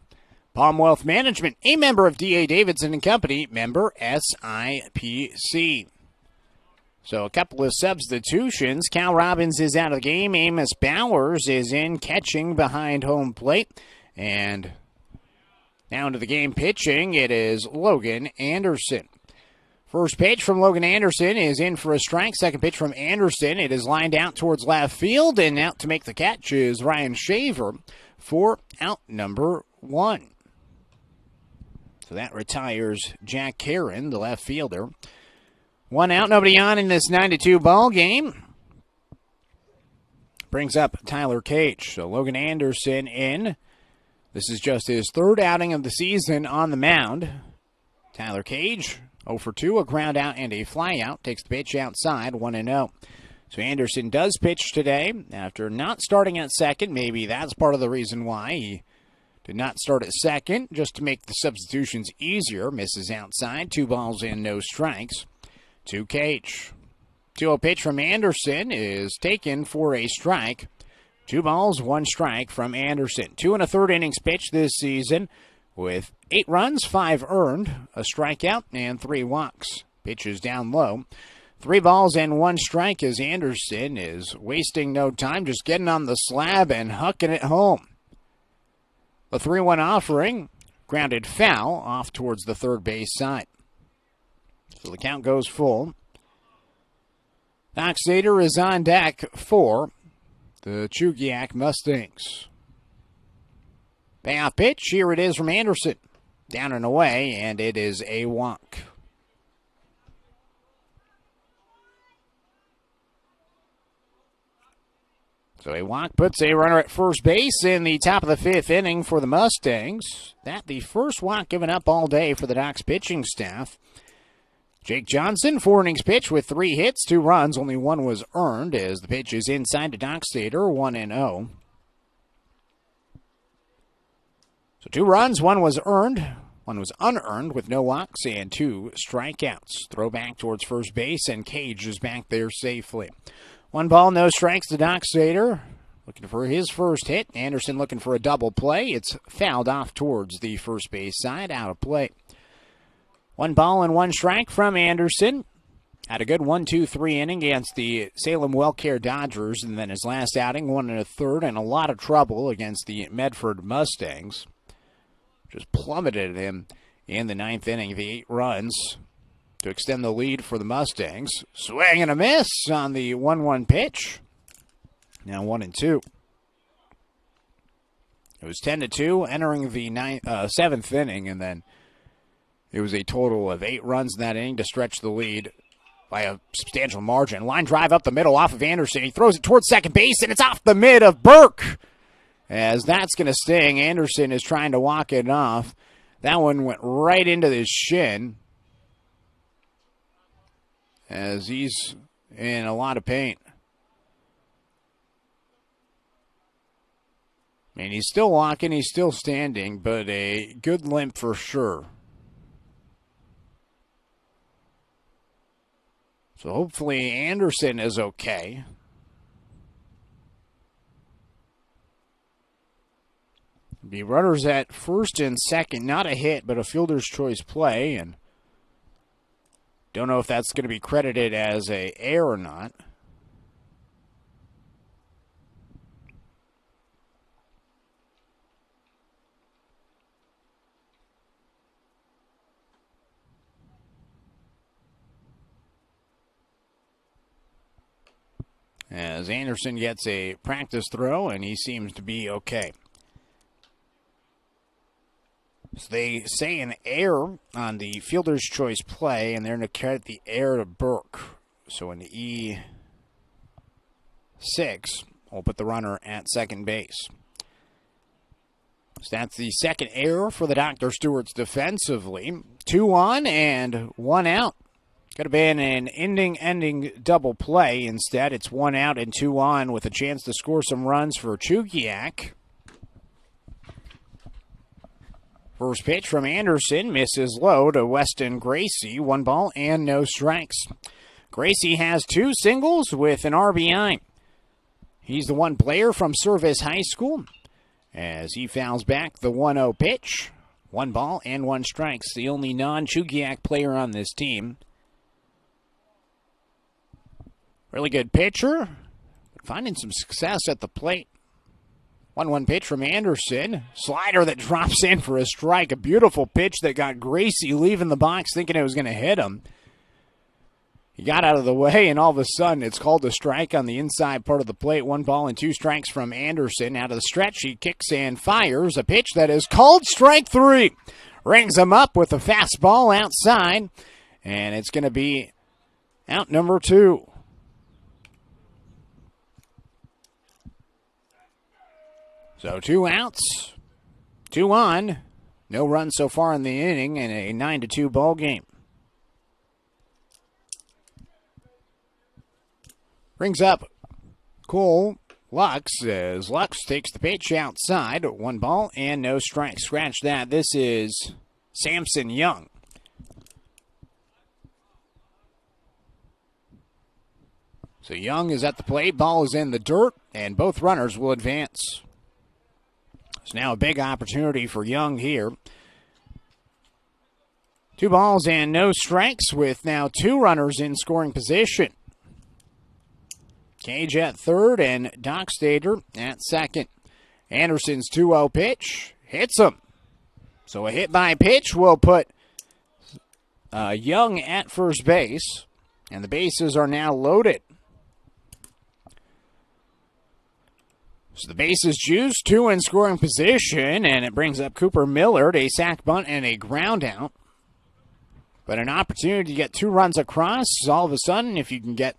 Palm Wealth Management, a member of D.A. Davidson & Company, member SIPC. So a couple of substitutions. Cal Robbins is out of the game. Amos Bowers is in catching behind home plate. And down to the game pitching, it is Logan Anderson. First pitch from Logan Anderson is in for a strike. Second pitch from Anderson. It is lined out towards left field, and out to make the catch is Ryan Shaver for out number 1. So that retires Jack Karen, the left fielder. 1 out, nobody on in this 9-2 ball game. Brings up Tyler Cage. So Logan Anderson in. This is just his 3rd outing of the season on the mound. Tyler Cage 0 for 2, a ground out and a fly out. Takes the pitch outside, 1-0. So Anderson does pitch today after not starting at second. Maybe that's part of the reason why he did not start at second, just to make the substitutions easier. Misses outside, 2 balls and no strikes. 2 Cage. 2-0 pitch from Anderson is taken for a strike. 2 balls, 1 strike from Anderson. 2 1/3 innings pitched this season with 8 runs, 5 earned, a strikeout, and 3 walks. Pitches down low. 3 balls and 1 strike as Anderson is wasting no time, just getting on the slab and hucking it home. The 3-1 offering, grounded foul off towards the third base side. So the count goes full. Dockstader is on deck for the Chugiak Mustangs. Payoff pitch, here it is from Anderson. Down and away, and it is a walk. So a walk puts a runner at first base in the top of the 5th inning for the Mustangs. That the first walk given up all day for the Doc's pitching staff. Jake Johnson, 4 innings pitched with 3 hits, 2 runs, only 1 was earned as the pitch is inside to Dockstader, 1-0. So 2 runs, 1 was earned, 1 was unearned with no walks and 2 strikeouts. Throw back towards first base, and Cage is back there safely. 1 ball, no strikes to Dockstader. Looking for his first hit. Anderson looking for a double play. It's fouled off towards the first base side, out of play. 1 ball and 1 strike from Anderson. Had a good 1-2-3 inning against the Salem WellCare Dodgers, and then his last outing, 1 1/3, and a lot of trouble against the Medford Mustangs. Just plummeted him in the 9th inning, the 8 runs to extend the lead for the Mustangs. Swing and a miss on the 1-1 pitch. Now 1-2. It was 10-2 entering the 7th inning, and then it was a total of 8 runs in that inning to stretch the lead by a substantial margin. Line drive up the middle off of Anderson. He throws it towards second base, and it's off the mid of Burke. As that's going to sting. Anderson is trying to walk it off. That one went right into his shin, as he's in a lot of pain. I mean, he's still walking, he's still standing, but a good limp for sure. So hopefully Anderson is okay. The runners at first and second, not a hit, but a fielder's choice play, and don't know if that's going to be credited as an error or not. As Anderson gets a practice throw, and he seems to be okay. So they say an error on the fielder's choice play, and they're going to credit the error to Burke. So an E6 will put the runner at second base. So that's the second error for the Dr. Stewart's defensively. 2 on and 1 out. Could have been an ending double play. Instead, it's 1 out and 2 on with a chance to score some runs for Chugiak. First pitch from Anderson misses low to Weston Gracie. 1 ball and no strikes. Gracie has 2 singles with an RBI. He's the one player from Service High School as he fouls back the 1-0 pitch. 1 ball and 1 strikes. The only non-Chugiak player on this team. Really good pitcher. Finding some success at the plate. 1-1 pitch from Anderson. Slider that drops in for a strike. A beautiful pitch that got Gracie leaving the box thinking it was going to hit him. He got out of the way, and all of a sudden it's called a strike on the inside part of the plate. 1 ball and 2 strikes from Anderson. Out of the stretch, he kicks and fires. A pitch that is called strike 3. Rings him up with a fastball outside, and it's going to be out number 2. So 2 outs, 2 on, no runs so far in the inning, and a 9-2 ball game. Brings up Cole Lux as Lux takes the pitch outside. 1 ball and no strike. Scratch that. This is Samson Young. So Young is at the plate. Ball is in the dirt, and both runners will advance. It's now a big opportunity for Young here. 2 balls and no strikes with now 2 runners in scoring position. Cage at third and Dockstader at second. Anderson's 2-0 pitch hits him. So a hit by pitch will put Young at first base, and the bases are now loaded. So the bases juice, 2 in scoring position, and it brings up Cooper Millard, a sac bunt and a ground out. But an opportunity to get 2 runs across. All of a sudden, if you can get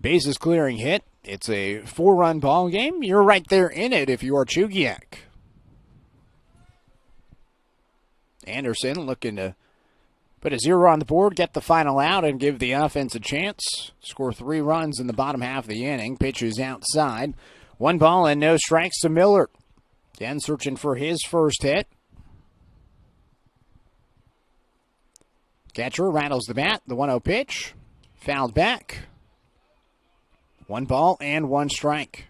bases clearing hit, it's a 4-run ball game. You're right there in it if you are Chugiak. Anderson looking to put a 0 on the board, get the final out, and give the offense a chance. Score 3 runs in the bottom half of the inning. Pitches outside. 1 ball and no strikes to Miller. Again, searching for his first hit. Catcher rattles the bat. The 1-0 pitch. Fouled back. 1 ball and 1 strike.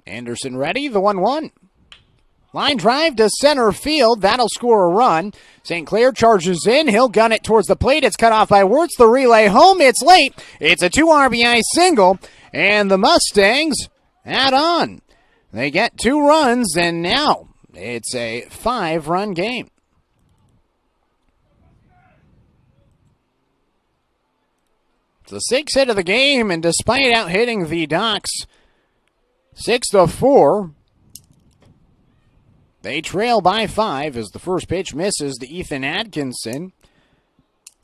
Anderson ready. The 1-1. Line drive to center field. That'll score a run. St. Clair charges in. He'll gun it towards the plate. It's cut off by Wirtz. The relay home. It's late. It's a 2 RBI single. And the Mustangs add on. They get 2 runs, and now it's a 5-run game. It's the 6th hit of the game, and despite out-hitting the Docks 6-4, they trail by 5 as the first pitch misses to Ethan Atkinson.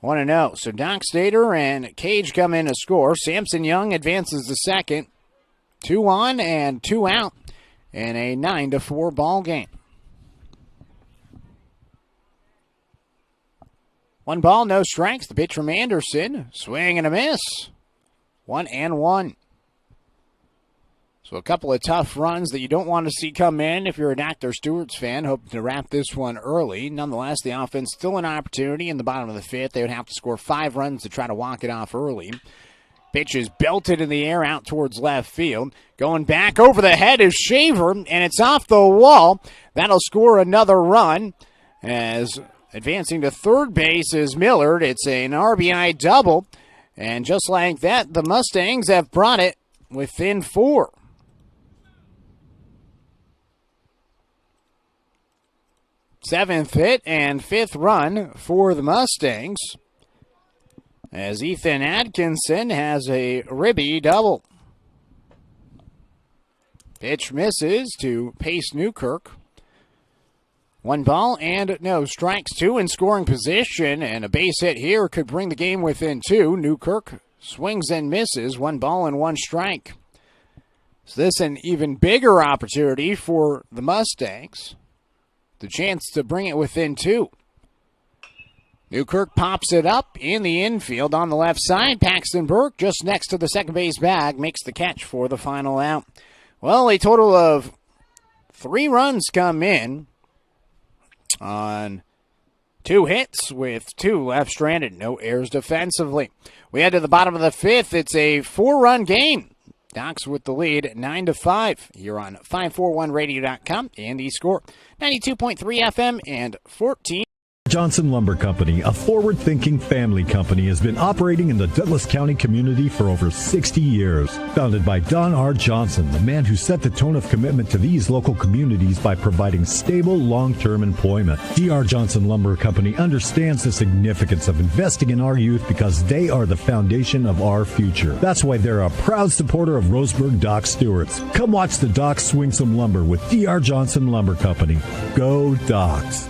1-0. So Dockstader and Cage come in to score. Samson Young advances to second. 2 on and 2 out in a 9-4 ball game. 1 ball, no strikes. The pitch from Anderson. Swing and a miss. 1-1. So a couple of tough runs that you don't want to see come in if you're a Dr. Stewart's fan, hoping to wrap this one early. Nonetheless, the offense still an opportunity in the bottom of the 5th. They would have to score 5 runs to try to walk it off early. Pitch is belted in the air out towards left field. Going back over the head is Shaver, and it's off the wall. That'll score another run. As advancing to third base is Millard. It's an RBI double. And just like that, the Mustangs have brought it within 4. Seventh hit and 5th run for the Mustangs, as Ethan Atkinson has a ribby double. Pitch misses to Pace Newkirk. 1 ball and no strikes. 2 in scoring position, and a base hit here could bring the game within 2. Newkirk swings and misses. 1 ball and 1 strike. So this an even bigger opportunity for the Mustangs. The chance to bring it within 2. Newkirk pops it up in the infield on the left side. Paxton Burke just next to the second base bag makes the catch for the final out. Well, a total of 3 runs come in on 2 hits with 2 left stranded. No errors defensively. We head to the bottom of the 5th. It's a 4-run game. Docks with the lead, 9-5, here on 541radio.com and the score, 92.3 FM and 14. Johnson Lumber Company, a forward-thinking family company, has been operating in the Douglas County community for over 60 years. Founded by Don R. Johnson, the man who set the tone of commitment to these local communities by providing stable, long-term employment. D.R. Johnson Lumber Company understands the significance of investing in our youth because they are the foundation of our future. That's why they're a proud supporter of Roseburg Dr. Stewart's. Come watch the Docs swing some lumber with D.R. Johnson Lumber Company. Go Docs!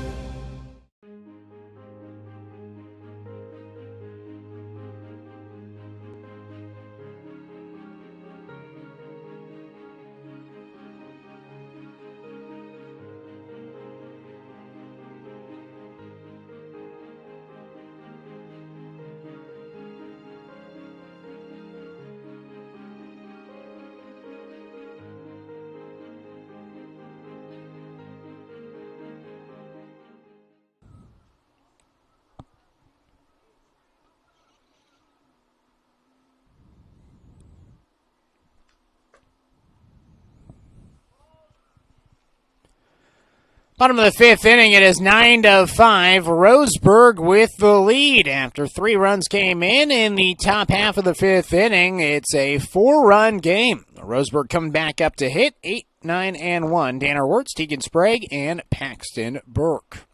Bottom of the fifth inning, it is 9-5. Roseburg with the lead after 3 runs came in the top half of the fifth inning. It's a 4-run game. Roseburg coming back up to hit 8, 9, and 1. Danner Wirtz, Tegan Sprague, and Paxton Burke.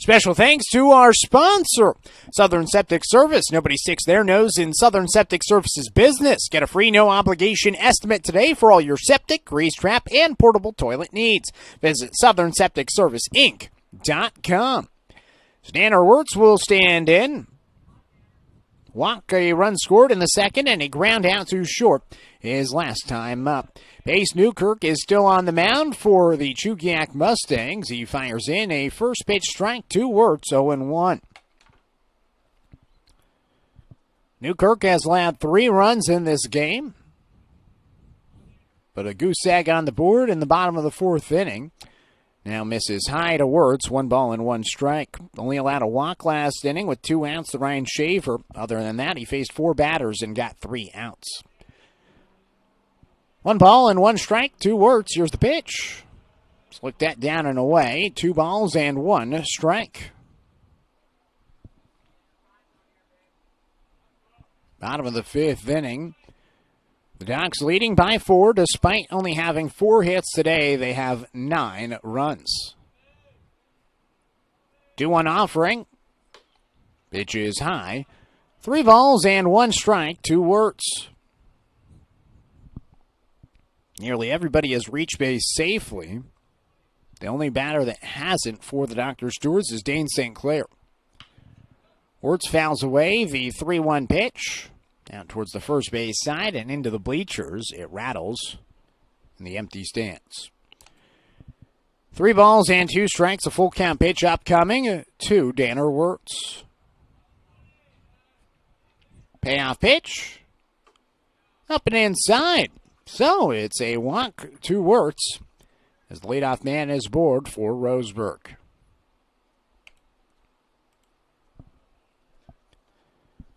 Special thanks to our sponsor, Southern Septic Service. Nobody sticks their nose in Southern Septic Service's business. Get a free no-obligation estimate today for all your septic, grease trap, and portable toilet needs. Visit SouthernSepticServiceInc.com. So Danner Wirtz will stand in. Walk, a run scored in the second, and a ground out to short his last time up. Pace Newkirk is still on the mound for the Chugiak Mustangs. He fires in a first pitch strike to Wirtz, 0-1. Newkirk has allowed 3 runs in this game, but a goose egg on the board in the bottom of the fourth inning. Now misses high to Wirtz, 1 ball and 1 strike. Only allowed a walk last inning with 2 outs to Ryan Shaver. Other than that, he faced 4 batters and got 3 outs. 1 ball and 1 strike to Wirtz. Here's the pitch. Let's look that down and away. 2 balls and 1 strike. Bottom of the fifth inning. The Docs leading by 4 despite only having 4 hits today. They have 9 runs. 2-1 offering. Pitch is high. 3 balls and 1 strike to Wirtz. Nearly everybody has reached base safely. The only batter that hasn't for the Dr. Stewarts is Dane St. Clair. Wirtz fouls away the 3-1 pitch. Down towards the first base side and into the bleachers. It rattles in the empty stands. 3 balls and 2 strikes. A full count pitch upcoming to Danner Wirtz. Payoff pitch. Up and inside. So it's a walk to Wirtz as the leadoff man is aboard for Roseburg.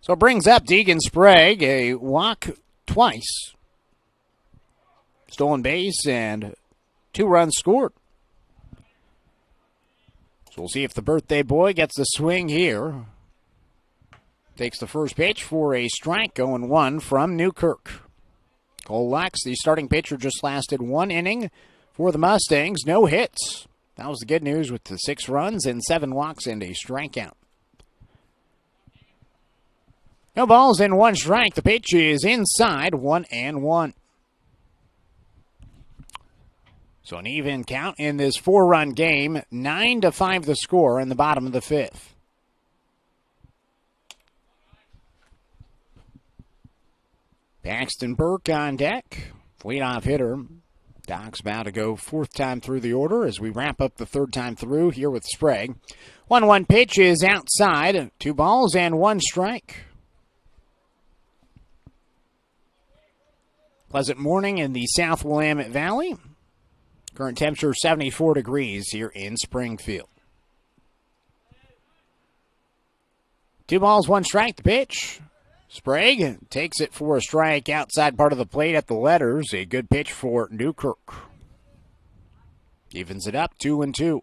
So it brings up Tegan Sprague, a walk twice. Stolen base and 2 runs scored. So we'll see if the birthday boy gets the swing here. Takes the first pitch for a strike, 0-1 from Newkirk. Cole Lex, the starting pitcher, just lasted 1 inning for the Mustangs. No hits. That was the good news with the 6 runs and 7 walks and a strikeout. No balls and 1 strike. The pitch is inside, 1-1. So an even count in this 4-run game. 9-5 the score in the bottom of the fifth. Paxton Burke on deck. Leadoff hitter. Doc's about to go 4th time through the order as we wrap up the 3rd time through here with Sprague. 1-1 pitch is outside. 2 balls and 1 strike. Pleasant morning in the South Willamette Valley. Current temperature 74 degrees here in Springfield. 2 balls, 1 strike. The pitch. Sprague takes it for a strike outside part of the plate at the letters. A good pitch for Newkirk. Evens it up, 2-2.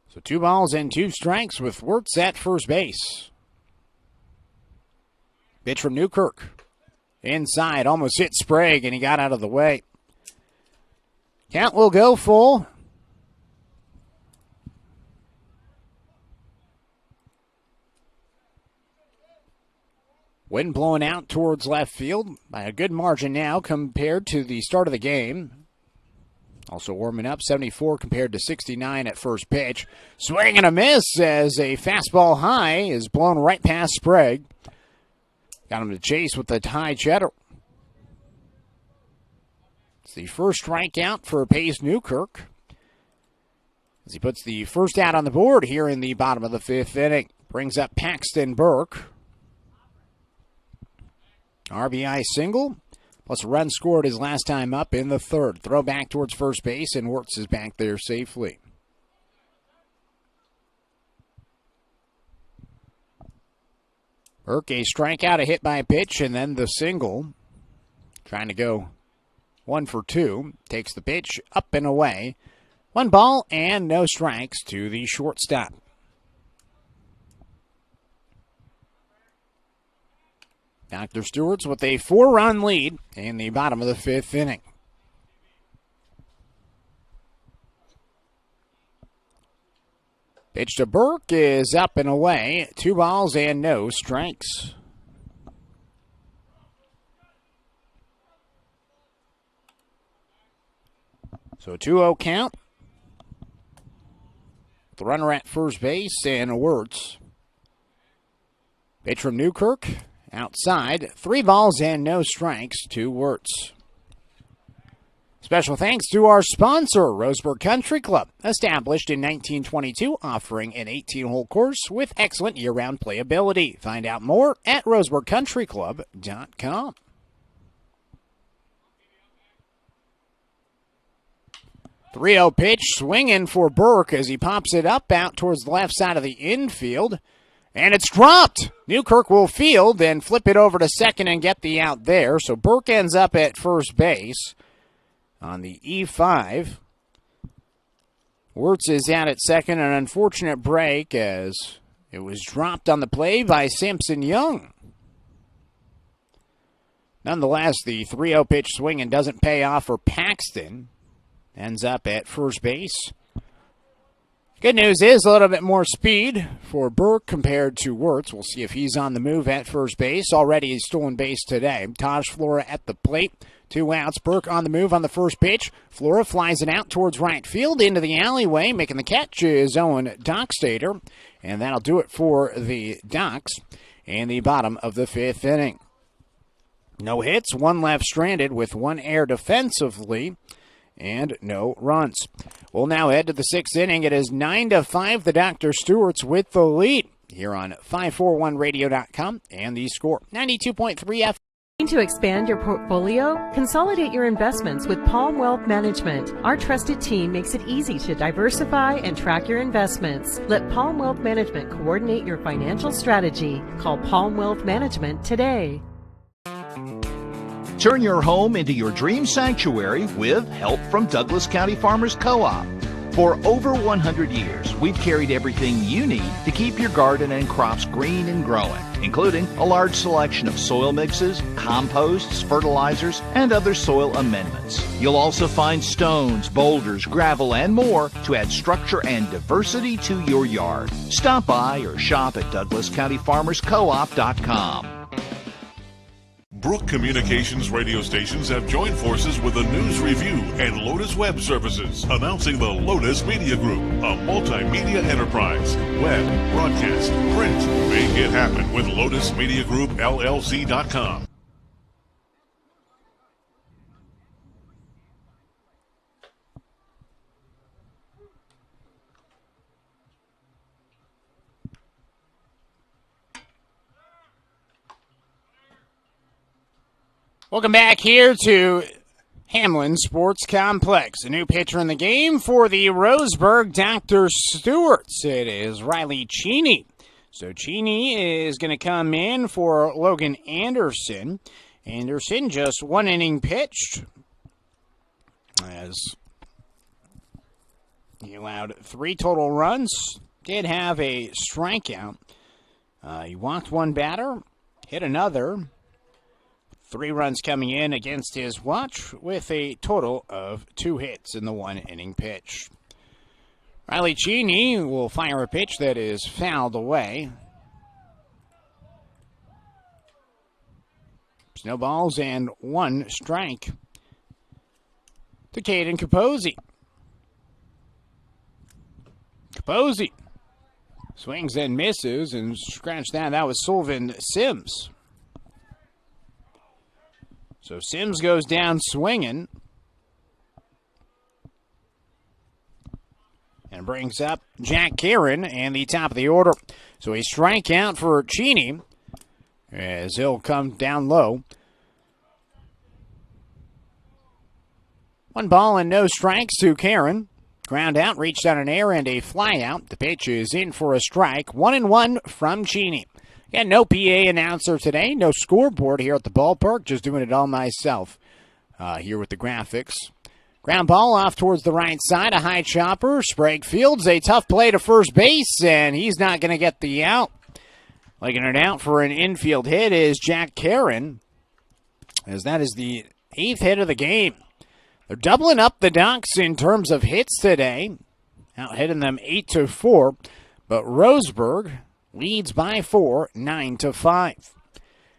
So 2 balls and 2 strikes with Wirtz at first base. Pitch from Newkirk. Inside, almost hit Sprague, and he got out of the way. Count will go full. Wind blowing out towards left field by a good margin now compared to the start of the game. Also warming up, 74 compared to 69 at first pitch. Swing and a miss as a fastball high is blown right past Sprague. Got him to chase with the high cheddar. It's the first strikeout for Pace Newkirk as he puts the first out on the board here in the bottom of the 5th inning. Brings up Paxton Burke. RBI single, plus a run scored his last time up in the 3rd. Throw back towards first base, and Wirtz is back there safely. Burke, a strikeout, a hit by a pitch, and then the single. trying to go 1 for 2. Takes the pitch up and away. 1 ball and no strikes to the shortstop. Dr. Stewart's with a 4-run lead in the bottom of the 5th inning. Pitch to Burke is up and away. 2 balls and no strikes. So 2-0 count. The runner at first base and Wirtz. Pitch from Newkirk. Outside, 3 balls and no strikes to Wirtz. Special thanks to our sponsor, Roseburg Country Club, established in 1922, offering an 18-hole course with excellent year-round playability. Find out more at roseburgcountryclub.com. 3-0 pitch, swinging for Burke as he pops it up out towards the left side of the infield. And it's dropped. Newkirk will field, then flip it over to second and get the out there. So Burke ends up at first base on the E5. Wirtz is out at second. An unfortunate break as it was dropped on the play by Samson Young. Nonetheless, the 3-0 pitch swinging doesn't pay off for Paxton. Ends up at first base. Good news is a little bit more speed for Burke compared to Wirtz. We'll see if he's on the move at first base. Already he's stolen base today. Taj Flora at the plate. 2 outs. Burke on the move on the first pitch. Flora flies it out towards right field into the alleyway. Making the catch is Owen Dockstader. And that'll do it for the Docks in the bottom of the 5th inning. No hits, 1 left stranded with 1 error defensively. And no runs. We'll now head to the 6th inning. It is 9-5. The Dr. Stewart's with the lead here on 541radio.com and the score 92.3 F. To expand your portfolio? Consolidate your investments with Palm Wealth Management. Our trusted team makes it easy to diversify and track your investments. Let Palm Wealth Management coordinate your financial strategy. Call Palm Wealth Management today. Turn your home into your dream sanctuary with help from Douglas County Farmers Co-op. For over 100 years, we've carried everything you need to keep your garden and crops green and growing, including a large selection of soil mixes, composts, fertilizers, and other soil amendments. You'll also find stones, boulders, gravel, and more to add structure and diversity to your yard. Stop by or shop at DouglasCountyFarmersCoop.com. Brook Communications radio stations have joined forces with the News Review and Lotus Web Services, announcing the Lotus Media Group, a multimedia enterprise. Web, broadcast, print. Make it happen with LotusMediaGroupLLC.com. Welcome back here to Hamlin Sports Complex. A new pitcher in the game for the Roseburg Dr. Stewarts. It is Riley Cheney. So Cheney is going to come in for Logan Anderson. Anderson just 1 inning pitched, as he allowed 3 total runs. Did have a strikeout. He walked 1 batter, hit another. 3 runs coming in against his watch with a total of 2 hits in the 1 inning pitch. Riley Cheney will fire a pitch that is fouled away. No balls and 1 strike to Caden Capozzi. Capozzi swings and misses, and scratch that. That was Sylvan Sims. So Sims goes down swinging and brings up Jack Karen and the top of the order. So a strikeout for Cheney as he'll come down low. 1 ball and no strikes to Karen. Ground out, reached on an error and a fly out. The pitch is in for a strike. 1-1 from Cheney. Yeah, no PA announcer today, no scoreboard here at the ballpark, just doing it all myself here with the graphics. Ground ball off towards the right side, a high chopper. Sprague fields a tough play to first base, and he's not going to get the out. Legging it out for an infield hit is Jack Karen, as that is the 8th hit of the game. They're doubling up the Ducks in terms of hits today, out hitting them 8-4, but Roseburg leads by 4, 9-5.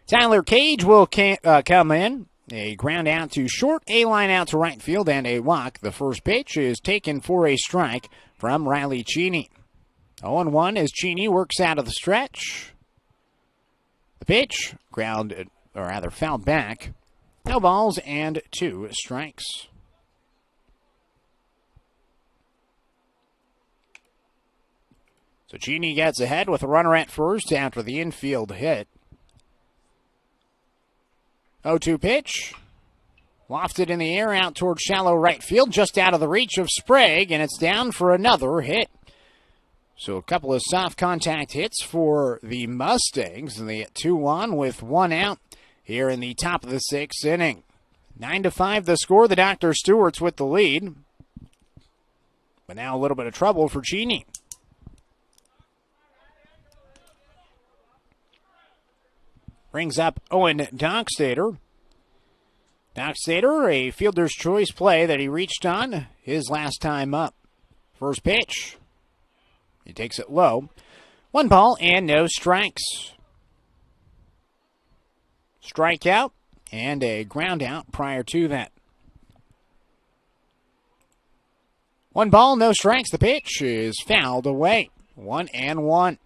Tyler Cage will come in. A ground out to short, a line out to right field, and a walk. The first pitch is taken for a strike from Riley Cheney. 0-1 as Cheney works out of the stretch. The pitch, fouled back. No balls and 2 strikes. So Cheney gets ahead with a runner at first after the infield hit. 0-2 pitch. Lofted in the air out towards shallow right field, just out of the reach of Sprague, and it's down for another hit. So a couple of soft contact hits for the Mustangs, and they get 2-1 with 1 out here in the top of the 6th inning. 9-5 the score. The Dr. Stewart's with the lead. But now a little bit of trouble for Cheney. Brings up Owen Dockstader. Dockstader, a fielder's choice play that he reached on his last time up. First pitch. He takes it low. 1 ball and no strikes. Strikeout and a ground out prior to that. 1 ball, no strikes. The pitch is fouled away. 1-1.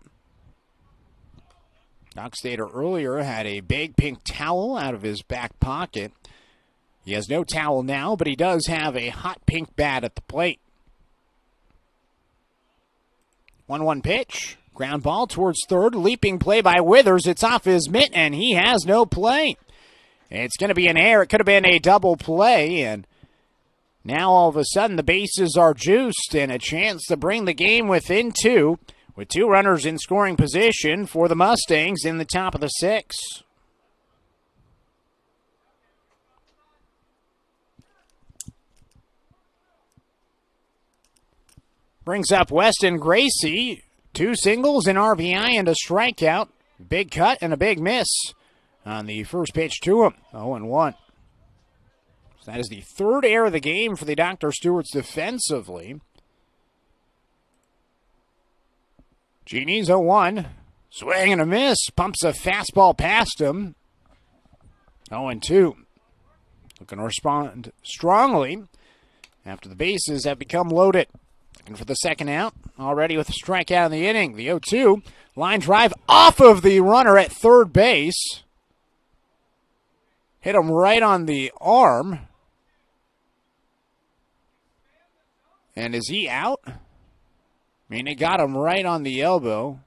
Dockstader earlier had a big pink towel out of his back pocket. He has no towel now, but he does have a hot pink bat at the plate. 1-1 pitch. Ground ball towards third. Leaping play by Withers. It's off his mitt, and he has no play. It's going to be an error. It could have been a double play, and now all of a sudden the bases are juiced and a chance to bring the game within 2. With 2 runners in scoring position for the Mustangs in the top of the 6th. Brings up Weston Gracie. 2 singles, an RBI, and a strikeout. Big cut and a big miss on the first pitch to him. 0-1. So that is the 3rd error of the game for the Dr. Stewarts defensively. Cheney's 0-1. Swing and a miss. Pumps a fastball past him. 0-2. Looking to respond strongly after the bases have become loaded. Looking for the second out. Already with a strikeout in the inning. The 0-2. Line drive off of the runner at third base. Hit him right on the arm. And is he out? I mean, it got him right on the elbow.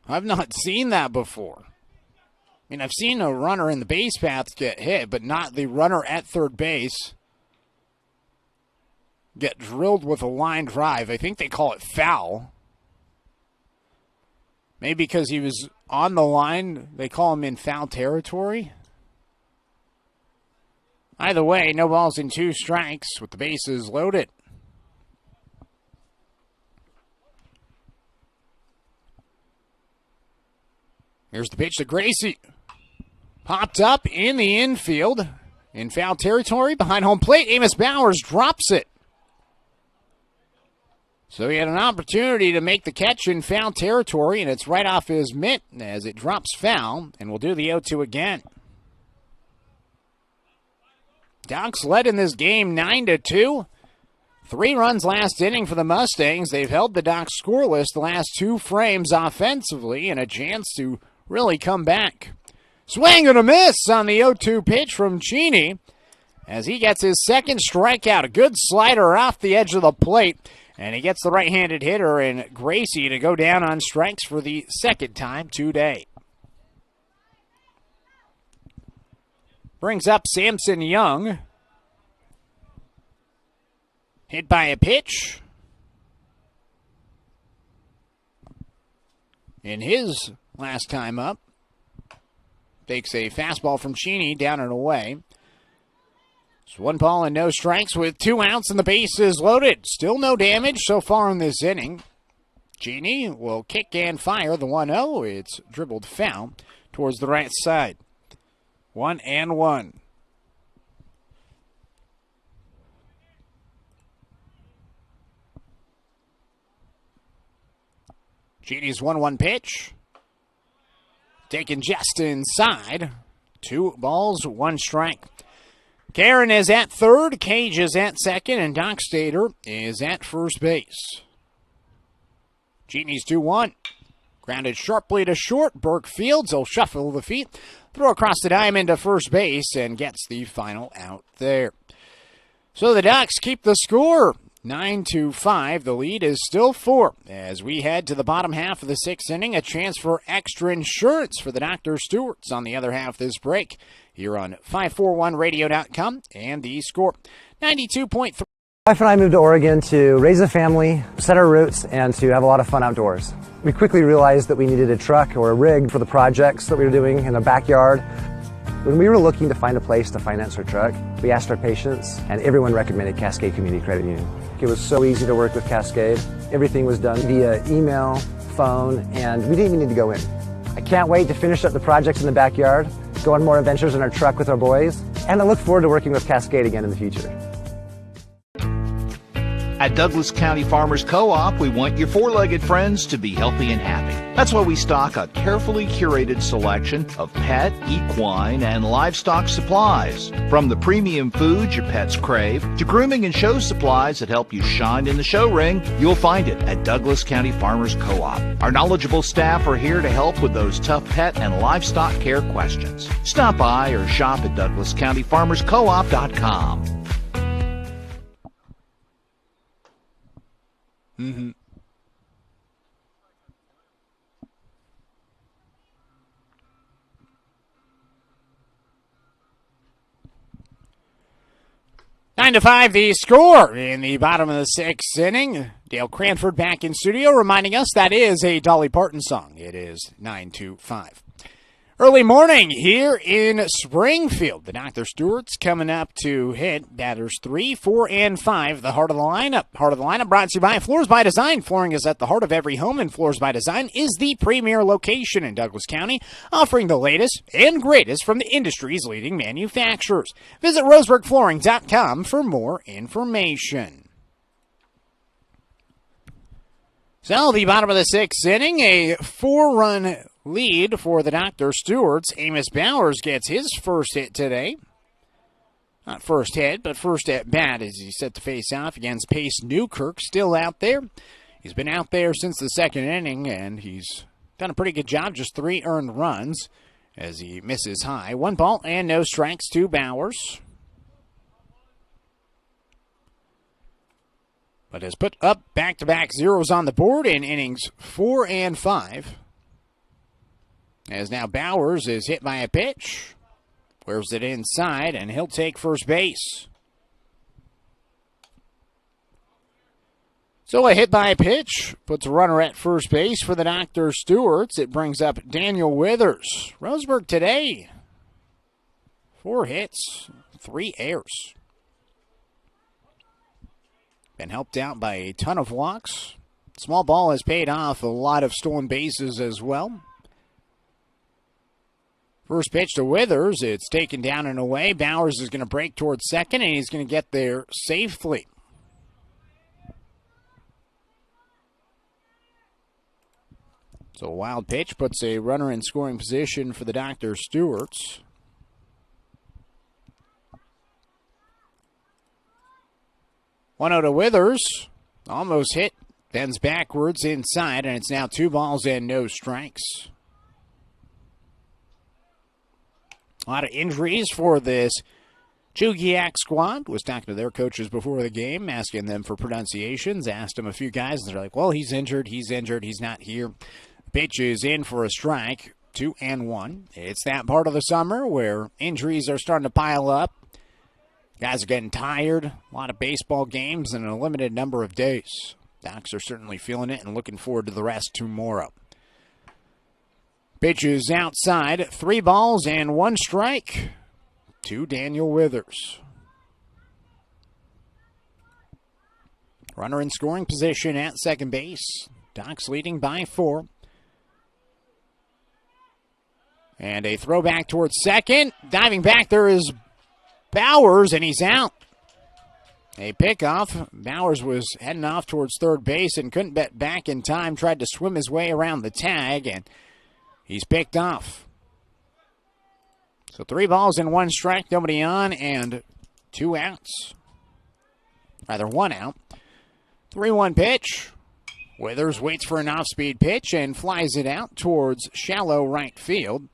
I've not seen that before. I mean, I've seen a runner in the base paths get hit, but not the runner at third base get drilled with a line drive. I think they call it foul. Maybe because he was on the line, they call him in foul territory. Either way, no balls and 2 strikes with the bases loaded. Here's the pitch to Gracie. Popped up in the infield. In foul territory behind home plate. Amos Bowers drops it. So he had an opportunity to make the catch in foul territory, and it's right off his mitt as it drops foul, and we'll do the 0-2 again. Docs led in this game 9-2. 3 runs last inning for the Mustangs. They've held the Docs scoreless the last 2 frames offensively, and a chance to really come back. Swing and a miss on the 0-2 pitch from Cheney as he gets his second strikeout. A good slider off the edge of the plate, and he gets the right-handed hitter in Gracie to go down on strikes for the second time today. Brings up Samson Young. Hit by a pitch. in his last time up. Takes a fastball from Cheney down and away. It's 1 ball and no strikes with 2 outs and the bases loaded. Still no damage so far in this inning. Cheney will kick and fire the 1-0. It's dribbled foul towards the right side. 1-1. Cheney's 1-1 pitch. Taken just inside. 2 balls, 1 strike. Karen is at third, Cage is at second, and Doc Stater is at first base. Cheney's 2-1. Grounded sharply to short. Burke fields. He'll shuffle the feet. Throw across the diamond to first base and gets the final out there. So the Ducks keep the score. 9-5. The lead is still 4. As we head to the bottom half of the 6th inning, a chance for extra insurance for the Dr. Stewarts on the other half of this break. Here on 541radio.com and the score. 92.3. My wife and I moved to Oregon to raise a family, set our roots, and to have a lot of fun outdoors. We quickly realized that we needed a truck or a rig for the projects that we were doing in the backyard. When we were looking to find a place to finance our truck, we asked our patients, and everyone recommended Cascade Community Credit Union. It was so easy to work with Cascade. Everything was done via email, phone, and we didn't even need to go in. I can't wait to finish up the projects in the backyard, go on more adventures in our truck with our boys, and I look forward to working with Cascade again in the future. At Douglas County Farmers Co-op, we want your four-legged friends to be healthy and happy. That's why we stock a carefully curated selection of pet, equine, and livestock supplies. From the premium foods your pets crave to grooming and show supplies that help you shine in the show ring, you'll find it at Douglas County Farmers Co-op. Our knowledgeable staff are here to help with those tough pet and livestock care questions. Stop by or shop at DouglasCountyFarmersCoop.com. Mm-hmm. Nine to 5, the score in the bottom of the 6th inning. Dale Cranford back in studio, reminding us that is a Dolly Parton song. It is 9-5. Early morning here in Springfield. The Dr. Stewart's coming up to hit batters 3, 4, and 5. The heart of the lineup. Heart of the lineup brought to you by Floors by Design. Flooring is at the heart of every home, and Floors by Design is the premier location in Douglas County, offering the latest and greatest from the industry's leading manufacturers. Visit roseburgflooring.com for more information. So, the bottom of the 6th inning, a 4-run lead for the Dr. Stewarts. Amos Bowers gets his first hit today. Not first hit, but first at bat as he's set to face off against Pace Newkirk. Still out there. He's been out there since the 2nd inning, and he's done a pretty good job. Just 3 earned runs as he misses high. 1 ball and no strikes to Bowers. But has put up back-to-back zeros on the board in innings 4 and 5. As now Bowers is hit by a pitch. Wears it inside, and he'll take first base. So a hit by a pitch puts a runner at first base for the Dr. Stewarts. It brings up Daniel Withers. Roseburg today, 4 hits, 3 errors. Been helped out by a ton of walks. Small ball has paid off a lot of stolen bases as well. First pitch to Withers. It's taken down and away. Bowers is going to break towards second, and he's going to get there safely. So a wild pitch puts a runner in scoring position for the Dr. Stewarts. One out to Withers. Almost hit. Bends backwards inside, and it's now 2 balls and no strikes. A lot of injuries for this Chugiak squad. Was talking to their coaches before the game, asking them for pronunciations. Asked them a few guys, and they're like, well, he's injured, he's not here. Pitch is in for a strike, 2-1. It's that part of the summer where injuries are starting to pile up. Guys are getting tired. A lot of baseball games in a limited number of days. Docs are certainly feeling it and looking forward to the rest tomorrow. Pitch is outside. 3 balls and 1 strike to Daniel Withers. Runner in scoring position at second base. Ducks leading by 4. And a throwback towards second. Diving back there is Bowers, and he's out. A pickoff. Bowers was heading off towards third base and couldn't get back in time. Tried to swim his way around the tag, and he's picked off. So 3 balls and 1 strike, nobody on, and 2 outs. Rather, 1 out. 3-1 pitch. Withers waits for an off-speed pitch and flies it out towards shallow right field.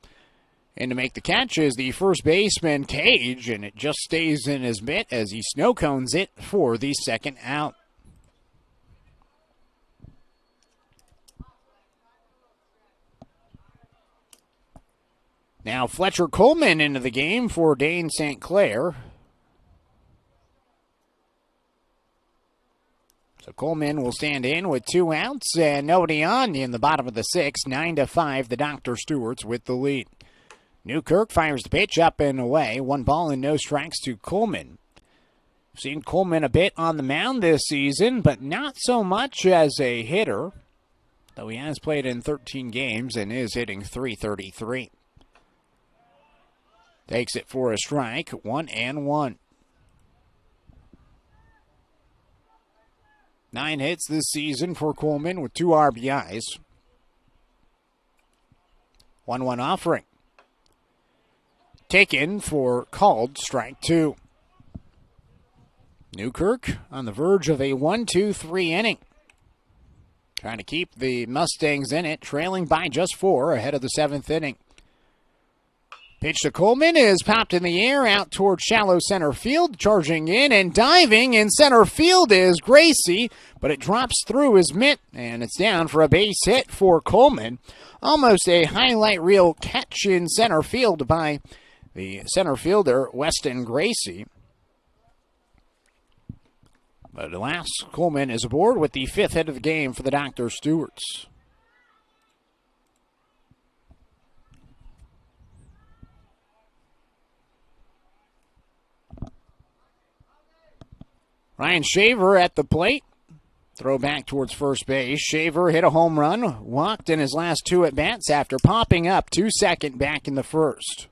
And to make the catch is the first baseman, Cage, and it just stays in his mitt as he snow cones it for the second out. Now Fletcher Coleman into the game for Dane St. Clair. So Coleman will stand in with 2 outs and nobody on in the bottom of the 6th. 9-5, the Dr. Stewart's with the lead. Newkirk fires the pitch up and away. 1 ball and no strikes to Coleman. We've seen Coleman a bit on the mound this season, but not so much as a hitter, though he has played in 13 games and is hitting .333. Takes it for a strike, 1-1. 9 hits this season for Coleman with 2 RBIs. 1-1 offering. Taken for called strike 2. Newkirk on the verge of a 1-2-3 inning. Trying to keep the Mustangs in it, trailing by just 4 ahead of the 7th inning. Pitch to Coleman is popped in the air out towards shallow center field. Charging in and diving in center field is Gracie, but it drops through his mitt, and it's down for a base hit for Coleman. Almost a highlight reel catch in center field by the center fielder, Weston Gracie. But alas, Coleman is aboard with the 5th hit of the game for the Dr. Stewarts. Ryan Shaver at the plate. Throw back towards first base. Shaver hit a home run, walked in his last 2 at-bats after popping up to second back in the 1st.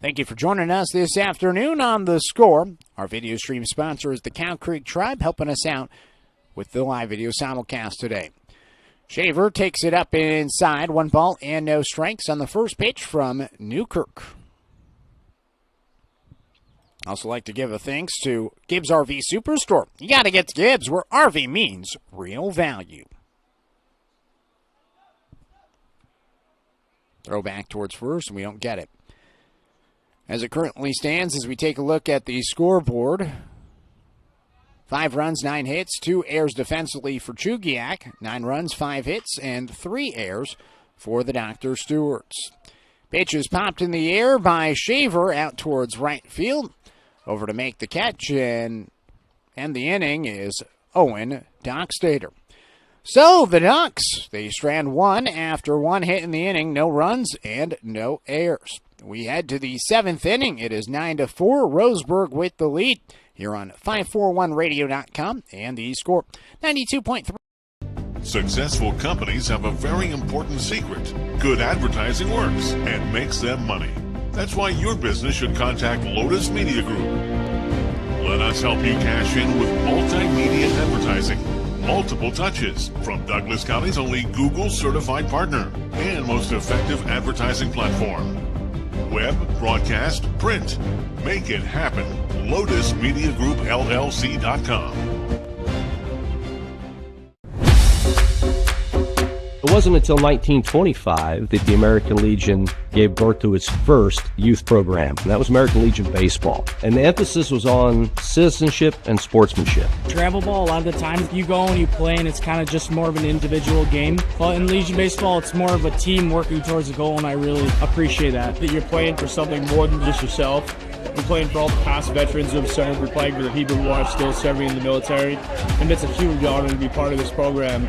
Thank you for joining us this afternoon on The Score. Our video stream sponsor is the Cow Creek Tribe, helping us out with the live video simulcast today. Shaver takes it up inside. 1 ball and no strikes on the first pitch from Newkirk. Also like to give a thanks to Gibbs RV Superstore. You got to get to Gibbs, where RV means real value. Throw back towards first, and we don't get it. As it currently stands, as we take a look at the scoreboard, 5 runs, 9 hits, 2 errors defensively for Chugiak, 9 runs, 5 hits, and 3 errors for the Dr. Stewarts. Pitch is popped in the air by Shaver out towards right field. Over to make the catch and the inning is Owen Dockstader. So the Ducks, they strand 1 after 1 hit in the inning, no runs and no errors. We head to the 7th inning. It is 9-4, Roseburg with the lead here on 541radio.com and the Score 92.3. Successful companies have a very important secret. Good advertising works and makes them money. That's why your business should contact Lotus Media Group. Let us help you cash in with multimedia advertising. Multiple touches from Douglas County's only Google certified partner and most effective advertising platform. Web, broadcast, print. Make it happen. LotusMediaGroupLLC.com. It wasn't until 1925 that the American Legion gave birth to its first youth program, and that was American Legion Baseball. And the emphasis was on citizenship and sportsmanship. Travel ball, a lot of the times you go and you play and it's kind of just more of an individual game. But in Legion Baseball, it's more of a team working towards a goal, and I really appreciate that you're playing for something more than just yourself. We're playing for all the past veterans who have served. We're playing for the people who are still serving in the military, and it's a huge honor to be part of this program.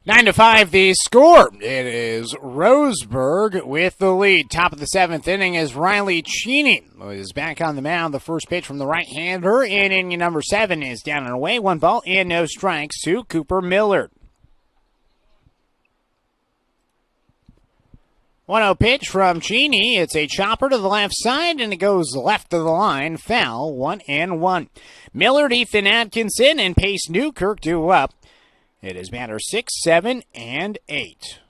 9-5 the score. It is Roseburg with the lead. Top of the 7th inning as Riley Cheney is back on the mound. The first pitch from the right-hander in inning number 7 is down and away. 1 ball and no strikes to Cooper Millard. 1-0 pitch from Cheney. It's a chopper to the left side, and it goes left of the line. Foul, 1-1. Millard, Ethan Atkinson, and Pace Newkirk due up. It is batter 6, 7, and 8.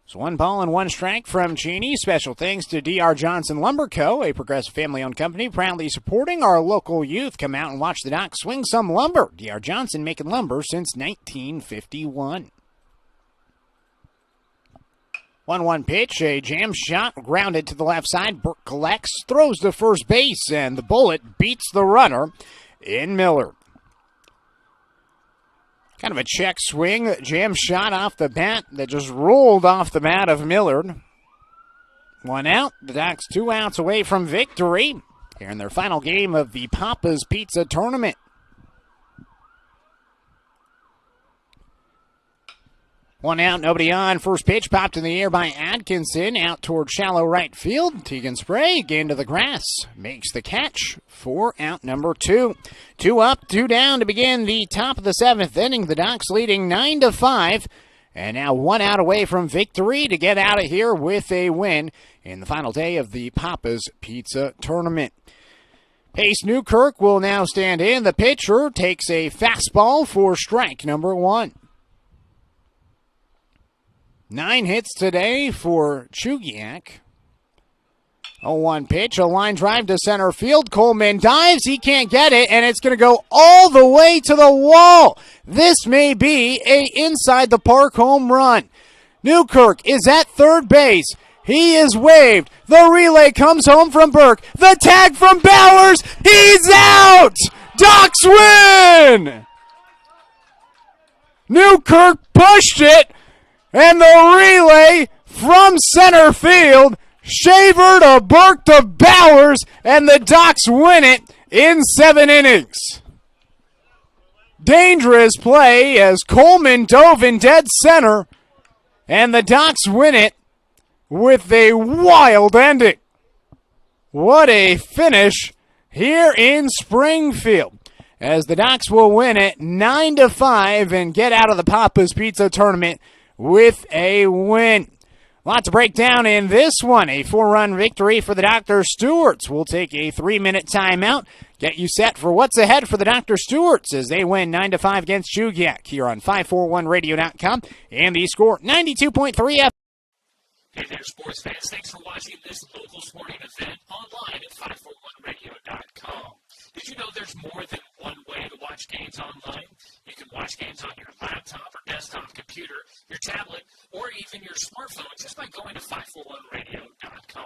So 1 ball and 1 strike from Cheney. Special thanks to D.R. Johnson Lumber Co., a progressive family-owned company proudly supporting our local youth. Come out and watch the Doc swing some lumber. D.R. Johnson making lumber since 1951. 1-1 pitch, a jam shot, grounded to the left side. Burke collects, throws to first base, and the bullet beats the runner in Millard. Kind of a check swing, jam shot off the bat that just rolled off the bat of Millard. 1 out, the Docs 2 outs away from victory here in their final game of the Papa's Pizza Tournament. 1 out, nobody on. First pitch popped in the air by Atkinson. Out toward shallow right field. Tegan Spray again to the grass. Makes the catch for out number 2. 2 up, 2 down to begin the top of the 7th inning. The Docs leading 9-5. And now 1 out away from victory to get out of here with a win in the final day of the Papa's Pizza Tournament. Pace Newkirk will now stand in. The pitcher takes a fastball for strike number 1. 9 hits today for Chugiak. 0-1 pitch, a line drive to center field. Coleman dives, he can't get it, and it's going to go all the way to the wall. This may be a inside the park home run. Newkirk is at third base. He is waved. The relay comes home from Burke. The tag from Bowers. He's out! Docs win! Newkirk pushed it. And the relay from center field, Shaver to Burke to Bowers, and the Docs win it in 7 innings. Dangerous play as Coleman dove in dead center, and the Docs win it with a wild ending. What a finish here in Springfield, as the Docs will win it 9-5 and get out of the Papa's Pizza Tournament with a win. A lot to break down in this one. A 4-run victory for the Dr. Stewarts. We'll take a 3-minute timeout. Get you set for what's ahead for the Dr. Stewarts as they win 9-5 against Chugiak here on 541radio.com. And the score, 92.3 FM. Hey there, sports fans. Thanks for watching this local sporting event online at 541radio.com. Did you know there's more than one way to watch games online? You can watch games on your laptop or desktop computer, your tablet, or even your smartphone just by going to 541radio.com.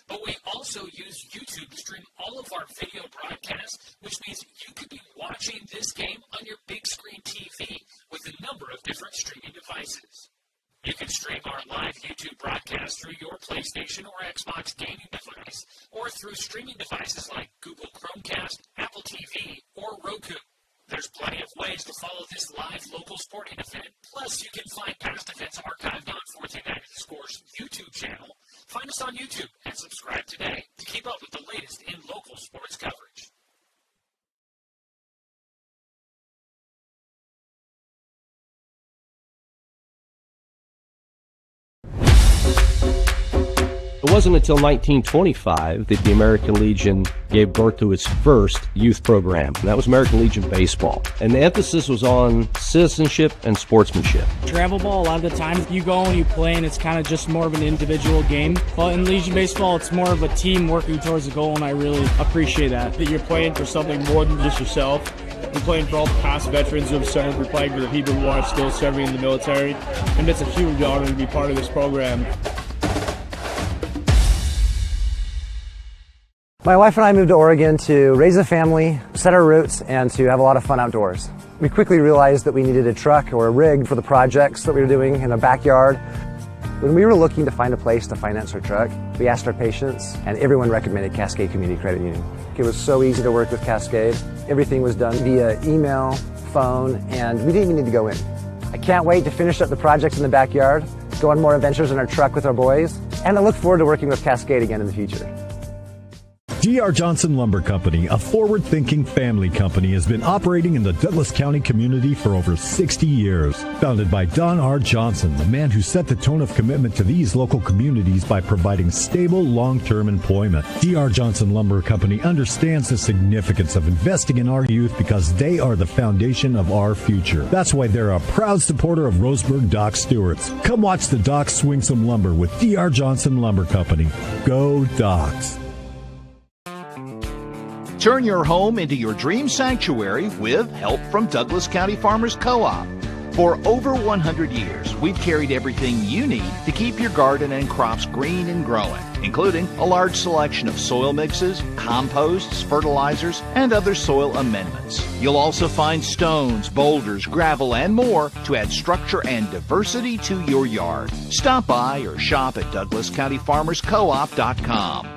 But we also use YouTube to stream all of our video broadcasts, which means you could be watching this game on your big screen TV with a number of different streaming devices. You can stream our live YouTube broadcast through your PlayStation or Xbox gaming device, or through streaming devices like Google Chromecast, Apple TV, or Roku. There's plenty of ways to follow this live local sporting event. Plus, you can find past events archived on 1490 The Score's YouTube channel. Find us on YouTube and subscribe today to keep up with the latest in local sports coverage. It wasn't until 1925 that the American Legion gave birth to its first youth program, and that was American Legion Baseball. And the emphasis was on citizenship and sportsmanship. Travel ball, a lot of the time you go and you play and it's kind of just more of an individual game. But in Legion Baseball, it's more of a team working towards a goal, and I really appreciate that you're playing for something more than just yourself. You're playing for all the past veterans who have served. You're playing for the people who are still serving in the military. And it's a huge honor to be part of this program. My wife and I moved to Oregon to raise a family, set our roots, and to have a lot of fun outdoors. We quickly realized that we needed a truck or a rig for the projects that we were doing in our backyard. When we were looking to find a place to finance our truck, we asked our patients, and everyone recommended Cascade Community Credit Union. It was so easy to work with Cascade. Everything was done via email, phone, and we didn't even need to go in. I can't wait to finish up the projects in the backyard, go on more adventures in our truck with our boys, and I look forward to working with Cascade again in the future. D.R. Johnson Lumber Company, a forward-thinking family company, has been operating in the Douglas County community for over 60 years. Founded by Don R. Johnson, the man who set the tone of commitment to these local communities by providing stable, long-term employment. D.R. Johnson Lumber Company understands the significance of investing in our youth because they are the foundation of our future. That's why they're a proud supporter of Roseburg Doc Stewart's. Come watch the Docs swing some lumber with D.R. Johnson Lumber Company. Go Docs! Turn your home into your dream sanctuary with help from Douglas County Farmers Co-op. For over 100 years, we've carried everything you need to keep your garden and crops green and growing, including a large selection of soil mixes, composts, fertilizers, and other soil amendments. You'll also find stones, boulders, gravel, and more to add structure and diversity to your yard. Stop by or shop at DouglasCountyFarmersCoop.com.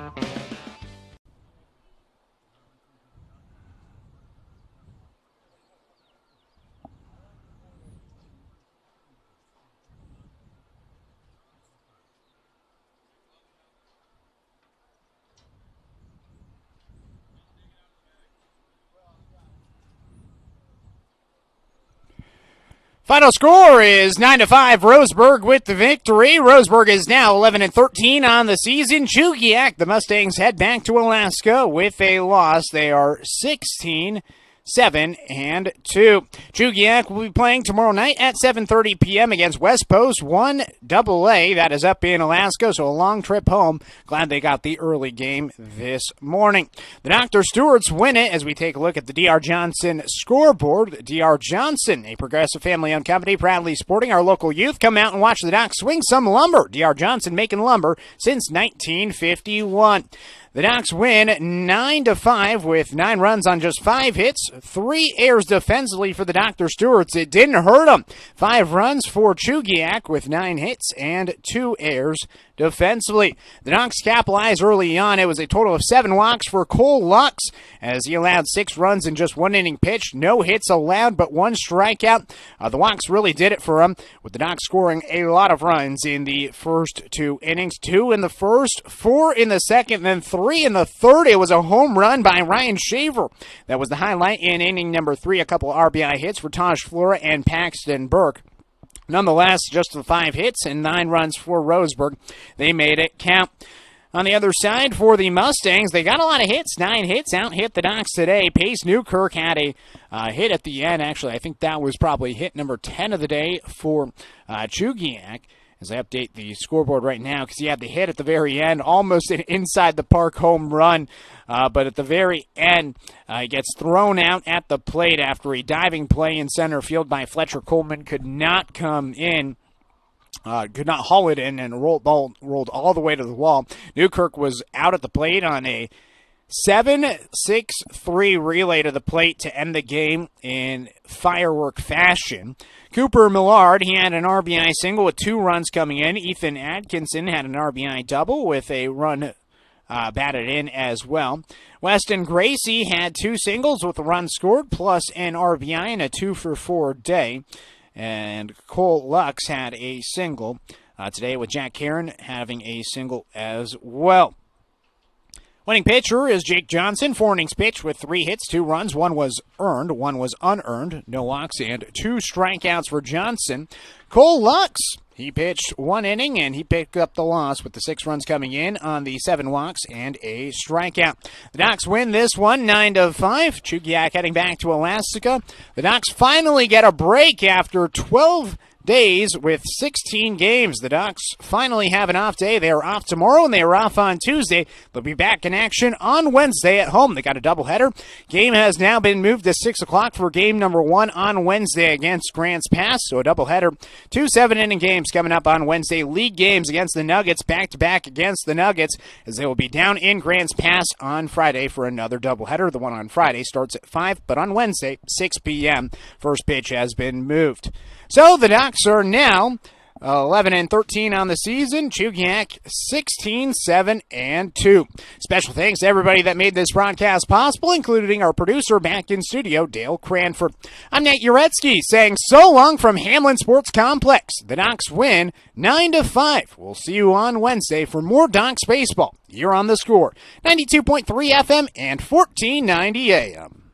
Final score is 9-5. Roseburg with the victory. Roseburg is now 11-13 on the season. Chugiak, the Mustangs, head back to Alaska with a loss. They are 16-7-2. Chugiak will be playing tomorrow night at 7:30 p.m. against West Post 1AA. That is up in Alaska, so a long trip home. Glad they got the early game this morning. The Dr. Stewarts win it as we take a look at the D.R. Johnson scoreboard. D.R. Johnson, a progressive family-owned company, proudly supporting our local youth. Come out and watch the Docs swing some lumber. D.R. Johnson making lumber since 1951. The Docs win 9-5 with 9 runs on just 5 hits, 3 errors defensively for the Dr. Stewarts. It didn't hurt them. 5 runs for Chugiak with 9 hits and 2 errors defensively. The Docs capitalized early on. It was a total of 7 walks for Cole Lux as he allowed 6 runs in just 1 inning pitched. No hits allowed, but 1 strikeout. The walks really did it for him, with the Docs scoring a lot of runs in the first 2 innings. 2 in the first, 4 in the second, then 3 in the third. It was a home run by Ryan Shaver. That was the highlight in inning number 3. A couple of RBI hits for Taj Flora and Paxton Burke. Nonetheless, just the 5 hits and 9 runs for Roseburg. They made it count. On the other side, for the Mustangs, they got a lot of hits. 9 hits, out-hit the Docs today. Pace Newkirk had a hit at the end. Actually, I think that was probably hit number 10 of the day for Chugiak. As I update the scoreboard right now, because he had the hit at the very end, almost an inside-the-park home run. But at the very end, he gets thrown out at the plate after a diving play in center field by Fletcher Coleman. Could not come in. Could not haul it in, and rolled all the way to the wall. Newkirk was out at the plate on a 7-6-3 relay to the plate to end the game in firework fashion. Cooper Millard, he had an RBI single with 2 runs coming in. Ethan Atkinson had an RBI double with a run batted in as well. Weston Gracie had 2 singles with a run scored plus an RBI and a 2-for-4 day. And Cole Lux had a single today, with Jack Karen having a single as well. Winning pitcher is Jake Johnson. 4 innings pitched with 3 hits, 2 runs. 1 was earned, 1 was unearned. No walks and 2 strikeouts for Johnson. Cole Lux, he pitched 1 inning, and he picked up the loss with the 6 runs coming in on the 7 walks and a strikeout. The Docs win this one 9-5. Chugiak heading back to Alaska. The Docs finally get a break after 12 days with 16 games. The Docs finally have an off day. They are off tomorrow, and they are off on Tuesday. They'll be back in action on Wednesday at home. They got a doubleheader. Game has now been moved to 6 o'clock for game number 1 on Wednesday against Grants Pass. So a doubleheader. 2 7-inning games coming up on Wednesday. League games against the Nuggets, back-to-back against the Nuggets, as they will be down in Grants Pass on Friday for another doubleheader. The one on Friday starts at 5, but on Wednesday, 6 p.m. First pitch has been moved. So the Docs are now 11-13 on the season. Chugiak 16-7-2. Special thanks to everybody that made this broadcast possible, including our producer back in studio, Dale Cranford. I'm Nate Uretsky saying so long from Hamlin Sports Complex. The Docs win 9-5. We'll see you on Wednesday for more Docs baseball here on The Score. 92.3 FM and 1490 AM.